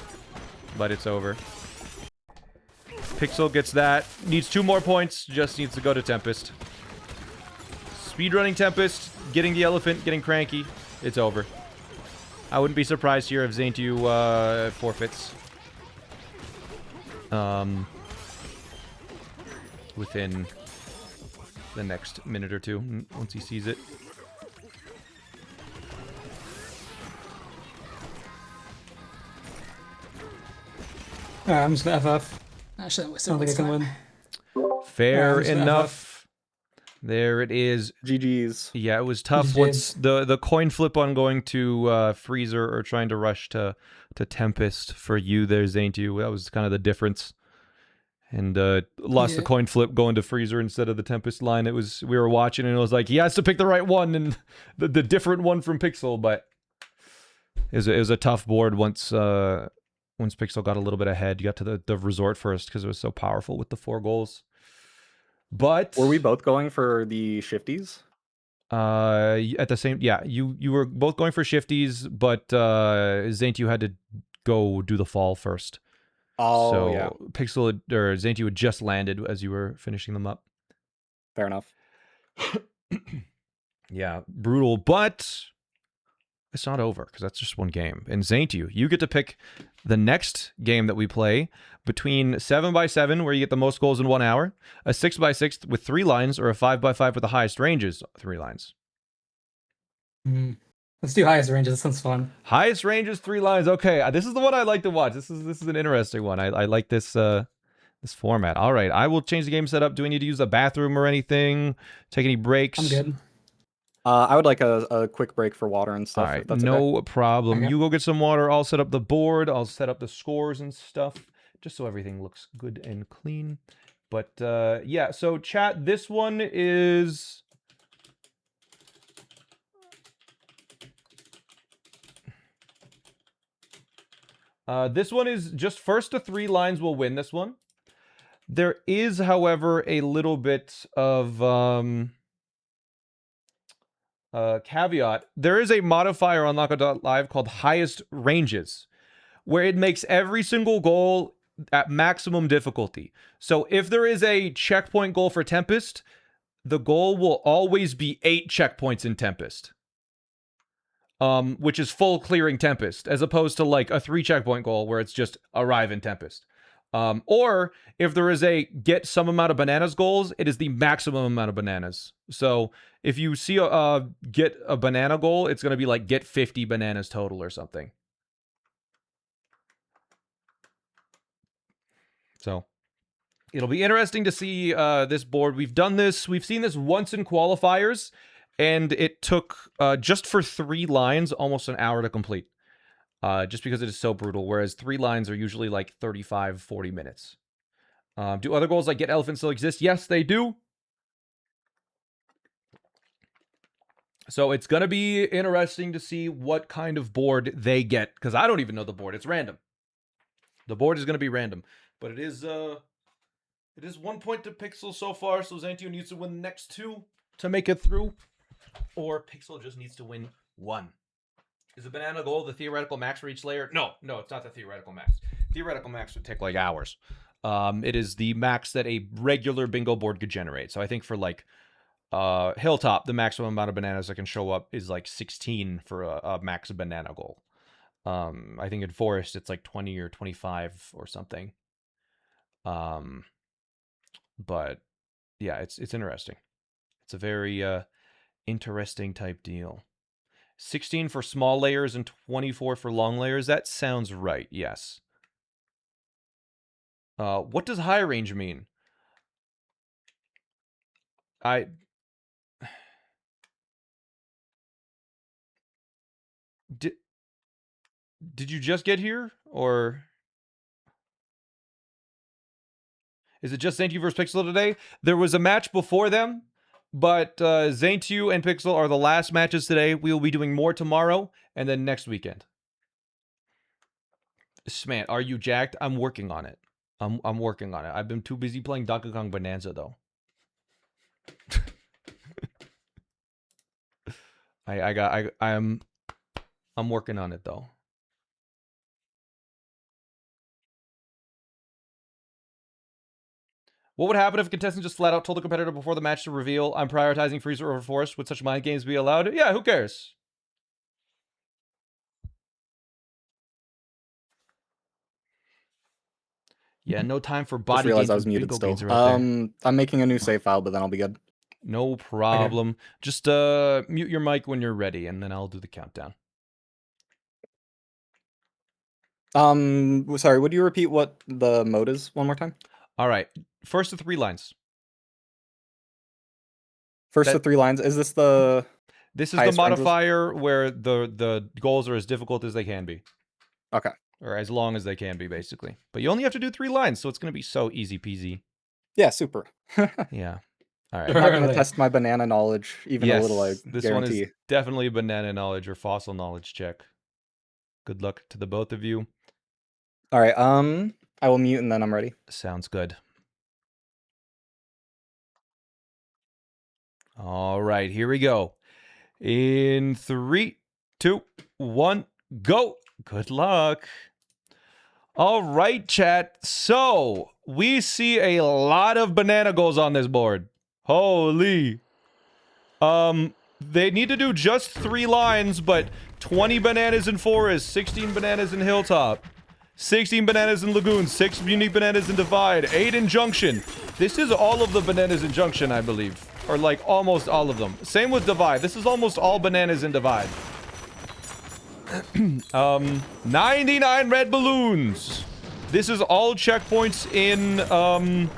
but it's over. Pixel gets that. Needs 2 more points. Just needs to go to Tempest. Speedrunning Tempest, getting the elephant, getting Cranky. It's over. I wouldn't be surprised here if Zaintu forfeits. Within the next minute or two, once he sees it. Alright, I'm just gonna FF. Actually, I don't think I can win. Fair just enough. There it is. GG's. Yeah, it was tough. GG's. Once the coin flip on going to Freezer or trying to rush to Tempest for you there, Zaintu. That was kind of the difference. And lost the coin flip going to Freezer instead of the Tempest line. It was, we were watching and it was like he has to pick the right one and the different one from Pixel, but it was a tough board once Pixel got a little bit ahead. You got to the Resort first because it was so powerful with the 4 goals. But Were we both going for the shifties? at the same, yeah, you were both going for shifties, but Zaintu had to go do the fall first. Oh, So yeah. Pixel or Zaintu had just landed as you were finishing them up. Fair enough. Yeah, brutal, but it's not over because that's just one game. And Zaintu, you get to pick the next game that we play between 7x7, where you get the most goals in 1 hour, a 6x6 with 3 lines, or a 5x5 with the highest ranges, 3 lines. Let's do highest ranges. This sounds fun. Highest ranges, 3 lines. Okay, this is the one I like to watch. This is an interesting one. I like this this format. All right, I will change the game setup. Do we need to use the bathroom or anything? Take any breaks? I'm good. I would like a quick break for water and stuff. All right, if that's no okay. problem. Okay. You go get some water. I'll set up the board. I'll set up the scores and stuff, just so everything looks good and clean. But yeah, so chat, this one is... this one is just first to 3 lines will win this one. There is, however, a little bit of caveat. There is a modifier on Lockout.live called highest ranges, where it makes every single goal at maximum difficulty. So if there is a checkpoint goal for Tempest, the goal will always be 8 checkpoints in Tempest. Which is full clearing Tempest, as opposed to like a 3 checkpoint goal where it's just arrive in Tempest. Or if there is a get some amount of bananas goals, it is the maximum amount of bananas. So if you see a get a banana goal, it's going to be like get 50 bananas total or something. So it'll be interesting to see this board. We've seen this once in qualifiers, and it took just for 3 lines almost an hour to complete. Just because it is so brutal, whereas 3 lines are usually like 35, 40 minutes. Do other goals like get elephant still exist? Yes, they do. So it's going to be interesting to see what kind of board they get, because I don't even know the board. It's random. The board is going to be random, but it is 1 point to Pixel so far, so Xantio needs to win the next 2 to make it through, or Pixel just needs to win 1. Is a banana goal the theoretical max for each layer? No, it's not the theoretical max. Theoretical max would take like hours. It is the max that a regular bingo board could generate. So I think for like Hilltop, the maximum amount of bananas that can show up is like 16 for a max banana goal. I think in Forest it's like 20 or 25 or something. But yeah, it's interesting. It's a very interesting type deal. 16 for small layers and 24 for long layers. That sounds right, yes. What does high range mean? Did you just get here? Or is it just Xantio versus Pixel today? There was a match before them, but Xantio and Pixel are the last matches today. We will be doing more tomorrow and then next weekend. Smant, are you jacked? I'm working on it. I'm working on it. I've been too busy playing Donkey Kong Bonanza though. I'm working on it though. What would happen if a contestant just flat out told the competitor before the match to reveal, I'm prioritizing Freezer over Forest? Would such mind games be allowed? Yeah, who cares? Yeah, no time for body Just realized games. I was muted still. I'm making a new save file, but then I'll be good. No problem. Okay. Just mute your mic when you're ready, and then I'll do the countdown. Sorry, would you repeat what the mode is one more time? All right. First of 3 lines. First of 3 lines. Is this the... This is the modifier where the goals are as difficult as they can be. Okay. Or as long as they can be, basically. But you only have to do 3 lines, so it's going to be so easy peasy. Yeah, super. Yeah. All right. I'm not going to test my banana knowledge even a little, I this guarantee. One is definitely a banana knowledge or fossil knowledge check. Good luck to the both of you. All right. I will mute and then I'm ready. Sounds good. All right, here we go. In 3, 2, 1, go. Good luck. All right, chat. So we see a lot of banana goals on this board. Holy. They need to do just 3 lines, but 20 bananas in Forest, 16 bananas in Hilltop, 16 bananas in Lagoon, 6 unique bananas in Divide, 8 in Junction. This is all of the bananas in Junction, I believe. Or like almost all of them. Same with Divide. This is almost all bananas in Divide. 99 red balloons. This is all checkpoints in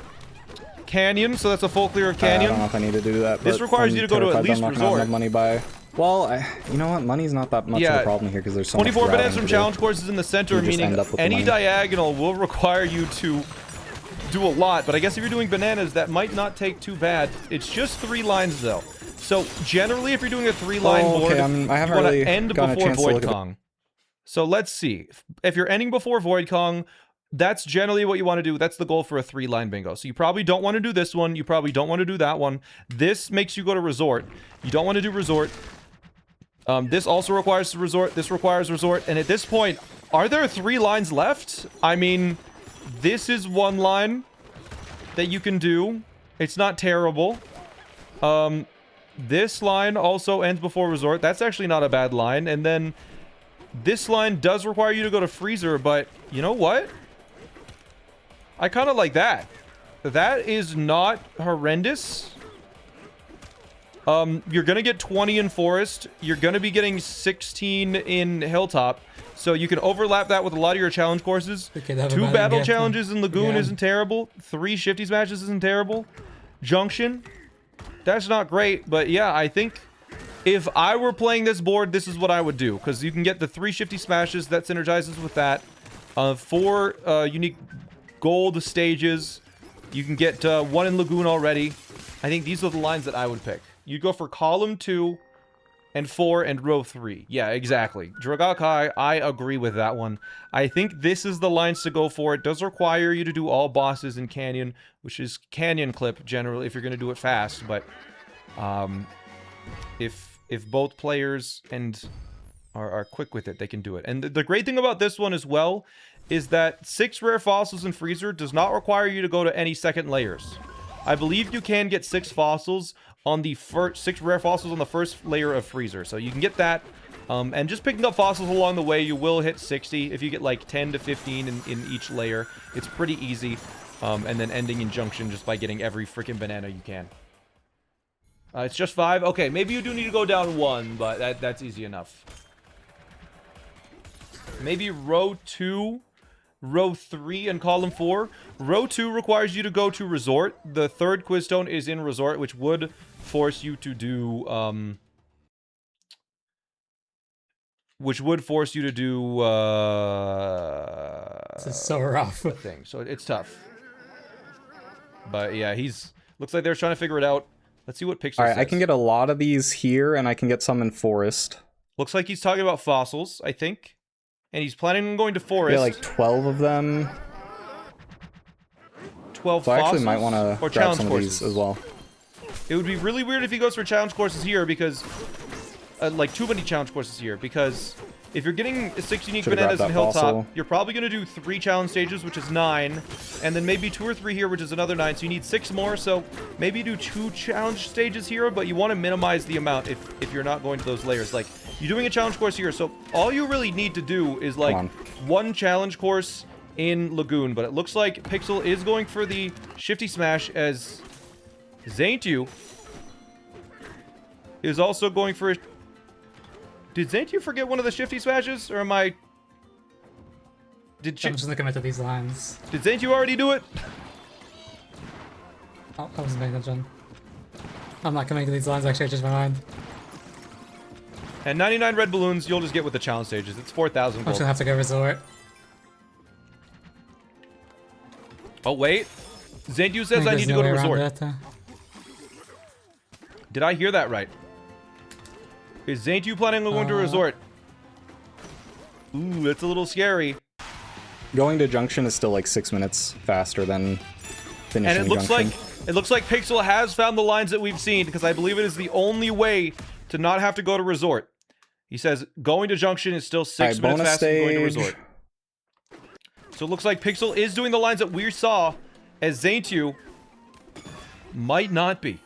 Canyon, so that's a full clear of Canyon. I don't know if I need to do that. This requires you to go to at least Resort. Money by... Well, you know what? Money's not that much of a problem here because there's so much 24 bananas from challenge courses in the center, meaning any diagonal will require you to do a lot. But I guess if you're doing bananas, that might not take too bad. It's just 3 lines though. So generally, if you're doing a 3-line board, you want to end before Void Kong. So let's see. If you're ending before Void Kong, that's generally what you want to do. That's the goal for a 3-line bingo. So you probably don't want to do this one. You probably don't want to do that one. This makes you go to resort. You don't want to do resort. This also requires resort. This requires resort. And at this point, are there 3 lines left? I mean, this is 1 line that you can do. It's not terrible. This line also ends before resort. That's actually not a bad line. And then this line does require you to go to freezer, but you know what? I kind of like that. That is not horrendous. You're going to get 20 in forest. You're going to be getting 16 in hilltop. So you can overlap that with a lot of your challenge courses. 2 battle challenges in Lagoon isn't terrible. 3 shifty smashes isn't terrible. Junction, that's not great. But yeah, I think if I were playing this board, this is what I would do. Because you can get the 3 shifty smashes. That synergizes with that. 4 unique gold stages. You can get 1 in Lagoon already. I think these are the lines that I would pick. You'd go for column 2 and 4 and row 3. Yeah, exactly. Dragakai, I agree with that one. I think this is the lines to go for. It does require you to do all bosses in Canyon, which is Canyon Clip generally if you're going to do it fast. But if both players are quick with it, they can do it. And the great thing about this one as well is that 6 rare fossils in freezer does not require you to go to any second layers. I believe you can get 6 fossils on the first 6 rare fossils on the first layer of freezer, so you can get that. And just picking up fossils along the way, you will hit 60 if you get like 10 to 15 in each layer. It's pretty easy. And then ending in junction just by getting every freaking banana you can. It's just 5. Okay, maybe you do need to go down 1, but that's easy enough. Maybe row 2. Row 3 and column 4. Row 2 requires you to go to resort. The 3rd quiz stone is in resort, which would force you to do This is so rough. a thing. So it's tough. But yeah, looks like they're trying to figure it out. Let's see what Pixel All right, says. I can get a lot of these here, and I can get some in forest. Looks like he's talking about fossils, I think. And he's planning on going to forest. Yeah, like 12 of them. 12 So I fossils? actually might want to Or grab challenge some courses of these as well. It would be really weird if he goes for challenge courses here because... like, too many challenge courses here. Because if you're getting 6 unique Should've bananas in grabbed that Hilltop, fossil. you're probably going to do 3 challenge stages, which is 9. And then maybe 2 or 3 here, which is another 9. So you need 6 more. So maybe you do 2 challenge stages here, but you want to minimize the amount if you're not going to those layers. Like, you're doing a challenge course here, so all you really need to do is, like, 1 challenge course in Lagoon. But it looks like Pixel is going for the Shifty Smash, as Zaintu is also going for... Did Zaintu forget one of the Shifty Smashes, or am I... I'm just looking at these lines. Did Zaintu already do it? Oh, I wasn't paying attention. I'm not coming to these lines, actually, I changed my mind. And 99 red balloons, you'll just get with the challenge stages. It's 4,000 I'm gold. just gonna have to go resort. Oh, wait. Zaintu says I there's need to no go to way around resort. that. Did I hear that right? Is Zaintu planning on going to resort? Ooh, that's a little scary. Going to junction is still like 6 minutes faster than finishing And it looks junction. like Pixel has found the lines that we've seen, because I believe it is the only way to not have to go to resort. He says going to junction is still 6 minutes bonus faster than going to stage. resort. So it looks like Pixel is doing the lines that we saw, as Zaintu might not be.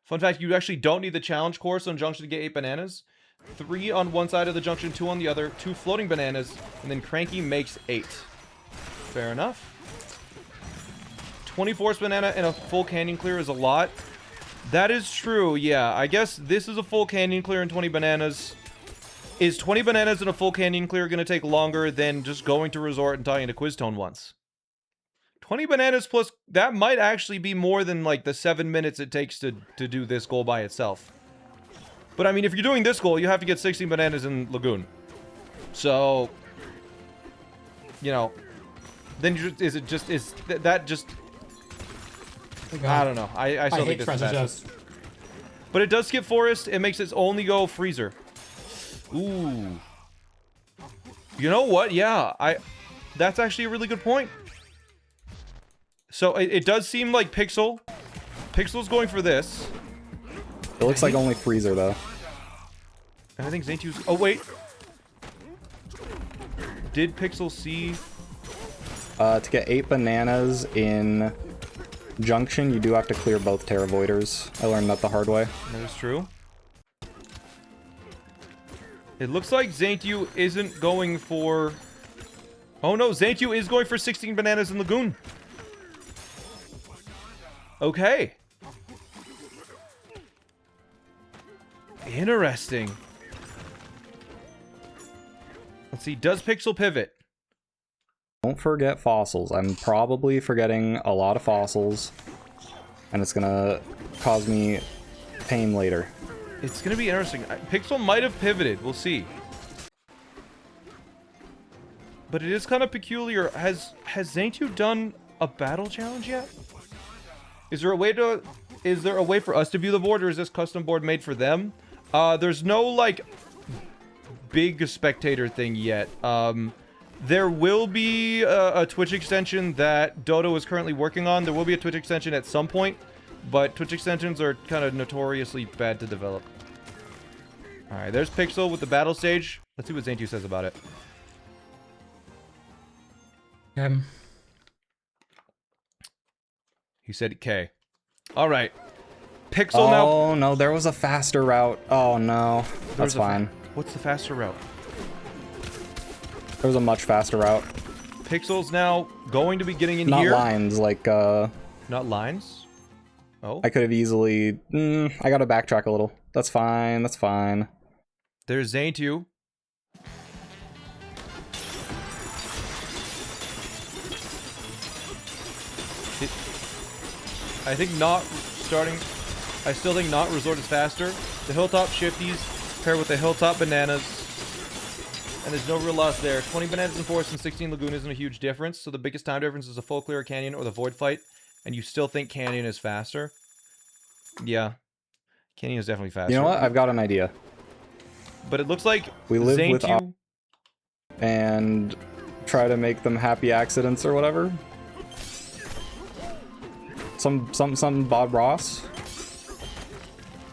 Fun fact, you actually don't need the challenge course on junction to get 8 bananas. 3 on one side of the junction, 2 on the other, 2 floating bananas, and then Cranky makes 8. Fair enough. 24th banana and a full canyon clear is a lot. That is true, yeah. I guess this is a full canyon clear and 20 bananas. Is 20 bananas and a full canyon clear going to take longer than just going to resort and talking to Quiztone once? 20 bananas plus, that might actually be more than like the 7 minutes it takes to do this goal by itself. But I mean, if you're doing this goal, you have to get 16 bananas in Lagoon. So, you know, then is that just... I don't know. I still think this is fast. But it does skip forest. It makes its only go freezer. Ooh. You know what? Yeah, that's actually a really good point. So it does seem like Pixel's going for this. It looks like only Freezer, though. And I think Zaintu's... Oh, wait. Did Pixel see... To get 8 bananas in Junction, you do have to clear both Terra Voiders. I learned that the hard way. That is true. It looks like Zaintu isn't going for... Oh no, Zaintu is going for 16 bananas in Lagoon. Okay. Interesting. Let's see, does Pixel pivot? Don't forget fossils. I'm probably forgetting a lot of fossils, and it's gonna cause me pain later. It's gonna be interesting. Pixel might have pivoted. We'll see. But it is kind of peculiar. Has Zaintu done a battle challenge yet? Is there a way for us to view the board, or is this custom board made for them? There's no like big spectator thing yet. There will be a Twitch extension that Dodo is currently working on. There will be a Twitch extension at some point, but Twitch extensions are kind of notoriously bad to develop. Alright, there's Pixel with the battle stage. Let's see what Zaintu says about it. He said K. Alright. Pixel now... Oh, no, there was a faster route. Oh, no. That's fine. What's the faster route? There was a much faster route. Pixel's now going to be getting in Not here. Not lines, like, Not lines? Oh. I could have easily... I gotta backtrack a little. That's fine, that's fine. There's Zaintu. I think not starting... I still think not resort is faster. The Hilltop Shifties paired with the Hilltop Bananas. And there's no real loss there. 20 Bananas in Forest and 16 Lagoon isn't a huge difference. So the biggest time difference is a full clear Canyon or the Void Fight. And you still think Canyon is faster? Yeah. Canyon is definitely faster. You know what? I've got an idea. But it looks like we live Zaintu... with and try to make them happy accidents or whatever. Some Bob Ross.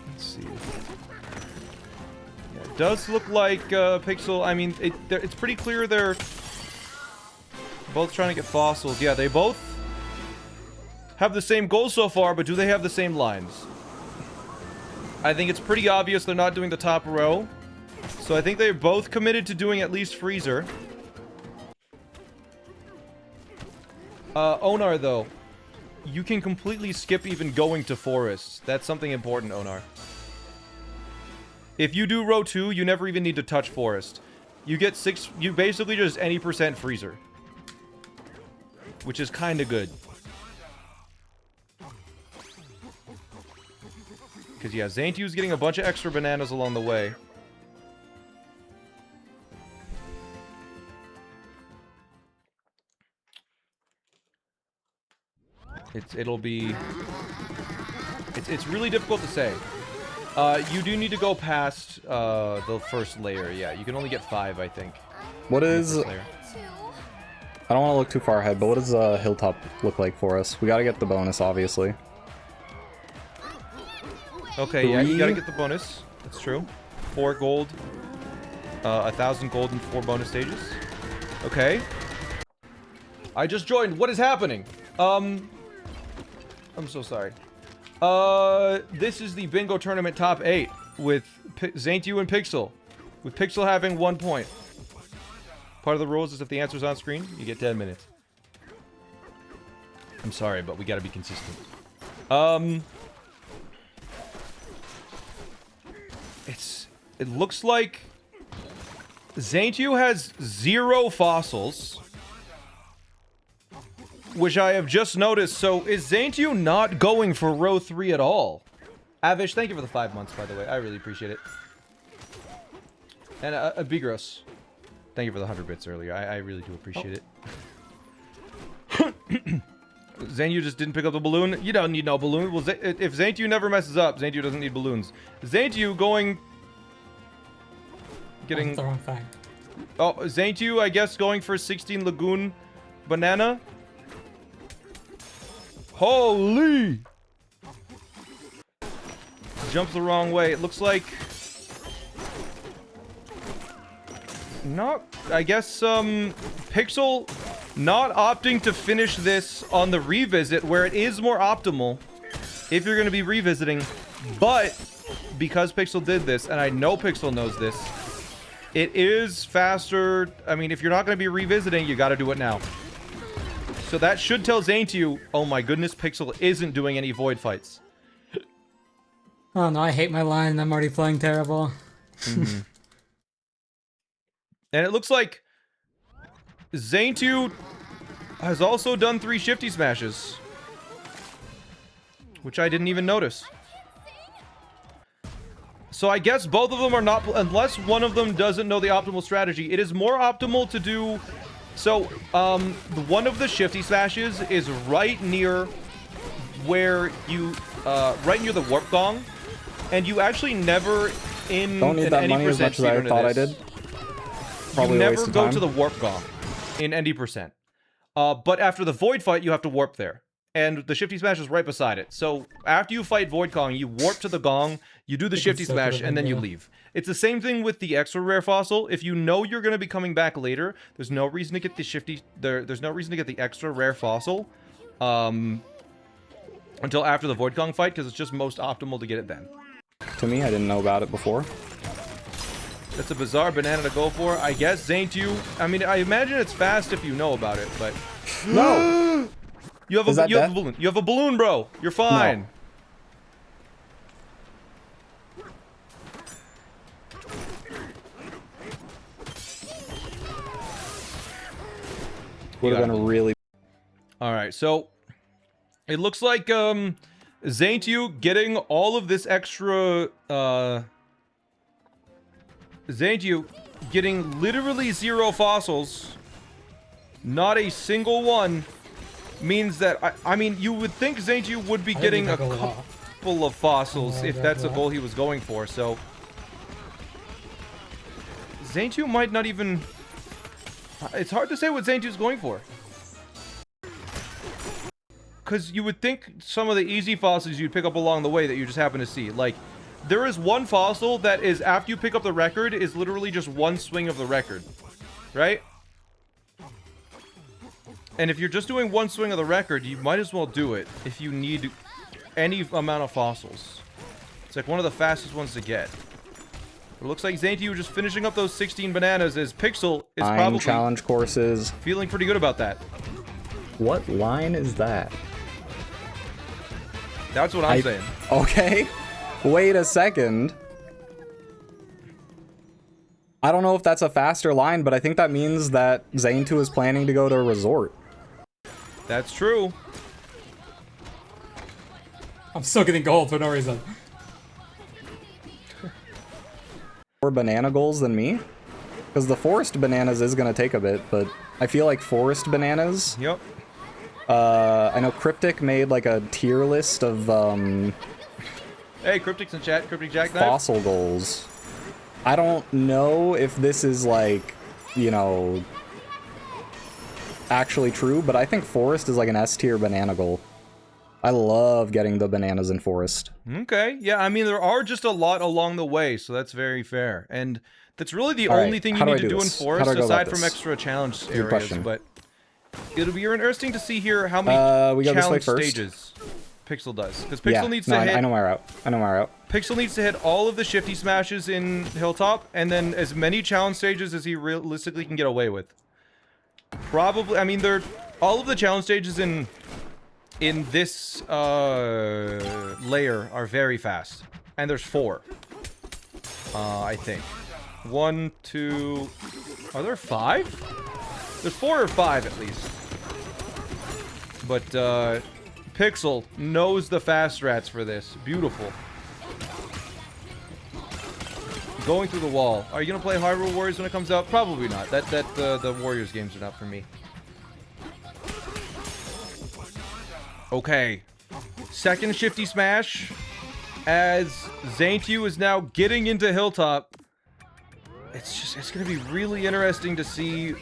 Let's see. Yeah, it does look like Pixel. I mean, it's pretty clear they're both trying to get fossils. Yeah, they both have the same goal so far, but do they have the same lines? I think it's pretty obvious they're not doing the top row. So I think they're both committed to doing at least Freezer. Onar, though. You can completely skip even going to forests. That's something important, Onar. If you do row 2, you never even need to touch forest. You get 6... You basically just any % freezer. Which is kind of good. Because, yeah, Zaintu's getting a bunch of extra bananas along the way. It's really difficult to say. You do need to go past the first layer. Yeah, you can only get 5, I think. What is... I don't want to look too far ahead, but what does Hilltop look like for us? We gotta get the bonus, obviously. Okay, yeah, you gotta get the bonus. That's true. 4 gold. 1,000 gold in 4 bonus stages. Okay. I just joined. What is happening? I'm so sorry. This is the bingo tournament top 8 with Zaintu and Pixel. With Pixel having 1 point. Part of the rules is if the answer's on screen, you get 10 minutes. I'm sorry, but we gotta be consistent. It looks like Zaintu has 0 fossils. Which I have just noticed. So is Zaintu not going for row 3 at all? Avish, thank you for the 5 months, by the way. I really appreciate it. And Bigros, thank you for the 100 bits earlier. I really do appreciate it. Zaintu just didn't pick up the balloon. You don't need no balloon. Well, if Zaintu never messes up, Zaintu doesn't need balloons. Zaintu going... Getting the wrong thing. Oh, Zaintu, I guess, going for 16 Lagoon Banana. Holy! Jumps the wrong way. It looks like... Not... I guess, Pixel not opting to finish this on the revisit, where it is more optimal if you're going to be revisiting. But, because Pixel did this, and I know Pixel knows this, it is faster. I mean, if you're not going to be revisiting, you got to do it now. So that should tell Zaintu, oh my goodness, Pixel isn't doing any void fights. Oh no, I hate my line. I'm already playing terrible. Mm-hmm. And it looks like Zaintu has also done 3 shifty smashes, which I didn't even notice. So I guess both of them are not, unless one of them doesn't know the optimal strategy. It is more optimal to do. So one of the shifty smashes is right near where you, right near the warp gong, and you actually never Don't need that money as much as I thought I did. Probably you a never waste of go time. to the warp gong in ND%. But after the void fight, you have to warp there. And the shifty smash is right beside it. So after you fight Void Kong, you warp to the gong, you do the shifty smash, and then you leave. It's the same thing with the extra rare fossil. If you know you're going to be coming back later, there's no reason to get the shifty. There's no reason to get the extra rare fossil until after the Void Kong fight, because it's just most optimal to get it then. To me, I didn't know about it before. That's a bizarre banana to go for. I guess Zaintu. I mean, I imagine it's fast if you know about it, but No. you have a balloon. You have a balloon, bro. You're fine. Would have been really. All right, so it looks like Zaintu getting all of this extra. Zaintu getting literally 0 fossils, not a single one, means that I mean you would think Zaintu would be getting a couple of fossils if that's a goal he was going for. So Zaintu might not even. It's hard to say what Zaintu's going for. Because you would think some of the easy fossils you'd pick up along the way that you just happen to see. Like, there is one fossil that is, after you pick up the record, is literally just one swing of the record. Right? And if you're just doing one swing of the record, you might as well do it if you need any amount of fossils. It's like one of the fastest ones to get. It looks like Zaintu just finishing up those 16 bananas as Pixel is probably challenge courses. Feeling pretty good about that. What line is that? That's what I'm saying. Okay. Wait a second. I don't know if that's a faster line, but I think that means that Zaintu is planning to go to a resort. That's true. I'm still getting gold for no reason. More banana goals than me? Because the forest bananas is going to take a bit, but I feel like forest bananas... Yep. I know Cryptic made like a tier list of Hey, Cryptic's in chat. Cryptic Jackknife. fossil goals. I don't know if this is like, you know, actually true, but I think forest is like an S tier banana goal. I love getting the bananas in forest. Okay. Yeah, I mean, there are just a lot along the way, so that's very fair. And that's really the only thing you need to do in forest, aside from extra challenge areas. But it'll be interesting to see here how many challenge stages Pixel does. Because Pixel needs to hit... I know my route. I know my route. Pixel needs to hit all of the shifty smashes in Hilltop, and then as many challenge stages as he realistically can get away with. Probably... I mean, all of the challenge stages in this layer are very fast. And there's 4. I think. 1, 2... Are there 5? There's 4 or 5 at least. But Pixel knows the fast strats for this. Beautiful. Going through the wall. Are you gonna play Hyrule Warriors when it comes out? Probably not. The Warriors games are not for me. Okay. Second shifty smash as Zaintu is now getting into Hilltop. it's gonna be really interesting to see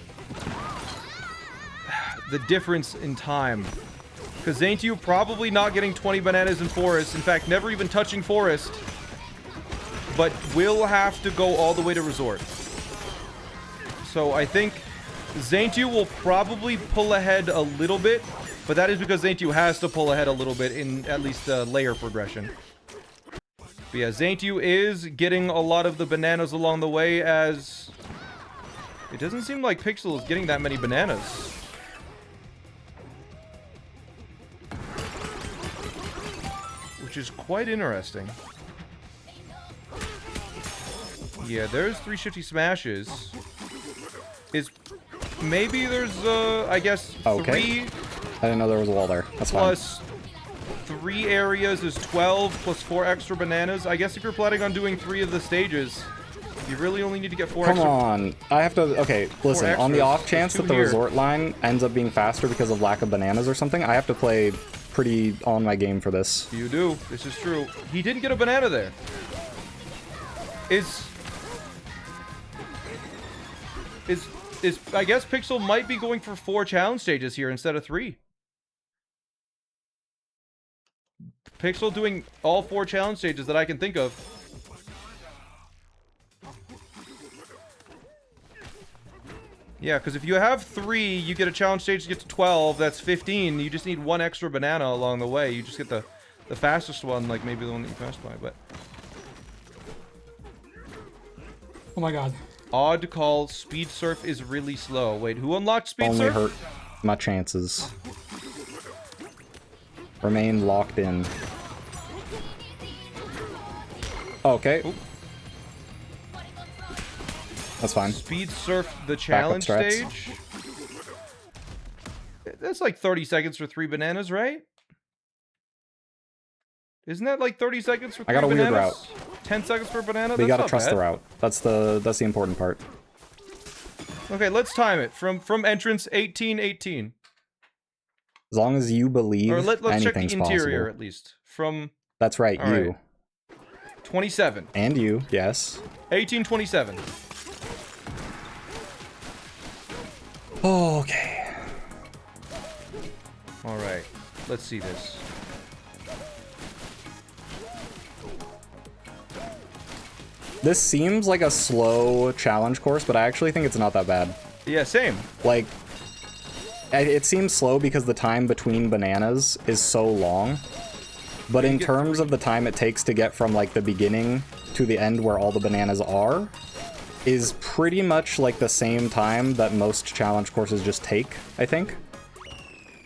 the difference in time. Because Zaintiu probably not getting 20 bananas in Forest, in fact, never even touching Forest, but will have to go all the way to Resort. So I think Zaintiu will probably pull ahead a little bit, but that is because Zaintiu has to pull ahead a little bit in at least the layer progression. But yeah, Zaintiu is getting a lot of the bananas along the way, as it doesn't seem like Pixel is getting that many bananas. Which is quite interesting. Yeah, there's 3 shifty smashes. Maybe there's, I guess, Okay. 3 I didn't know there was a wall there. That's fine. plus 3 areas is 12 plus 4 extra bananas. I guess if you're planning on doing 3 of the stages, you really only need to get 4 Come extra. on. I have to... Okay, listen. On the extras. off chance There's that 2 the here. resort line ends up being faster because of lack of bananas or something, I have to play pretty on my game for this. You do. This is true. He didn't get a banana there. I guess Pixel might be going for 4 challenge stages here instead of 3. Pixel doing all 4 challenge stages that I can think of. Yeah, because if you have 3, you get a challenge stage to get to 12, that's 15. You just need 1 extra banana along the way. You just get the fastest one, like maybe the one that you passed by, but... Oh my god. Odd call, Speed Surf is really slow. Wait, who unlocked Speed Only Surf? hurt my chances. Remain locked in. Okay. Oop. That's fine. Speed Surf the challenge strats. stage? That's like 30 seconds for 3 bananas, right? Isn't that like 30 seconds for 3 I got a weird bananas? 10 seconds per banana? But you That's gotta not trust bad. the route. That's the important part. Okay, let's time it. From entrance 18:18. As long as you believe Or let's check the anything's interior possible. at least. From That's right, All you. right. 27. And you, yes. 18:27. Okay. Alright, let's see this. This seems like a slow challenge course, but I actually think it's not that bad. Yeah, same. Like, it seems slow because the time between bananas is so long. But in terms of the time it takes to get from, like, the beginning to the end where all the bananas are, is pretty much, like, the same time that most challenge courses just take, I think.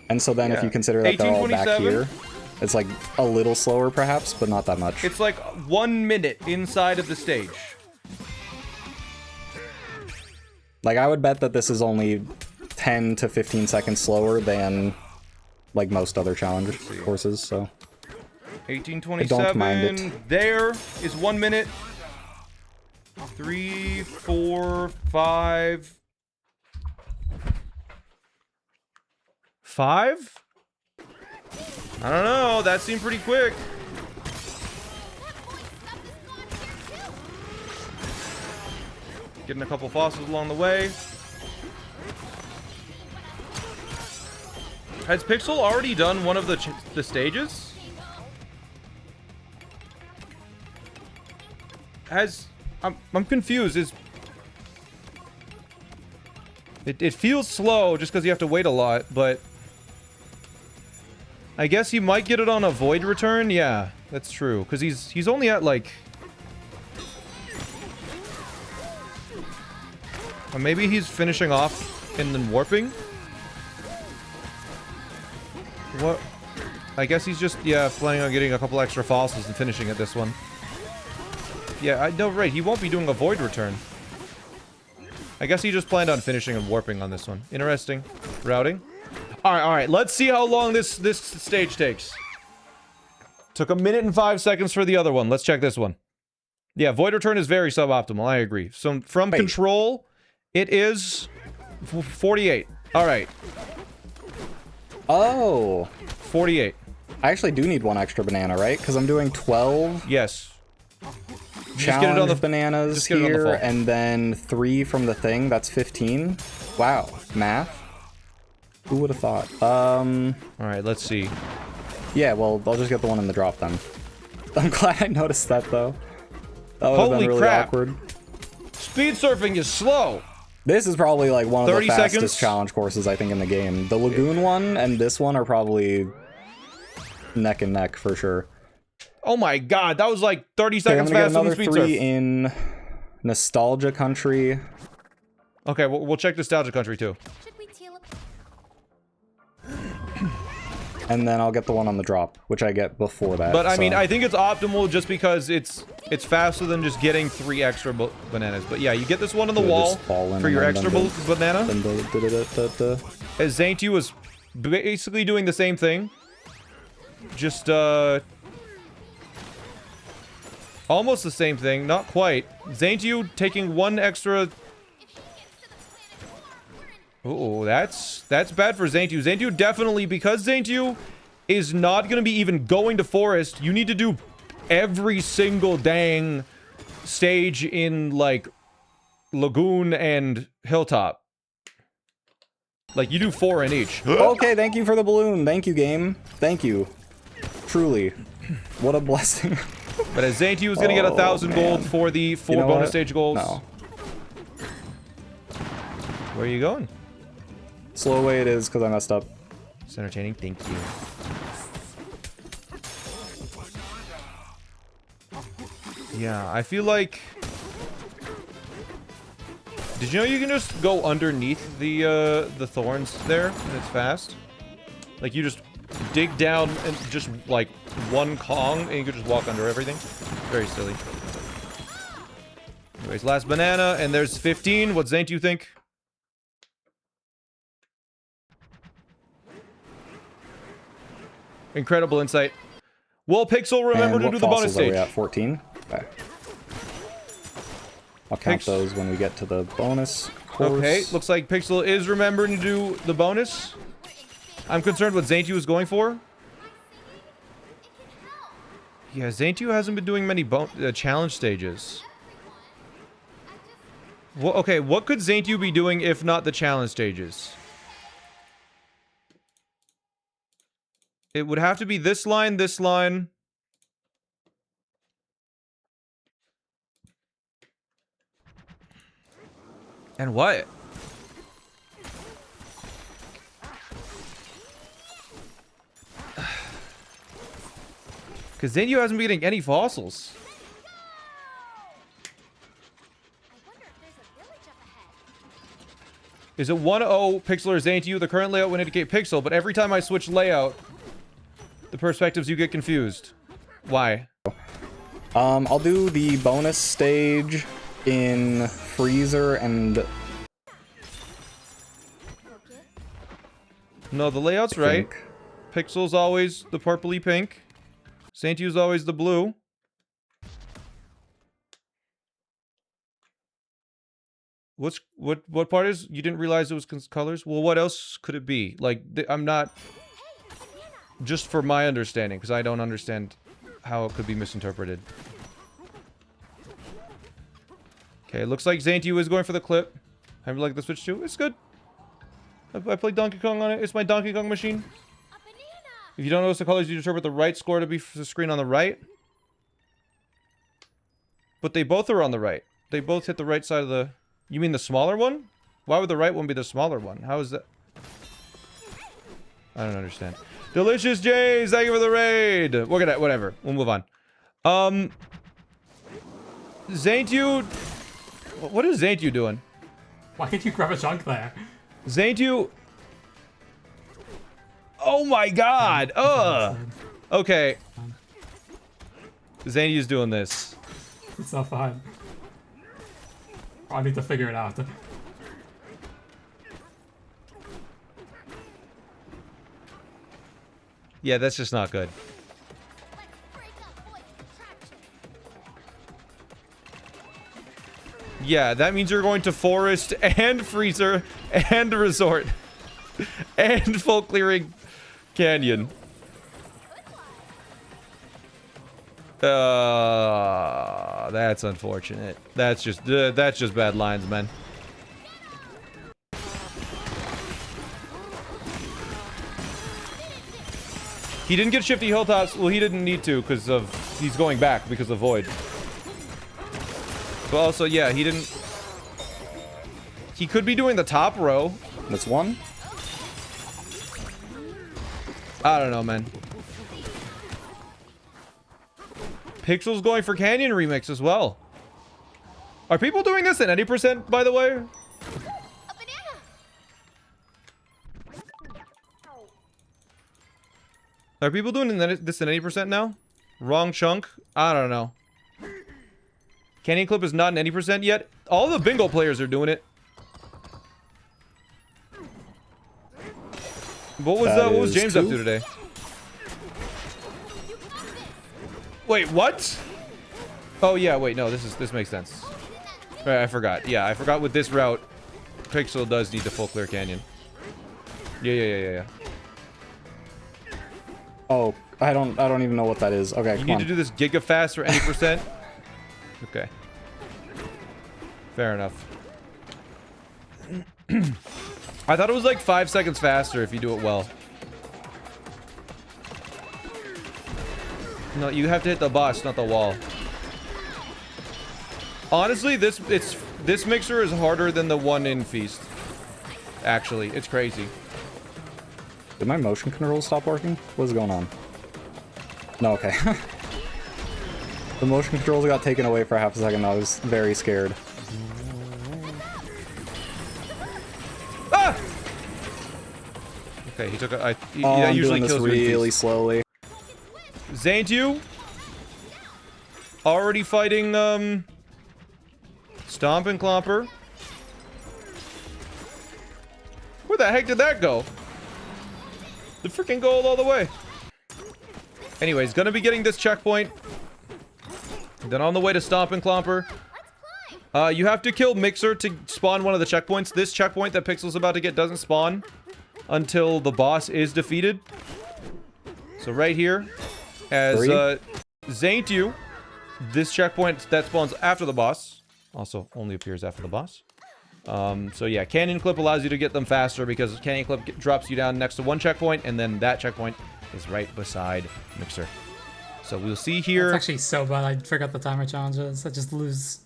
And so then if Yeah. you consider that they're all back 18:27? here, it's, like, a little slower, perhaps, but not that much. It's like 1 minute inside of the stage. Like, I would bet that this is only 10 to 15 seconds slower than, like, most other challenge courses, so... 18:27. I don't mind it. There is 1 minute. 3, 4, 5. 5? I don't know. That seemed pretty quick. Getting a couple fossils along the way. Has Pixel already done one of the stages? I'm confused. It feels slow just because you have to wait a lot, but I guess you might get it on a void return. Yeah, that's true, because he's only at like, or maybe he's finishing off and then warping. What? I guess he's just planning on getting a couple extra fossils and finishing at this one. Yeah, I know, right. He won't be doing a void return. I guess he just planned on finishing and warping on this one. Interesting. Routing. All right. Let's see how long this stage takes. Took 1 minute and 5 seconds for the other one. Let's check this one. Yeah, void return is very suboptimal. I agree. So from control, it is 48. All right. Oh. 48. I actually do need 1 extra banana, right? Because I'm doing 12. Yes. Just get it on the bananas just get it on the here, fall. and then 3 from the thing. That's 15. Wow, math. Who would have thought? All right, let's see. Yeah, well, I'll just get the one in the drop then. I'm glad I noticed that though. That would have Holy been really crap. awkward. Speed surfing is slow. This is probably like one of the 30 fastest seconds? challenge courses I think in the game. The Lagoon one and this one are probably neck and neck for sure. Oh my god, that was like 30 Okay, I'm seconds gonna get faster than another speed 3 surf. in Nostalgia Country. Okay, we'll check Nostalgia Country too. Should we teal up? And then I'll get the one on the drop, which I get before that. But I so. mean, I think it's optimal just because it's faster than just getting 3 extra bananas. But yeah, you get this one on the Yeah, wall just fall in for and your then extra banana. Then As Zaintu was basically doing the same thing. Just, almost the same thing, not quite. Zaintu taking 1 extra... Oh, that's bad for Zaintu. Zaintu definitely, because Zaintu is not going to be even going to Forest, you need to do every single dang stage in, like, Lagoon and Hilltop. Like, you do 4 in each. Okay, thank you for the balloon. Thank you, game. Thank you. Truly. What a blessing. But as Zaintu is going to get 1,000 gold for the 4 You know bonus what? stage goals. No. Where are you going? Slow way it is because I messed up. It's entertaining. Thank you. Yeah, I feel like... Did you know you can just go underneath the thorns there and it's fast? Like you just dig down and just like 1 Kong and you can just walk under everything. Very silly. Anyways, last banana and there's 15. What Zaint do you think? Incredible insight. Will Pixel remember And to what do the bonus fossils are we stage? at? 14? Okay. I'll count those when we get to the bonus course. Okay, looks like Pixel is remembering to do the bonus. I'm concerned what Zaintu is going for. Yeah, Zaintu hasn't been doing many challenge stages. Well, okay, what could Zaintu be doing if not the challenge stages? It would have to be this line, and what? Because Zaintu hasn't been getting any fossils. Is it 1-0 Pixel or Zaintu? The current layout would indicate Pixel, but every time I switch layout, the perspectives you get confused. Why? I'll do the bonus stage in Freezer and... No, the layout's right. Pixel's always the purpley pink. Zaintu's always the blue. What part is you didn't realize it was colors? Well, what else could it be? Like I'm not just for my understanding because I don't understand how it could be misinterpreted. Okay, it looks like Zaintu is going for the clip. I like the Switch 2. It's good. I played Donkey Kong on it. It's my Donkey Kong machine. If you don't notice the colors, you interpret the right score to be the screen on the right. But they both are on the right. They both hit the right side of the... You mean the smaller one? Why would the right one be the smaller one? How is that? I don't understand. Delicious Jays, thank you for the raid. Look at that, whatever. We'll move on. Zaintu... What is Zaintu doing? Why did you grab a chunk there? Zaintu... Oh my god! Ugh! Okay. Zaintu's doing this. It's not fine. I need to figure it out. Yeah, that's just not good. Yeah, that means you're going to Forest and Freezer and Resort and Full Clearing Canyon. that's unfortunate. That's just bad lines, man. He didn't get shifty hilltops. Well, he didn't need to because of he's going back because of void. But also, yeah, he didn't. He could be doing the top row. That's one. I don't know, man. Pixel's going for Canyon Remix as well. Are people doing this at any percent, by the way? Are people doing this at 80% now? Wrong chunk? I don't know. Canyon Clip is not an 80% yet. All the bingo players are doing it. What was James up to today? Wait, what? Oh yeah, wait, no, this makes sense. Right, I forgot. Yeah, I forgot with this route, Pixel does need the full clear canyon. Yeah. Oh, I don't even know what that is. Okay, You need to do this giga fast for any percent. Okay. Fair enough. I thought it was like 5 seconds faster if you do it well. No, you have to hit the boss, not the wall. Honestly, this mixer is harder than the one in Feast. Actually, it's crazy. Did my motion control stop working? What's going on? No, okay. The motion controls got taken away for half a second. I was very scared. Ah! Okay, he took a. I'm that usually doing this kills really slowly. Zaintu already fighting Stomp and Clomper. Where the heck did that go? The freaking gold all the way. Anyways, gonna be getting this checkpoint. Then on the way to Stomp and Clomper. You have to kill Mixer to spawn one of the checkpoints. This checkpoint that Pixel's about to get doesn't spawn until the boss is defeated. So right here, as Zaintu, this checkpoint that spawns after the boss, also only appears after the boss. So yeah, Canyon Clip allows you to get them faster because Canyon Clip drops you down next to one checkpoint, and then that checkpoint is right beside Mixer. So we'll see here. It's actually so bad. I forgot the timer challenges. I just lose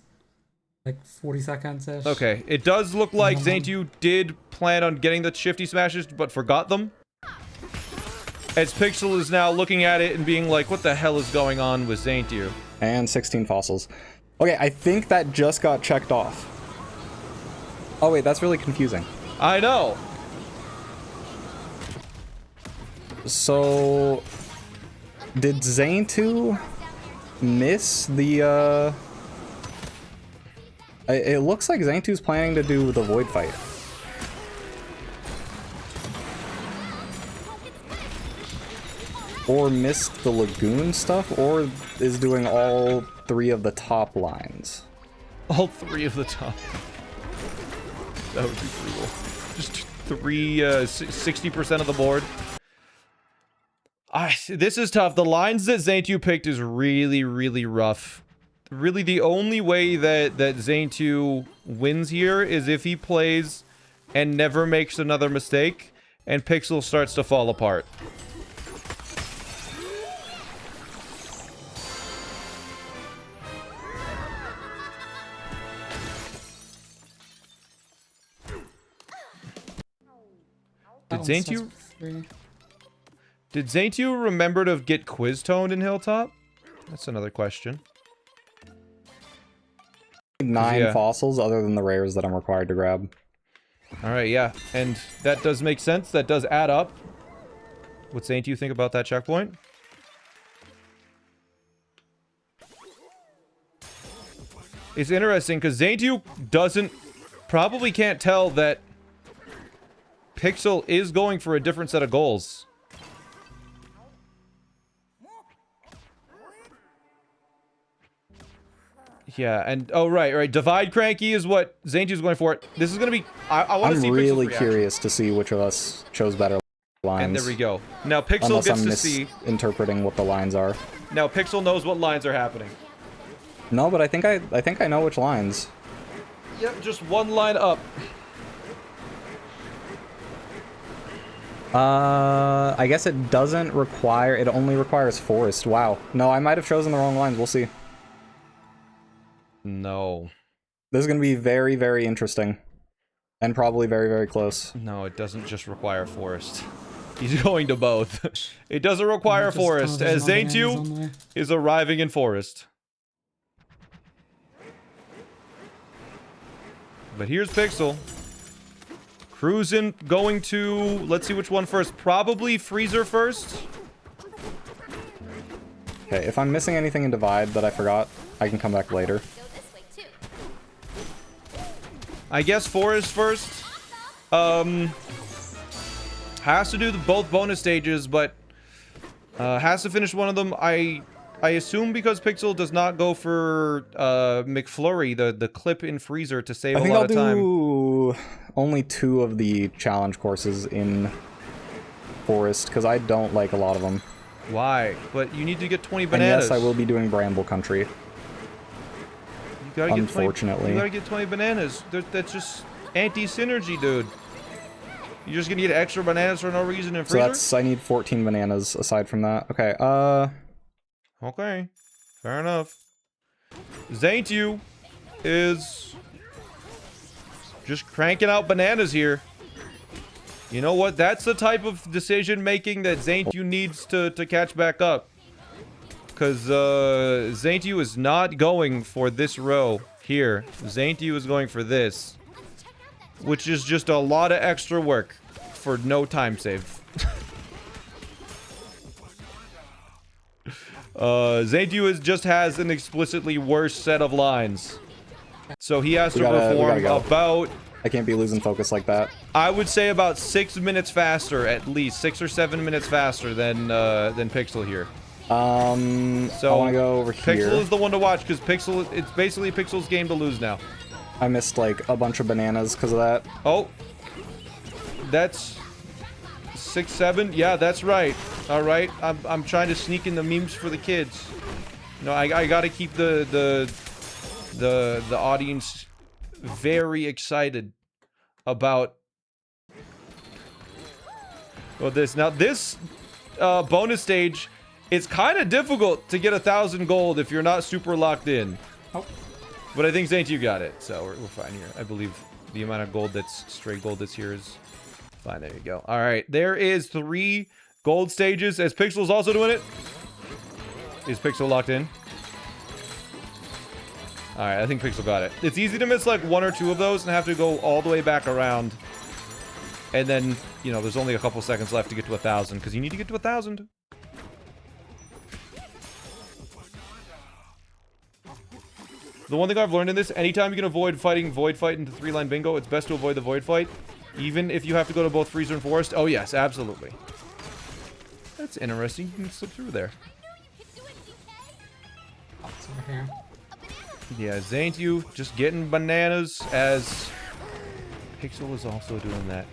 like 40 seconds-ish. Okay, it does look like Zaintu did plan on getting the shifty smashes, but forgot them. As Pixel is now looking at it and being like, what the hell is going on with Zaintu? And 16 fossils. Okay, I think that just got checked off. Oh wait, that's really confusing. I know. So, did Zaintu miss the, it looks like Zaintu's planning to do the void fight. Or missed the lagoon stuff, or is doing all 3 of the top lines. All 3 of the top. That would be brutal. Just 60% of the board. This is tough. The lines that Zaintu picked is really, really rough. Really, the only way that Zaintu wins here is if he plays and never makes another mistake, and Pixel starts to fall apart. Did Zaintu remember to get quiz toned in Hilltop? That's another question. 9 fossils other than the rares that I'm required to grab. Alright, yeah. And that does make sense. That does add up. What Zaintu think about that checkpoint? It's interesting because Zaintu probably can't tell that Pixel is going for a different set of goals. Yeah, and oh right, divide cranky is what Zaintu's going for. This is gonna be. I want to see. I'm really curious to see which of us chose better lines. And there we go. Now Pixel gets to see interpreting what the lines are. Now Pixel knows what lines are happening. No, but I think I know which lines. Yep, just one line up. I guess it doesn't require, it only requires forest. Wow. No, I might have chosen the wrong lines. We'll see. No. This is going to be very, very interesting. And probably very, very close. No, it doesn't just require forest. He's going to both. It doesn't require forest, as Zaintu is arriving in forest. But here's Pixel. Cruising, going to... Let's see which one first. Probably Freezer first. Okay, if I'm missing anything in Divide that I forgot, I can come back later. I guess Forest first. Has to do both bonus stages, but has to finish one of them. I assume because Pixel does not go for McFlurry, the clip in Freezer, to save a lot of time. I think I'll do only 2 of the challenge courses in Forest, because I don't like a lot of them. Why? But you need to get 20 bananas. And yes, I will be doing Bramble Country. You gotta get Unfortunately. you gotta get 20 bananas. That's just anti-synergy, dude. You're just gonna get extra bananas for no reason in Freezer? So I need 14 bananas aside from that. Okay, Okay. Fair enough. Zaintu is just cranking out bananas here. You know what? That's the type of decision making that Zaintu needs to catch back up. Because Zaintu is not going for this row here. Zaintu is going for this. Which is just a lot of extra work for no time save. Zaintu just has an explicitly worse set of lines. So he has to perform about... I can't be losing focus like that. I would say about 6 minutes faster, at least 6 or 7 minutes faster than Pixel here. So I want to go over here. Pixel is the one to watch because Pixel, it's basically Pixel's game to lose now. I missed like a bunch of bananas because of that. Oh, that's 6, 7. Yeah, that's right. All right, I'm trying to sneak in the memes for the kids. No, I gotta keep the audience very excited about this. Now this bonus stage, it's kind of difficult to get 1,000 gold if you're not super locked in. Oh. But I think Zaintu got it, so we're fine here. I believe the amount of gold that's straight gold that's here is fine. There you go. All right, there is 3 gold stages. As Pixel's also doing it. Is Pixel locked in? All right, I think Pixel got it. It's easy to miss like 1 or 2 of those and have to go all the way back around. And then, you know, there's only a couple seconds left to get to 1,000 because you need to get to 1,000. The one thing I've learned in this, anytime you can avoid fighting Void Fight into 3-line bingo, it's best to avoid the Void Fight, even if you have to go to both Freezer and Forest. Oh yes, absolutely. That's interesting. You can slip through there. Oh, it's over here. Yeah, Zaintu just getting bananas as Pixel is also doing that.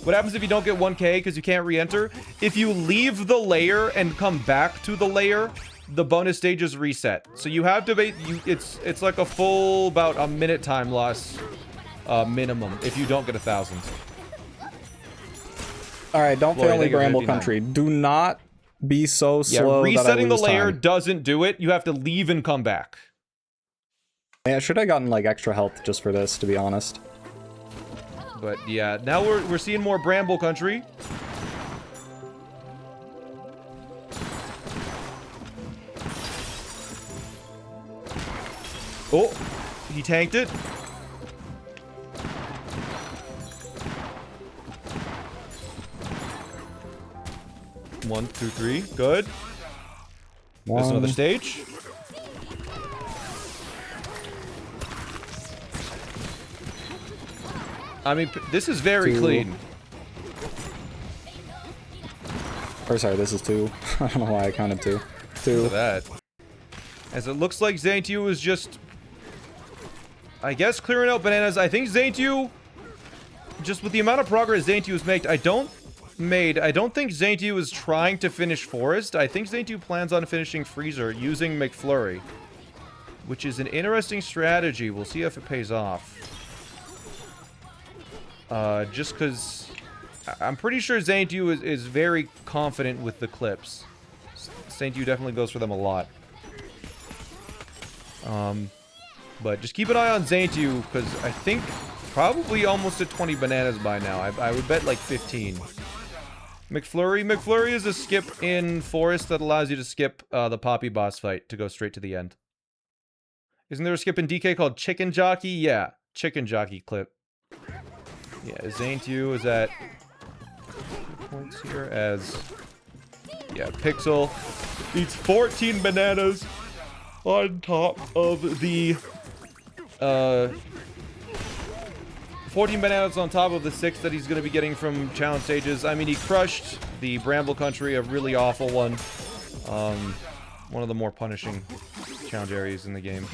What happens if you don't get 1k because you can't re-enter? If you leave the layer and come back to the layer, the bonus stages reset. So you have to it's like a full about a minute time loss minimum if you don't get 1,000. All right, don't fail me, Bramble Country. Do not be so slow. Yeah, resetting that I the lose layer time. doesn't do it. You have to leave and come back. Yeah, should have gotten like extra health just for this, to be honest. But yeah, now we're seeing more Bramble Country. Oh, he tanked it. One, 2, 3. Good. There's another stage. I mean, this is very clean. Or sorry, this is 2. I don't know why I counted 2. 2. Look at that. As it looks like Zaintu is just, I guess, clearing out bananas. I think Zaintu, just with the amount of progress Zaintu has made, I don't made. I don't think Zaintu is trying to finish Forest. I think Zaintu plans on finishing Freezer using McFlurry, which is an interesting strategy. We'll see if it pays off. Just because I'm pretty sure Zaintu is very confident with the clips. Zaintu definitely goes for them a lot. But just keep an eye on Zaintu, because I think probably almost at 20 bananas by now. I would bet like 15. McFlurry. McFlurry is a skip in Forest that allows you to skip the Poppy boss fight to go straight to the end. Isn't there a skip in DK called Chicken Jockey? Yeah, Chicken Jockey clip. Yeah, Zaintu is at 2 points here as... Yeah, Pixel eats 14 bananas on top of the... 14 bananas on top of the 6 that he's going to be getting from challenge stages. I mean, he crushed the Bramble Country, a really awful one. One of the more punishing challenge areas in the game.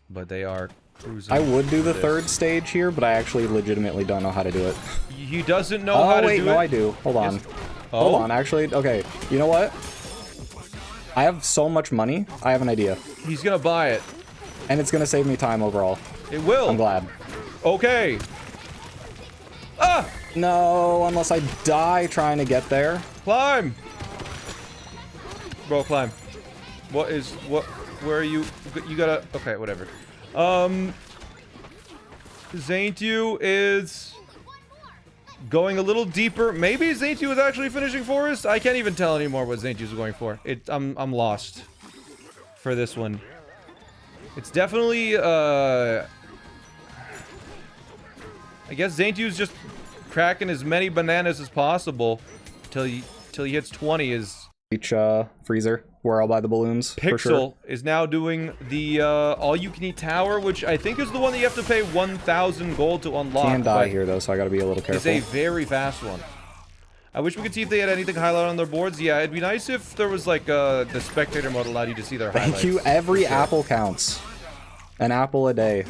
But they are cruising. I would do the third stage here, but I actually legitimately don't know how to do it. He doesn't know how to do it? Oh, wait, no, I do. Hold on. Yes. Hold on, actually. Okay, you know what? I have so much money, I have an idea. He's gonna buy it. And it's gonna save me time overall. It will. I'm glad. Okay. Ah! No, unless I die trying to get there. Climb! Bro, climb. Where are you? You gotta, okay, whatever. Zaintu is going a little deeper. Maybe Zaintu is actually finishing Forest? I can't even tell anymore what Zaintu is going for. I'm lost for this one. It's definitely, I guess Zaintu's just cracking as many bananas as possible till he hits 20 is... Reach, Freezer, where I'll buy the balloons, Pixel for sure. is now doing the, all-you-can-eat tower, which I think is the one that you have to pay 1,000 gold to unlock. Can die here, though, so I gotta be a little careful. It's a very fast one. I wish we could see if they had anything highlighted on their boards. Yeah, it'd be nice if there was, like, the spectator mode allowed you to see their highlights. Thank you. Every apple counts. An apple a day.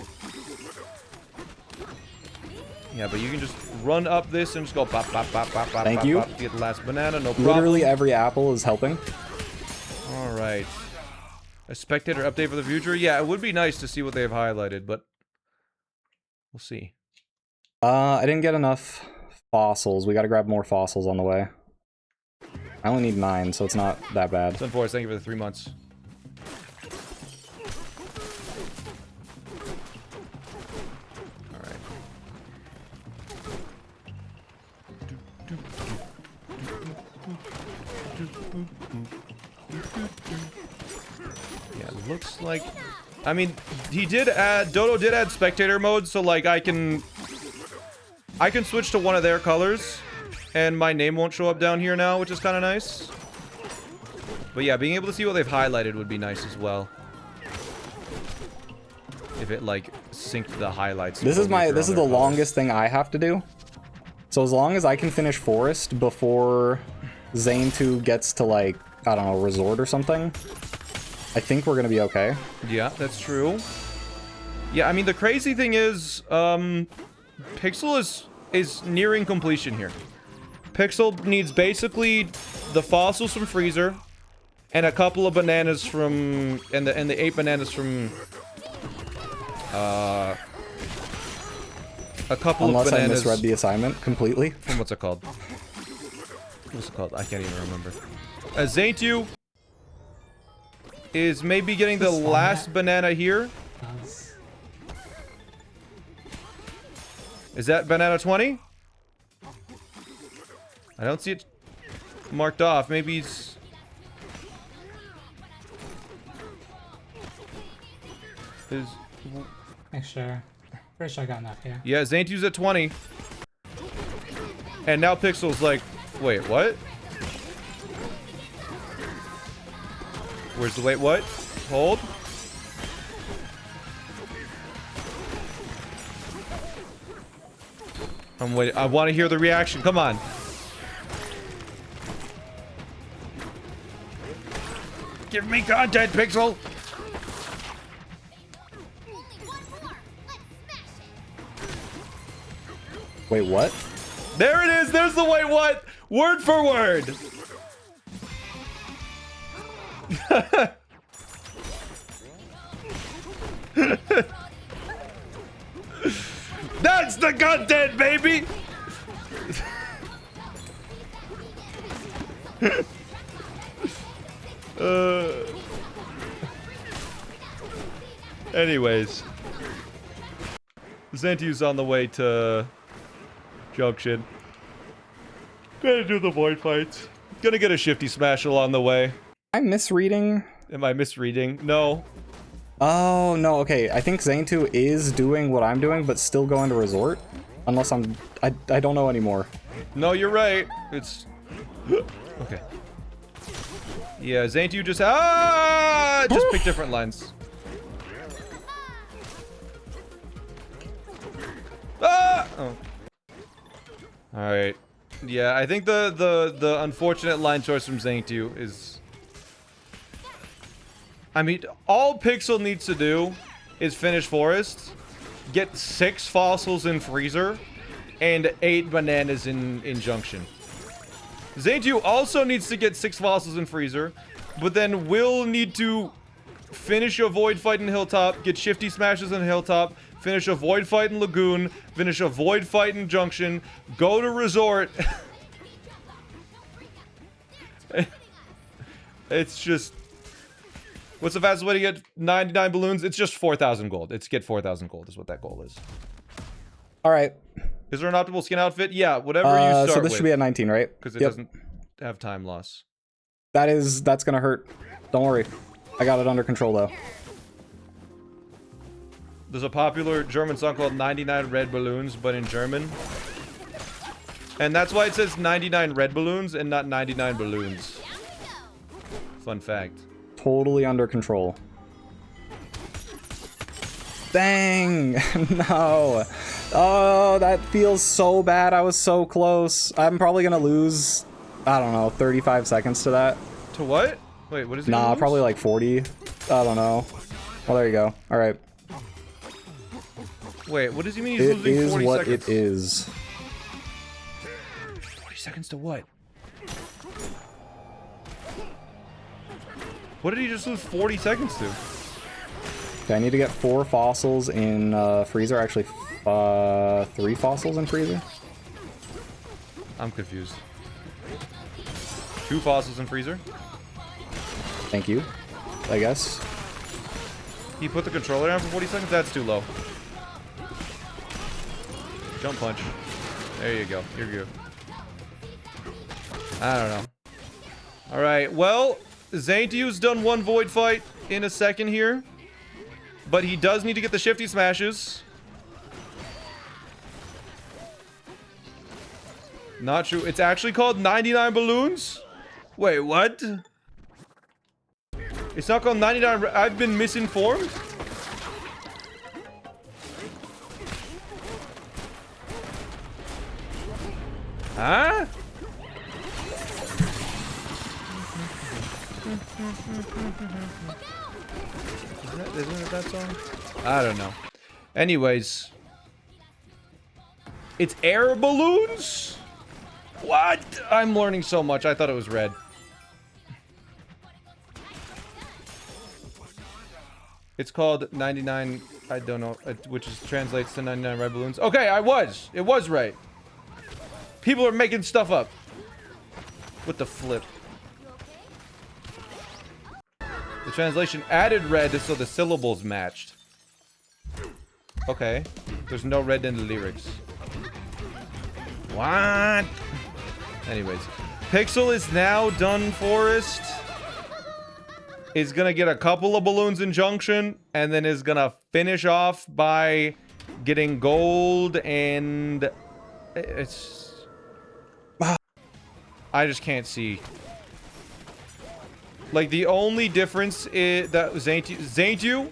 Yeah, but you can just run up this and just go pop, pop, pop, pop, pop, Thank pop, you. pop, get the last banana, no problem. Literally every apple is helping. Alright. A spectator update for the future? Yeah, it would be nice to see what they've highlighted, but we'll see. I didn't get enough fossils. We gotta grab more fossils on the way. I only need 9, so it's not that bad. Sunforce, thank you for the 3 months. Alright. Yeah, looks like... I mean, he did add... Dodo did add spectator mode, so, like, I can switch to one of their colors, and my name won't show up down here now, which is kind of nice. But yeah, being able to see what they've highlighted would be nice as well. If it, like, synced the highlights. This is the longest thing I have to do. So as long as I can finish Forest before Zaintu gets to, like, I don't know, Resort or something, I think we're gonna be okay. Yeah, that's true. Yeah, I mean, the crazy thing is, Pixel is nearing completion here. Pixel needs basically the fossils from Freezer and a couple of bananas from, and the 8 bananas from, a couple of bananas. Unless I misread the assignment completely. From what's it called? What's it called? I can't even remember. Zaintu is maybe getting the last banana here. Is that banana 20? I don't see it marked off. Maybe he's... Make sure. Pretty sure I got enough here. Yeah, Zaintu's at 20. And now Pixel's like, wait, what? Where's the wait, what? Hold. I'm waiting. I want to hear the reaction. Come on. Give me content, Pixel. Wait, what? There it is. There's the wait what. Word for word. That's the content, baby. Anyways, Zentu's on the way to Junction. Gonna do the void fights. Gonna get a shifty smash along the way. I'm misreading. Am I misreading? No. Oh, no, okay. I think Zaintu is doing what I'm doing, but still going to resort. Unless I don't know anymore. No, you're right. It's... Okay. Yeah, Zaintu just... Just pick different lines. Oh. Alright. Yeah, I think the unfortunate line choice from Zaintu is... I mean, all Pixel needs to do is finish Forest, get 6 fossils in Freezer, and 8 bananas in Junction. Zaintu also needs to get 6 fossils in Freezer, but then will need to finish a Void fight in Hilltop, get Shifty Smashes in Hilltop, finish a Void fight in Lagoon, finish a Void fight in Junction, go to Resort. It's just... What's the fastest way to get 99 balloons? It's just 4,000 gold. It's get 4,000 gold is what that goal is. All right. Is there an optimal skin outfit? Yeah, whatever you start with. So this should be at 19, right? Because it doesn't have time loss. That's gonna hurt. Don't worry. I got it under control, though. There's a popular German song called 99 Red Balloons, but in German. And that's why it says 99 red balloons and not 99 balloons. Fun fact. Totally under control. Dang! No! Oh, that feels so bad. I was so close. I'm probably gonna lose, I don't know, 35 seconds to that. To what? Wait, what is it? Nah, probably like 40. I don't know. Well, there you go. Alright. Wait, what does he mean he's losing 40 what seconds? it is. 40 seconds to what? What did he just lose 40 seconds to? Okay, I need to get 4 fossils in Freezer. Actually, 3 fossils in Freezer. I'm confused. 2 fossils in Freezer? Thank you, I guess. He put the controller down for 40 seconds? That's too low. Jump punch. There you go. You're good. I don't know. Alright, well, Zaintu's done 1 void fight in a second here. But he does need to get the shifty smashes. Not true. It's actually called 99 balloons? Wait, what? It's not called 99... I've been misinformed? Huh? Isn't it that song? I don't know. Anyways. It's air balloons? What? I'm learning so much. I thought it was red. It's called 99... I don't know. Which translates to 99 red balloons. Okay, it was right. People are making stuff up. What the flip? The translation added red so the syllables matched. Okay. There's no red in the lyrics. What? Anyways. Pixel is now done Forest. Is gonna get a couple of balloons in Junction. And then is gonna finish off by getting gold and... It's... I just can't see. Like, the only difference is that Zaintu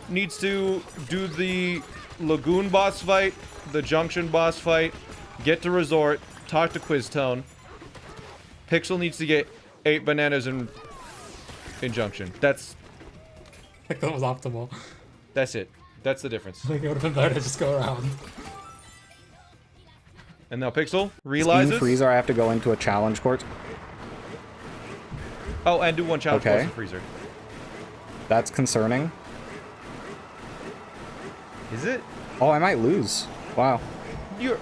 needs to do the Lagoon boss fight, the Junction boss fight, get to Resort, talk to Quiztone. Pixel needs to get 8 bananas in Junction. That's... I think that was optimal. That's it. That's the difference. I think it would have been better to just go around. And now Pixel realizes. In freezer, I have to go into a challenge court. Oh, and do one challenge course in freezer. That's concerning. Is it? Oh, I might lose. Wow. You're...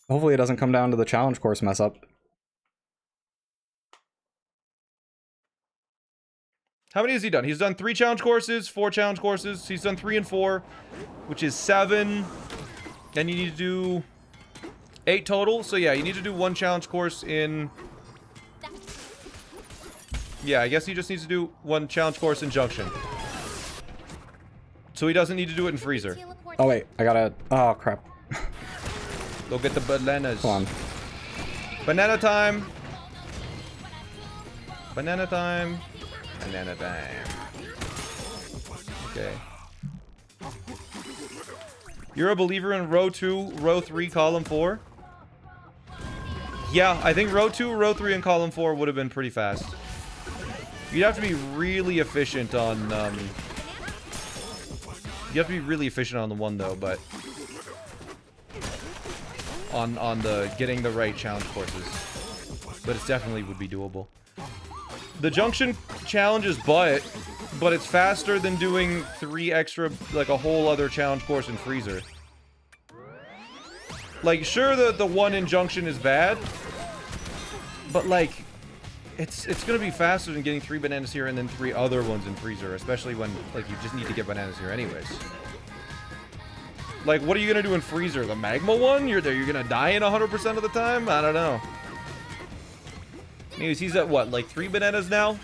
Hopefully it doesn't come down to the challenge course mess up. How many has he done? He's done 3 challenge courses, 4 challenge courses. He's done 3 and 4, which is 7. And you need to do 8 total. So yeah, you need to do 1 challenge course in... Yeah, I guess he just needs to do 1 challenge course in Junction. So he doesn't need to do it in Freezer. Oh wait, I gotta... Oh crap. Go get the bananas. Come on. Banana time. Banana time. Banana time. Okay. You're a believer in row 2, row 3, column 4? Yeah, I think row 2, row 3, and column 4 would have been pretty fast. You'd have to be really efficient on, you have to be really efficient on the one, though, but... On the getting the right challenge courses. But it definitely would be doable. The Junction challenge is but it's faster than doing 3 extra, like a whole other challenge course in Freezer. Like, sure, the one in Junction is bad, but like, it's gonna be faster than getting 3 bananas here and then 3 other ones in Freezer, especially when, like, you just need to get bananas here anyways. Like, what are you gonna do in Freezer? The magma one? You're gonna die in 100% of the time? I don't know. Anyways, he's at what, like 3 bananas now?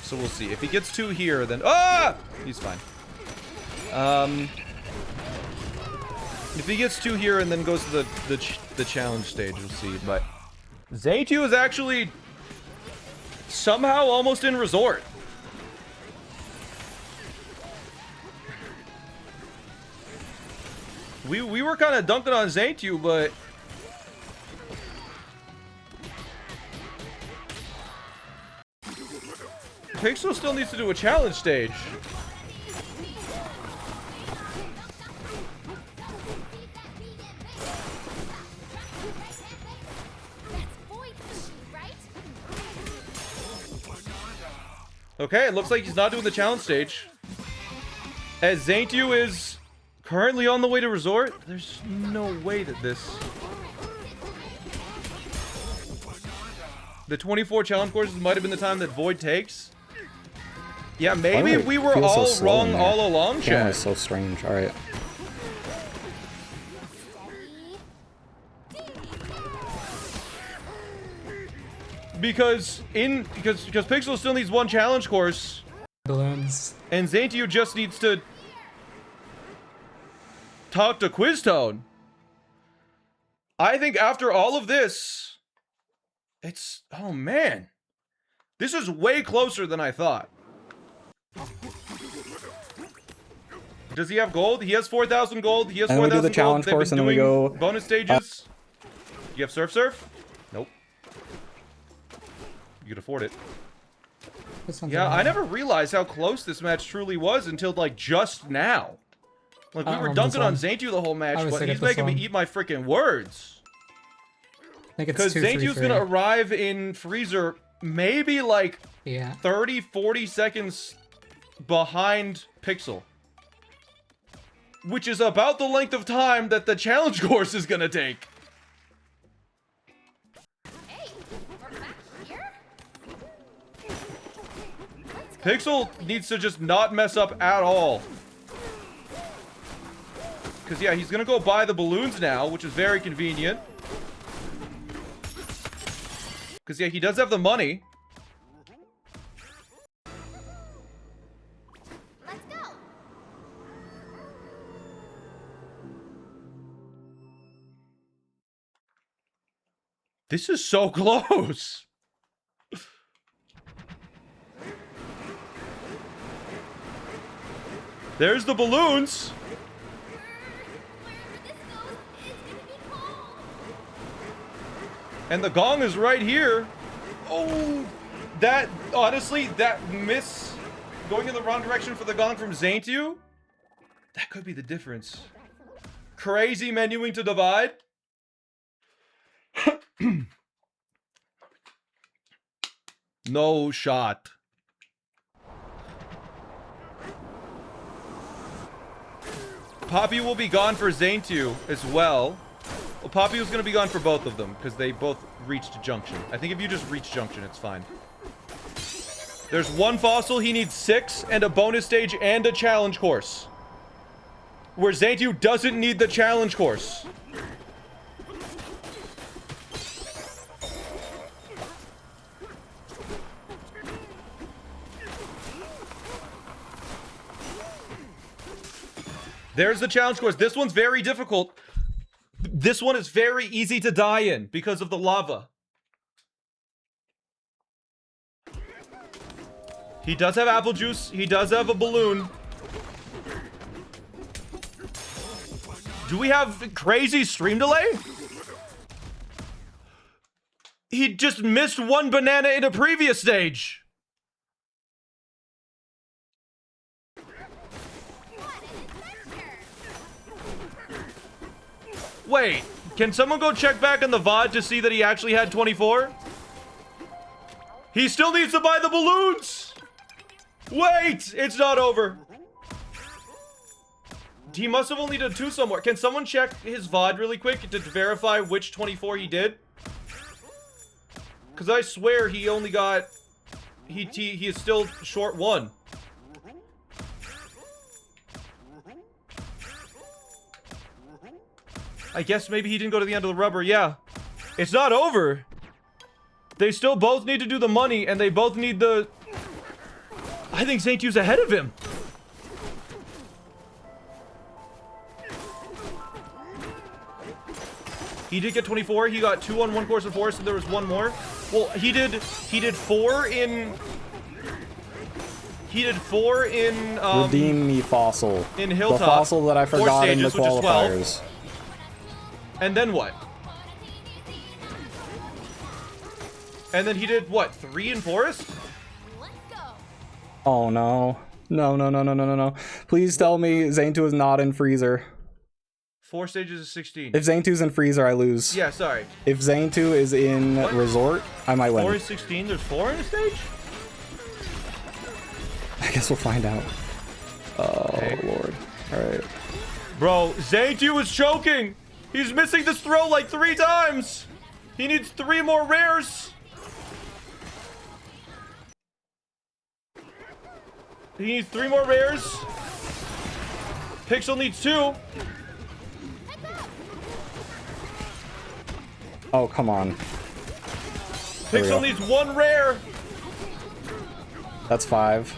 So we'll see. If he gets 2 here, then... Ah! He's fine. If he gets 2 here and then goes to the challenge stage, we'll see. But Zaintu is actually somehow almost in Resort. We were kind of dunking on Zaintu, but... Pixel still needs to do a challenge stage. Okay, it looks like he's not doing the challenge stage. As Zaintu is currently on the way to Resort, there's no way that this... The 24 challenge courses might have been the time that Void takes. Yeah, maybe we were all so wrong all along, chat. That's so strange. All right. Because Pixel still needs 1 challenge course. Balloons. And Zaintu just needs to talk to Quiztone. I think after all of this, it's... Oh, man. This is way closer than I thought. Does he have gold? He has 4,000 gold. He has 4,000 gold. And we do the challenge course, and then we go... Bonus stages. Do you have Surf Surf? Nope. You could afford it. Yeah, I never realized how close this match truly was until, like, just now. Like, we were dunking on Zaintu the whole match, but he's making me eat my freaking words. Because Zaintu's gonna arrive in Freezer maybe, like, 30, 40 seconds behind Pixel. Which is about the length of time that the challenge course is gonna take. Pixel needs to just not mess up at all. Because, yeah, he's going to go buy the balloons now, which is very convenient. Because, yeah, he does have the money. Let's go. This is so close. There's the balloons. And the gong is right here. Oh, that, honestly, that going in the wrong direction for the gong from Zaintu? That could be the difference. Crazy menuing to divide. No shot. Poppy will be gone for Zaintu as well. Well, Poppy was going to be gone for both of them because they both reached junction. I think if you just reach junction, it's fine. There's one fossil. He needs 6 and a bonus stage and a challenge course. Where Zaintu doesn't need the challenge course. There's the challenge course. This one's very difficult. This one is very easy to die in because of the lava. He does have apple juice. He does have a balloon. Do we have crazy stream delay? He just missed one banana in a previous stage. Wait, can someone go check back on the VOD to see that he actually had 24? He still needs to buy the balloons! Wait, it's not over. He must have only done 2 somewhere. Can someone check his VOD really quick to verify which 24 he did? Because I swear he only got... He is still short 1. I guess maybe he didn't go to the end of the rubber. Yeah. It's not over. They still both need to do the money, and they both need the... I think Zaintu's ahead of him. He did get 24. He got 2 on one course of forest, and there was 1 more. Well, he did 4 in... He did 4 in... Redeem me fossil. In Hilltop. The fossil that I forgot in the stages, which is 12. qualifiers. And then what? And then he did, what, 3 in Forest? Oh, no. No. Please tell me Zaintu is not in Freezer. 4 stages is 16. If Zaintu's in Freezer, I lose. Yeah, sorry. If Zaintu is in Resort, I might win. 4 is 16? There's 4 in a stage? I guess we'll find out. Oh, Okay. Lord. Alright. Bro, Zaintu is choking! He's missing this throw like 3 times! He needs 3 more rares! He needs 3 more rares. Pixel needs 2. Oh, come on. There we Pixel go. needs 1 rare. That's 5.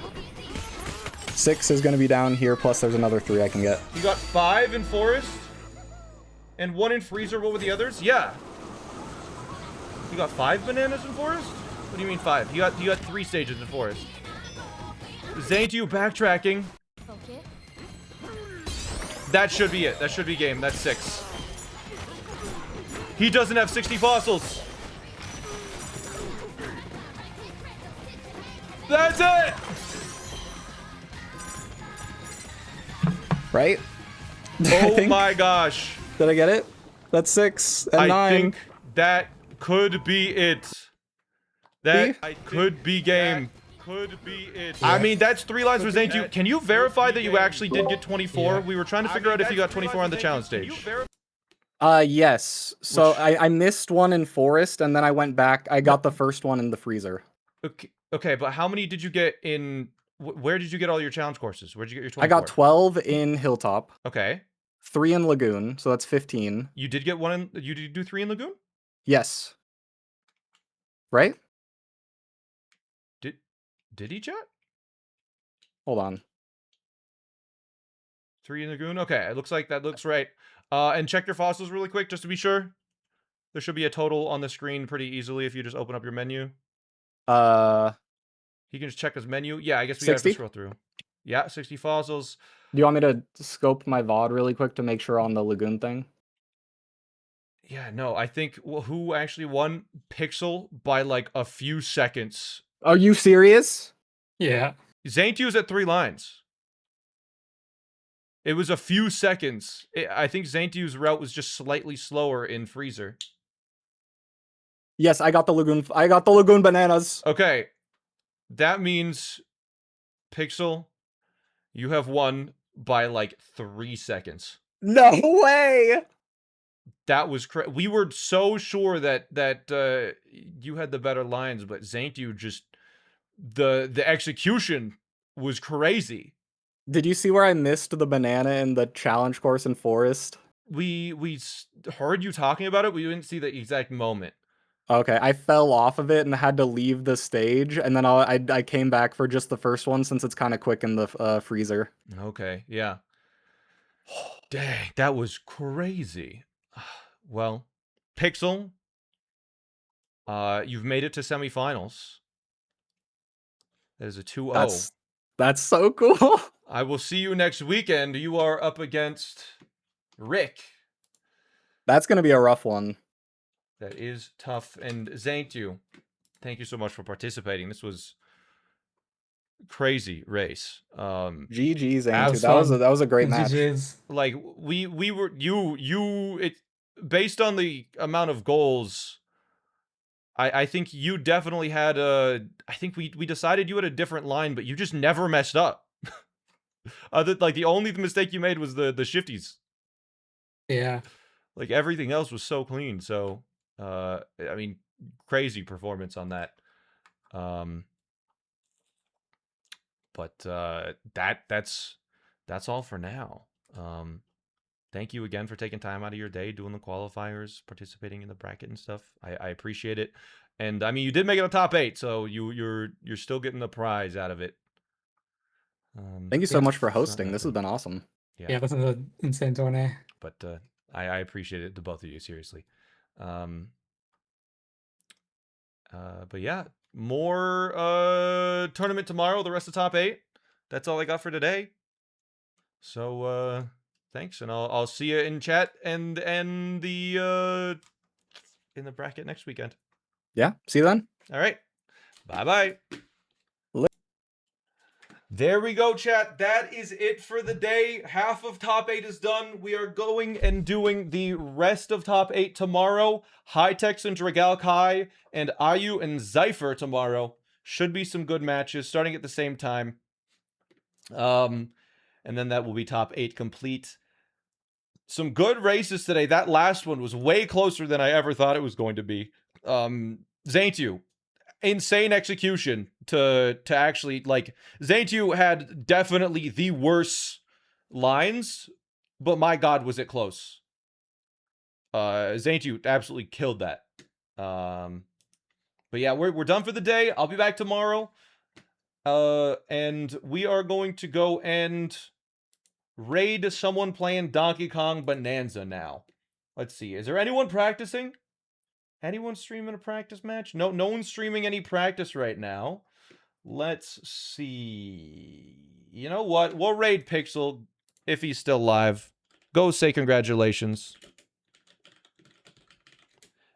6 is going to be down here, plus there's another 3 I can get. You got 5 in Forest. And 1 in Freezer. What were the others? Yeah. You got 5 bananas in Forest? What do you mean 5? You got 3 stages in Forest. Zaintu backtracking. That should be it. That should be game. That's 6. He doesn't have 60 fossils. That's it! Right? Oh my gosh. Did I get it? That's 6 and 9. I think that could be it. That could be game. Could be it. I mean, that's 3 lines for Zaintu. Can you verify that you actually did get 24? We were trying to figure out if you got 24 on the challenge stage. Yes. So I missed 1 in Forest, and then I went back. I got the first one in the Freezer. Okay, but how many did you get in... Where did you get all your challenge courses? Where'd you get your 24? I got 12 in Hilltop. Okay. 3 in Lagoon, so that's 15. You did get 1 in... You did do 3 in Lagoon? Yes. Right? Did he, chat? Hold on. 3 in Lagoon? Okay, it looks like that looks right. And check your fossils really quick, just to be sure. There should be a total on the screen pretty easily if you just open up your menu. He can just check his menu. Yeah, I guess we have to scroll through. Yeah, 60 fossils. Do you want me to scope my VOD really quick to make sure on the Lagoon thing? Yeah, no, I think who actually won? Pixel by like a few seconds. Are you serious? Yeah. Zaintu's at 3 lines. It was a few seconds. I think Zaintu's route was just slightly slower in Freezer. Yes, I got the Lagoon. I got the Lagoon bananas. Okay. That means, Pixel, you have won by like 3 seconds. No way! That was we were so sure that you had the better lines, but Zaintu just the execution was crazy. Did you see where I missed the banana in the challenge course in Forest? We heard you talking about it. We didn't see the exact moment. Okay, I fell off of it and had to leave the stage, and then I came back for just the first one since it's kind of quick in the freezer. Okay, yeah. Dang, that was crazy. Well, Pixel, you've made it to semifinals. That is a 2-0. That's so cool. I will see you next weekend. You are up against Rick. That's gonna be a rough one. That is tough. And Zaintu, thank you so much for participating. This was crazy race. GG's, Zaintu. That was a great match. GG's. Like we were it based on the amount of goals. I think you definitely had a. I think we decided you had a different line, but you just never messed up. Like the only mistake you made was the shifties. Yeah. Like everything else was so clean. So I mean, crazy performance on that. But that's all for now. Thank you again for taking time out of your day, doing the qualifiers, participating in the bracket and stuff. I appreciate it. And I mean, you did make it a top 8, so you're still getting the prize out of it. Thank you so much for hosting. This has been awesome. Yeah, this is an insane tournament. But I appreciate it to both of you, seriously. But yeah, more tournament tomorrow, the rest of top 8. That's all I got for today. So thanks, and I'll see you in chat and the in the bracket next weekend. Yeah, see you then. All right. Bye-bye. There we go, chat. That is it for the day. Half of top 8 is done. We are going and doing the rest of top 8 tomorrow. Hightex and Dragal Kai and Ayu and Zypher tomorrow. Should be some good matches starting at the same time. And then that will be top 8 complete. Some good races today. That last one was way closer than I ever thought it was going to be. Zaintu, insane execution to actually, like, Zaintu had definitely the worst lines, but my god was it close. Zaintu absolutely killed that. But yeah, we're done for the day. I'll be back tomorrow. And we are going to go and raid someone playing Donkey Kong Bonanza now. Let's see. Is there anyone practicing? Anyone streaming a practice match? No one's streaming any practice right now. Let's see. You know what? We'll raid Pixel if he's still live. Go say congratulations.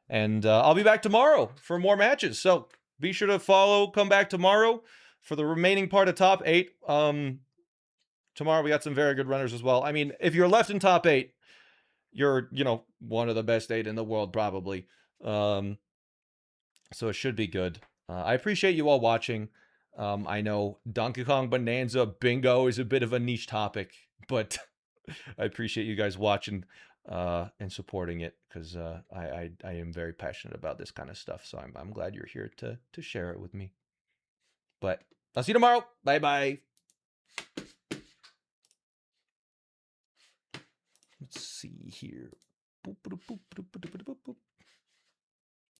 And I'll be back tomorrow for more matches. So be sure to follow. Come back tomorrow for the remaining part of top 8. Tomorrow we got some very good runners as well. I mean, if you're left in top 8, you're, you know, one of the best 8 in the world probably. So it should be good. I appreciate you all watching. I know Donkey Kong Bonanza Bingo is a bit of a niche topic, but I appreciate you guys watching and supporting it, because I am very passionate about this kind of stuff. So I'm glad you're here to share it with me. But I'll see you tomorrow. Bye bye. Let's see here. Boop, boop, boop, boop, boop, boop, boop, boop.